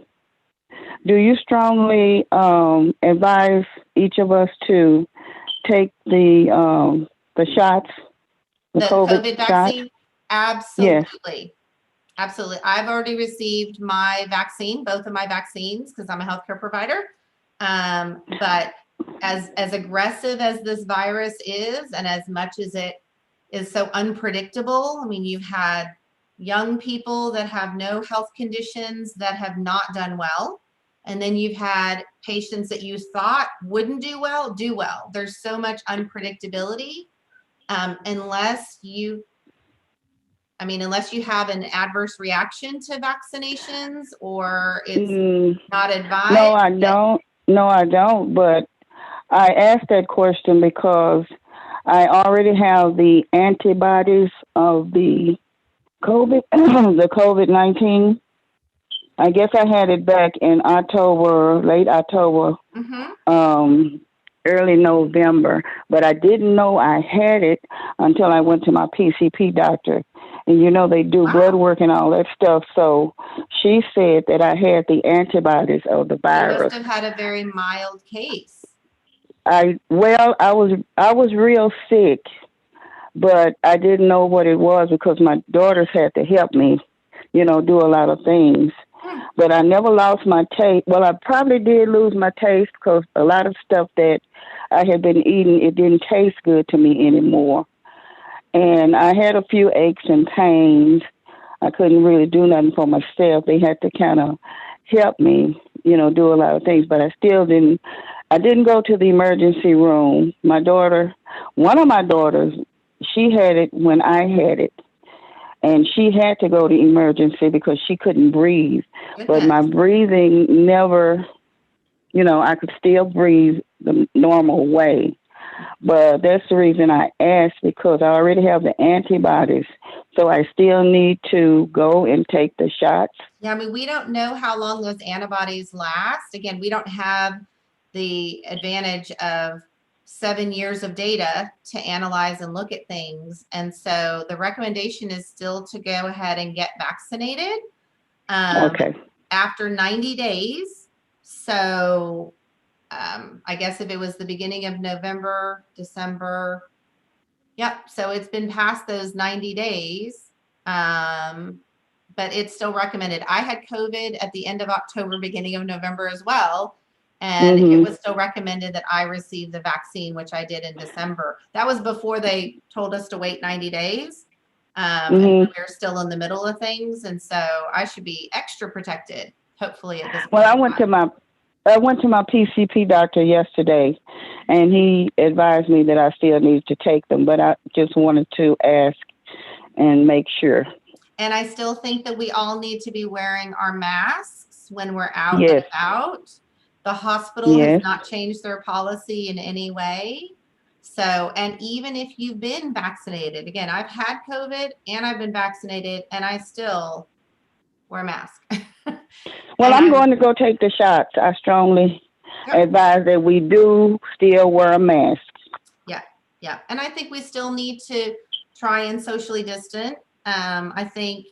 Do you strongly advise each of us to take the shots, the COVID vaccine? shots? Absolutely. Yes. Absolutely. I've already received my vaccine, both of my vaccines, because I'm a healthcare provider. But as aggressive as this virus is, and as much as it is so unpredictable, I mean, you've had young people that have no health conditions that have not done well. And then you've had patients that you thought wouldn't do well. There's so much unpredictability. Unless you have an adverse reaction to vaccinations or it's not advised. No, I don't. No, I don't. But I asked that question because I already have the antibodies of the COVID, the COVID-19. I guess I had it back in October, late October, early November, but I didn't know I had it until I went to my PCP doctor. And you know, they do blood work and all that stuff. So she said that I had the antibodies of the You virus. must have had a very mild case. I was real sick, but I didn't know what it was because my daughters had to help me, you know, do a lot of things. But I never lost my taste. Well, I probably did lose my taste because a lot of stuff that I had been eating, it didn't taste good to me anymore. And I had a few aches and pains. I couldn't really do nothing for myself. They had to kind of help me, you know, do a lot of things. But I didn't go to the emergency room. One of my daughters, she had it when I had it. And she had to go to emergency because she couldn't breathe. But my breathing never, you know, I could still breathe the normal way. But that's the reason I asked, because I already have the antibodies. So I still need to go and take the shots. Yeah, I mean, we don't know how long those antibodies last. Again, we don't have the advantage of 7 years of data to analyze and look at things. And so the recommendation is still to go ahead and get vaccinated after 90 days. So I guess if it was the beginning of November, December, yep. So it's been past those 90 days, but it's still recommended. I had COVID at the end of October, beginning of November as well. And it was still recommended that I receive the vaccine, which I did in December. That was before they told us to wait 90 days. And we're still in the middle of things. And so I should be extra protected, hopefully at this point. Well, I went to my PCP doctor yesterday, and he advised me that I still need to take them, but I just wanted to ask and make sure. And I still think that we all need to be wearing our masks when we're out and about. The hospital has not changed their policy in any way. So, and even if you've been vaccinated, again, I've had COVID and I've been vaccinated and I still wear a mask. Well, I'm going to go take the shots. I strongly advise that we do still wear a mask. Yeah, yeah. And I think we still need to try and socially distant. I think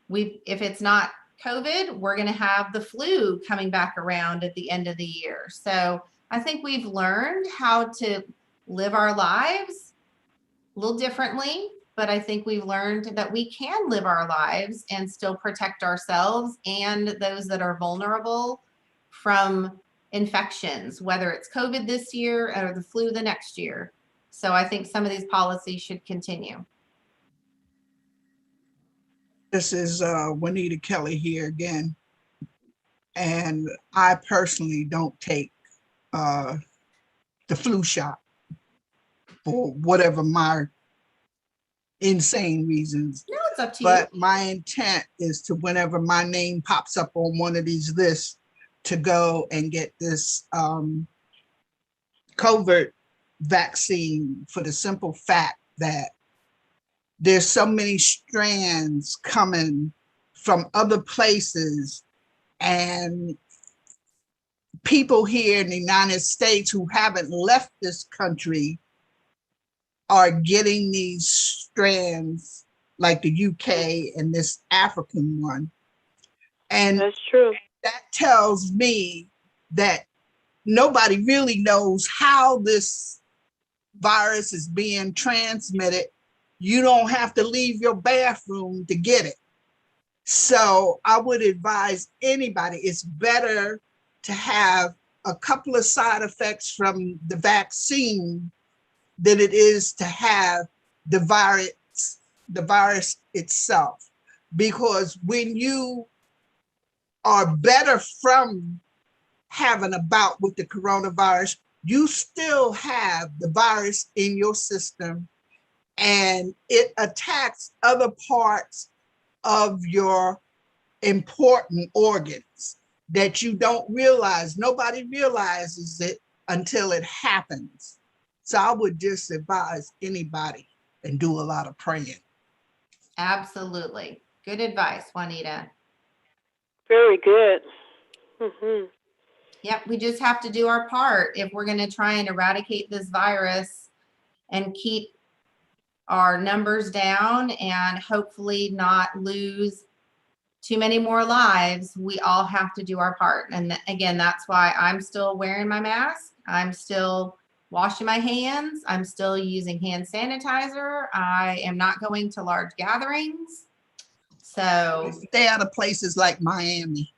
if it's not COVID, we're going to have the flu coming back around at the end of the year. So I think we've learned how to live our lives a little differently, but I think we've learned that we can live our lives and still protect ourselves and those that are vulnerable from infections, whether it's COVID this year or the flu the next year. So I think some of these policies should continue. This is Juanita Kelly here again. And I personally don't take the flu shot for whatever my insane reasons. No, it's up to you. But my intent is to, whenever my name pops up on one of these lists, to go and get this COVID vaccine, for the simple fact that there's so many strands coming from other places, And people here in the United States who haven't left this country are getting these strands, like the UK and this African one. And that's true. That tells me that nobody really knows how this virus is being transmitted. You don't have to leave your bathroom to get it. So I would advise anybody, it's better to have a couple of side effects from the vaccine than it is to have the virus itself. Because when you are better from having a bout with the coronavirus, you still have the virus in your system and it attacks other parts of your important organs that you don't realize. Nobody realizes it until it happens. So I would just advise anybody and do a lot of praying. Absolutely. Good advice, Juanita. Very good. Mm-hmm. Yep, we just have to do our part if we're going to try and eradicate this virus and keep our numbers down and hopefully not lose too many more lives. We all have to do our part. And again, that's why I'm still wearing my mask. I'm still washing my hands. I'm still using hand sanitizer. I am not going to large gatherings. So stay out of places like Miami.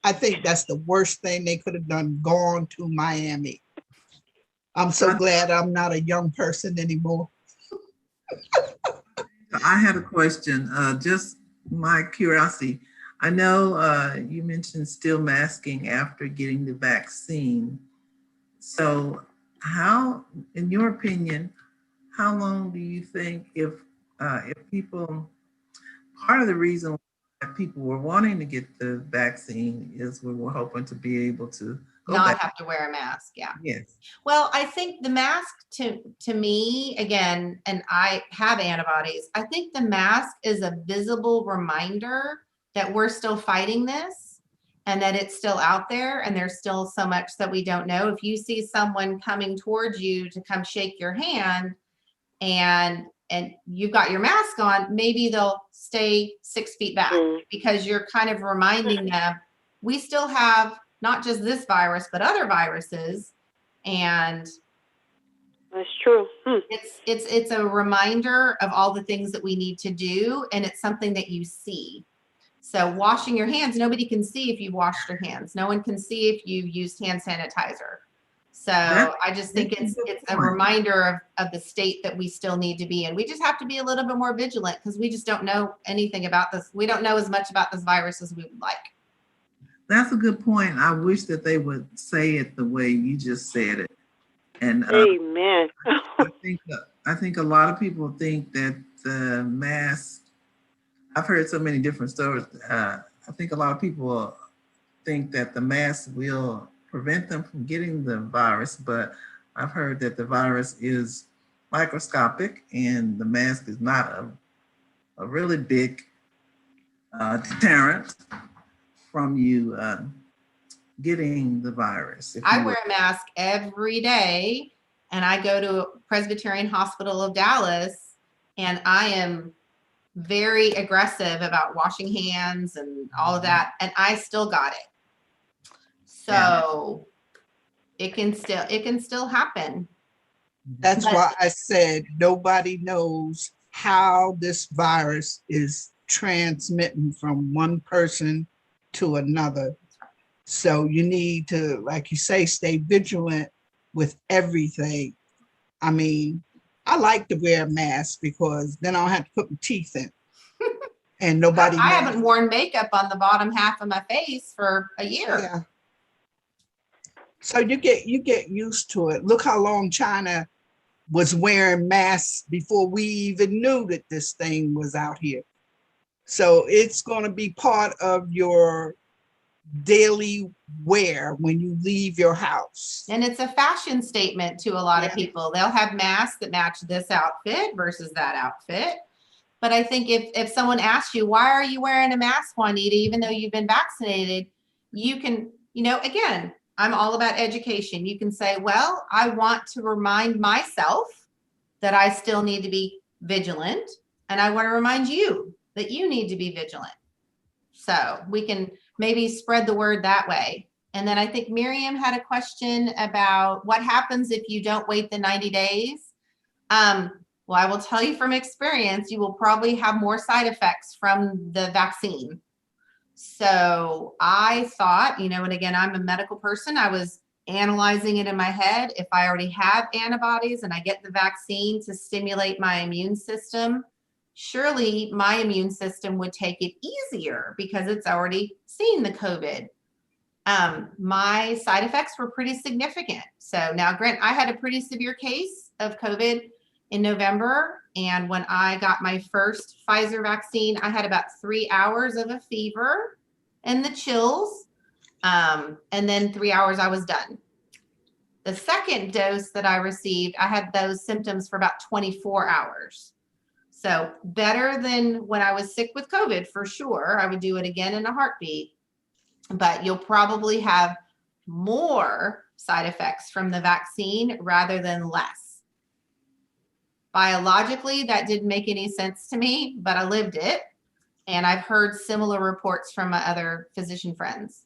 I think that's the worst thing they could have done, gone to Miami. I'm so glad I'm not a young person anymore. I had a question, just my curiosity. I know you mentioned still masking after getting the vaccine. So how, in your opinion, how long do you think if people, part of the reason why people were wanting to get the vaccine is we were hoping to be able to not have to wear a mask. Yeah. Yes. Well, I think the mask to me, again, and I have antibodies, I think the mask is a visible reminder that we're still fighting this and that it's still out there and there's still so much that we don't know. If you see someone coming towards you to come shake your hand and you've got your mask on, maybe they'll stay 6 feet back because you're kind of reminding them we still have not just this virus, but other viruses. And that's true. It's a reminder of all the things that we need to do. And it's something that you see. So washing your hands, nobody can see if you've washed your hands. No one can see if you've used hand sanitizer. So I just think it's a reminder of the state that we still need to be in. We just have to be a little bit more vigilant because we just don't know anything about this. We don't know as much about this virus as we would like. That's a good point. I wish that they would say it the way you just said it. And amen. I think a lot of people think that the mask, I've heard so many different stories. I think a lot of people think that the mask will prevent them from getting the virus, but I've heard that the virus is microscopic and the mask is not a really big deterrent from you getting the virus. I wear a mask every day and I go to Presbyterian Hospital of Dallas and I am very aggressive about washing hands and all of that. And I still got it. So it can still happen. That's why I said nobody knows how this virus is transmitting from one person to another. So you need to, like you say, stay vigilant with everything. I mean, I like to wear a mask because then I don't have to put my teeth in. And nobody I haven't worn makeup on the bottom half of my face for a year. Yeah. So you get used to it. Look how long China was wearing masks before we even knew that this thing was out here. So it's going to be part of your daily wear when you leave your house. And it's a fashion statement to a lot of people. They'll have masks that match this outfit versus that outfit. But I think if someone asks you, why are you wearing a mask, Juanita, even though you've been vaccinated, you can, again, I'm all about education. You can say, well, I want to remind myself that I still need to be vigilant. And I want to remind you that you need to be vigilant. So we can maybe spread the word that way. And then I think Miriam had a question about what happens if you don't wait the 90 days. Well, I will tell you from experience, you will probably have more side effects from the vaccine. So I thought, and again, I'm a medical person. I was analyzing it in my head. If I already have antibodies and I get the vaccine to stimulate my immune system, surely my immune system would take it easier because it's already seen the COVID. My side effects were pretty significant. So now, Grant, I had a pretty severe case of COVID in November. And when I got my first Pfizer vaccine, I had about 3 hours of a fever and the chills. And then 3 hours I was done. The second dose that I received, I had those symptoms for about 24 hours. So better than when I was sick with COVID, for sure. I would do it again in a heartbeat. But you'll probably have more side effects from the vaccine rather than less. Biologically, that didn't make any sense to me, but I lived it. And I've heard similar reports from my other physician friends.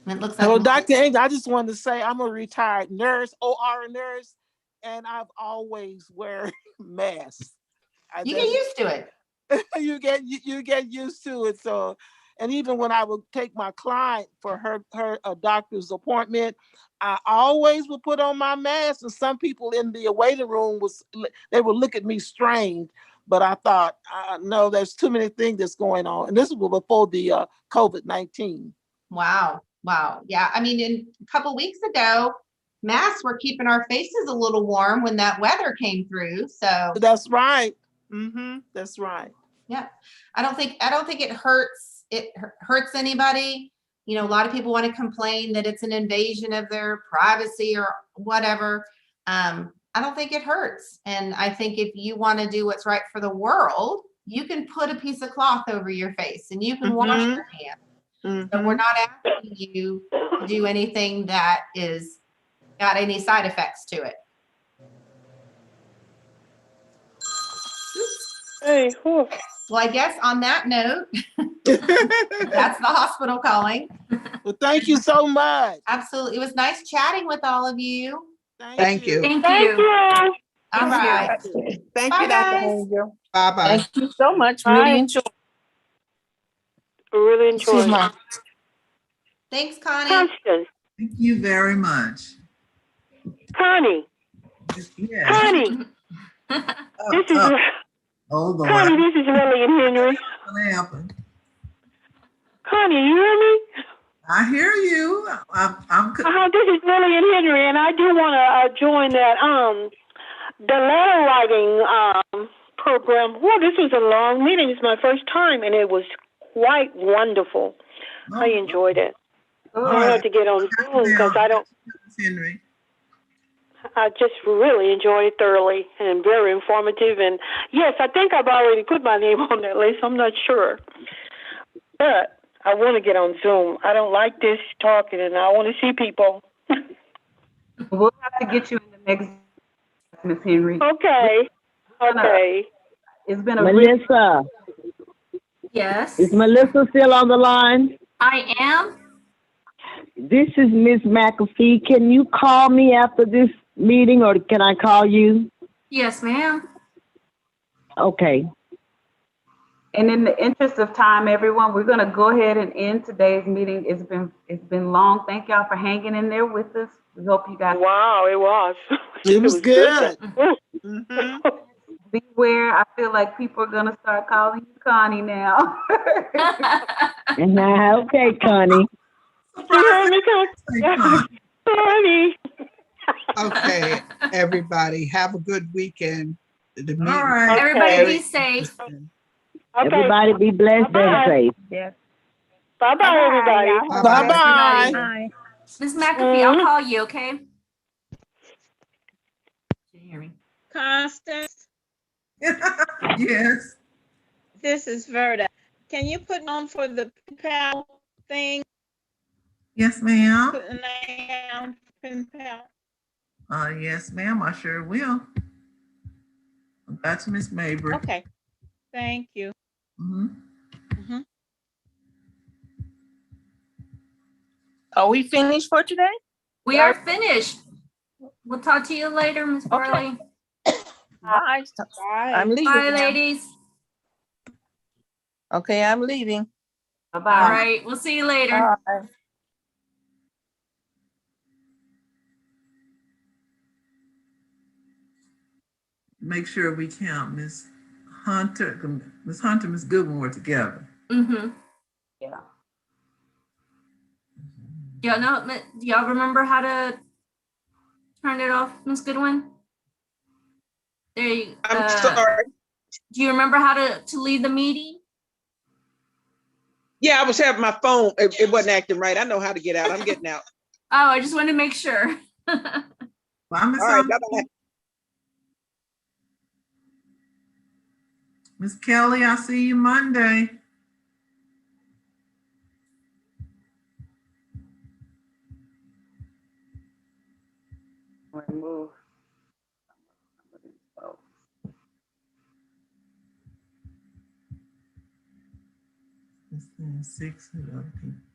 And it looks like. Well, Dr. Engel, I just wanted to say I'm a retired nurse, OR nurse, and I've always wear masks. You get used to it. you get used to it. So, and even when I would take my client for her doctor's appointment, I always would put on my mask. And some people in the waiting room they would look at me strange. But I thought, no, there's too many things that's going on. And this was before the COVID-19. Wow. Yeah. I mean, a couple weeks ago, masks were keeping our faces a little warm when that weather came through. So that's right. Mm-hmm. That's right. Yeah. I don't think it hurts. It hurts anybody. A lot of people want to complain that it's an invasion of their privacy or whatever. I don't think it hurts. And I think if you want to do what's right for the world, you can put a piece of cloth over your face and you can wash your hands. Mm-hmm. But we're not asking you to do anything that is got any side effects to it. Hey, well, I guess on that note, that's the hospital calling. Well, thank you so much. Absolutely. It was nice chatting with all of you. Thank you. Thank you. All right. Thank Bye, you, Dr. guys. Angel. Bye-bye. Thank you so much. Bye. Really enjoyed. Really enjoyed it. Thanks, Connie. Constance. Thank you very much. Connie. Yes. Connie. This is Hold on. Connie, this is Lillian Henry. What happened? Connie, you hear me? I hear you. This is Lillian Henry, and I do want to join that the letter writing program. Well, this was a long meeting. It's my first time, and it was quite wonderful. I enjoyed it. I had to get on Zoom because I don't. Henry. I just really enjoyed it thoroughly and very informative. And yes, I think I've already put my name on that list. I'm not sure. But I want to get on Zoom. I don't like this talking, and I want to see people. We'll have to get you in the next, Miss Henry. Okay. Okay. It's been a Melissa. Yes. Is Melissa still on the line? I am. This is Miss McAfee. Can you call me after this meeting, or can I call you? Yes, ma'am. Okay. And in the interest of time, everyone, we're going to go ahead and end today's meeting. It's been long. Thank y'all for hanging in there with us. We hope you guys. Wow, it was. It was good. Beware. I feel like people are going to start calling you Connie now. Okay, Connie. Connie. Okay, everybody, have a good weekend. All right. Everybody be safe. Okay. Everybody be blessed and safe. Yes. Bye-bye, everybody. Bye-bye. Miss McAfee, I'll call you, okay? Constance, Yes. this is Verda. Can you put on for the PayPal thing? Yes, ma'am. Put the name down for PayPal. Yes, ma'am. I sure will. That's Miss Mabry. Okay, thank you. Are we finished for today? We are finished. We'll talk to you later, Miss Barley. Bye. I'm leaving. Bye, now. ladies. Okay, I'm leaving. All right, we'll see you later. Bye. Make sure we count Miss Hunter, Miss Goodwin were together. Mm-hmm. Yeah. Y'all know, do y'all remember how to turn it off, Miss Goodwin? There you I'm sorry. Do you remember how to leave the meeting? Yeah, I was having my phone. It wasn't acting right. I know how to get out. I'm getting out. Oh, I just wanted to make sure. Bye, Miss All right, bye-bye. Miss Kelly, I'll see you Monday. Remove. Six other people.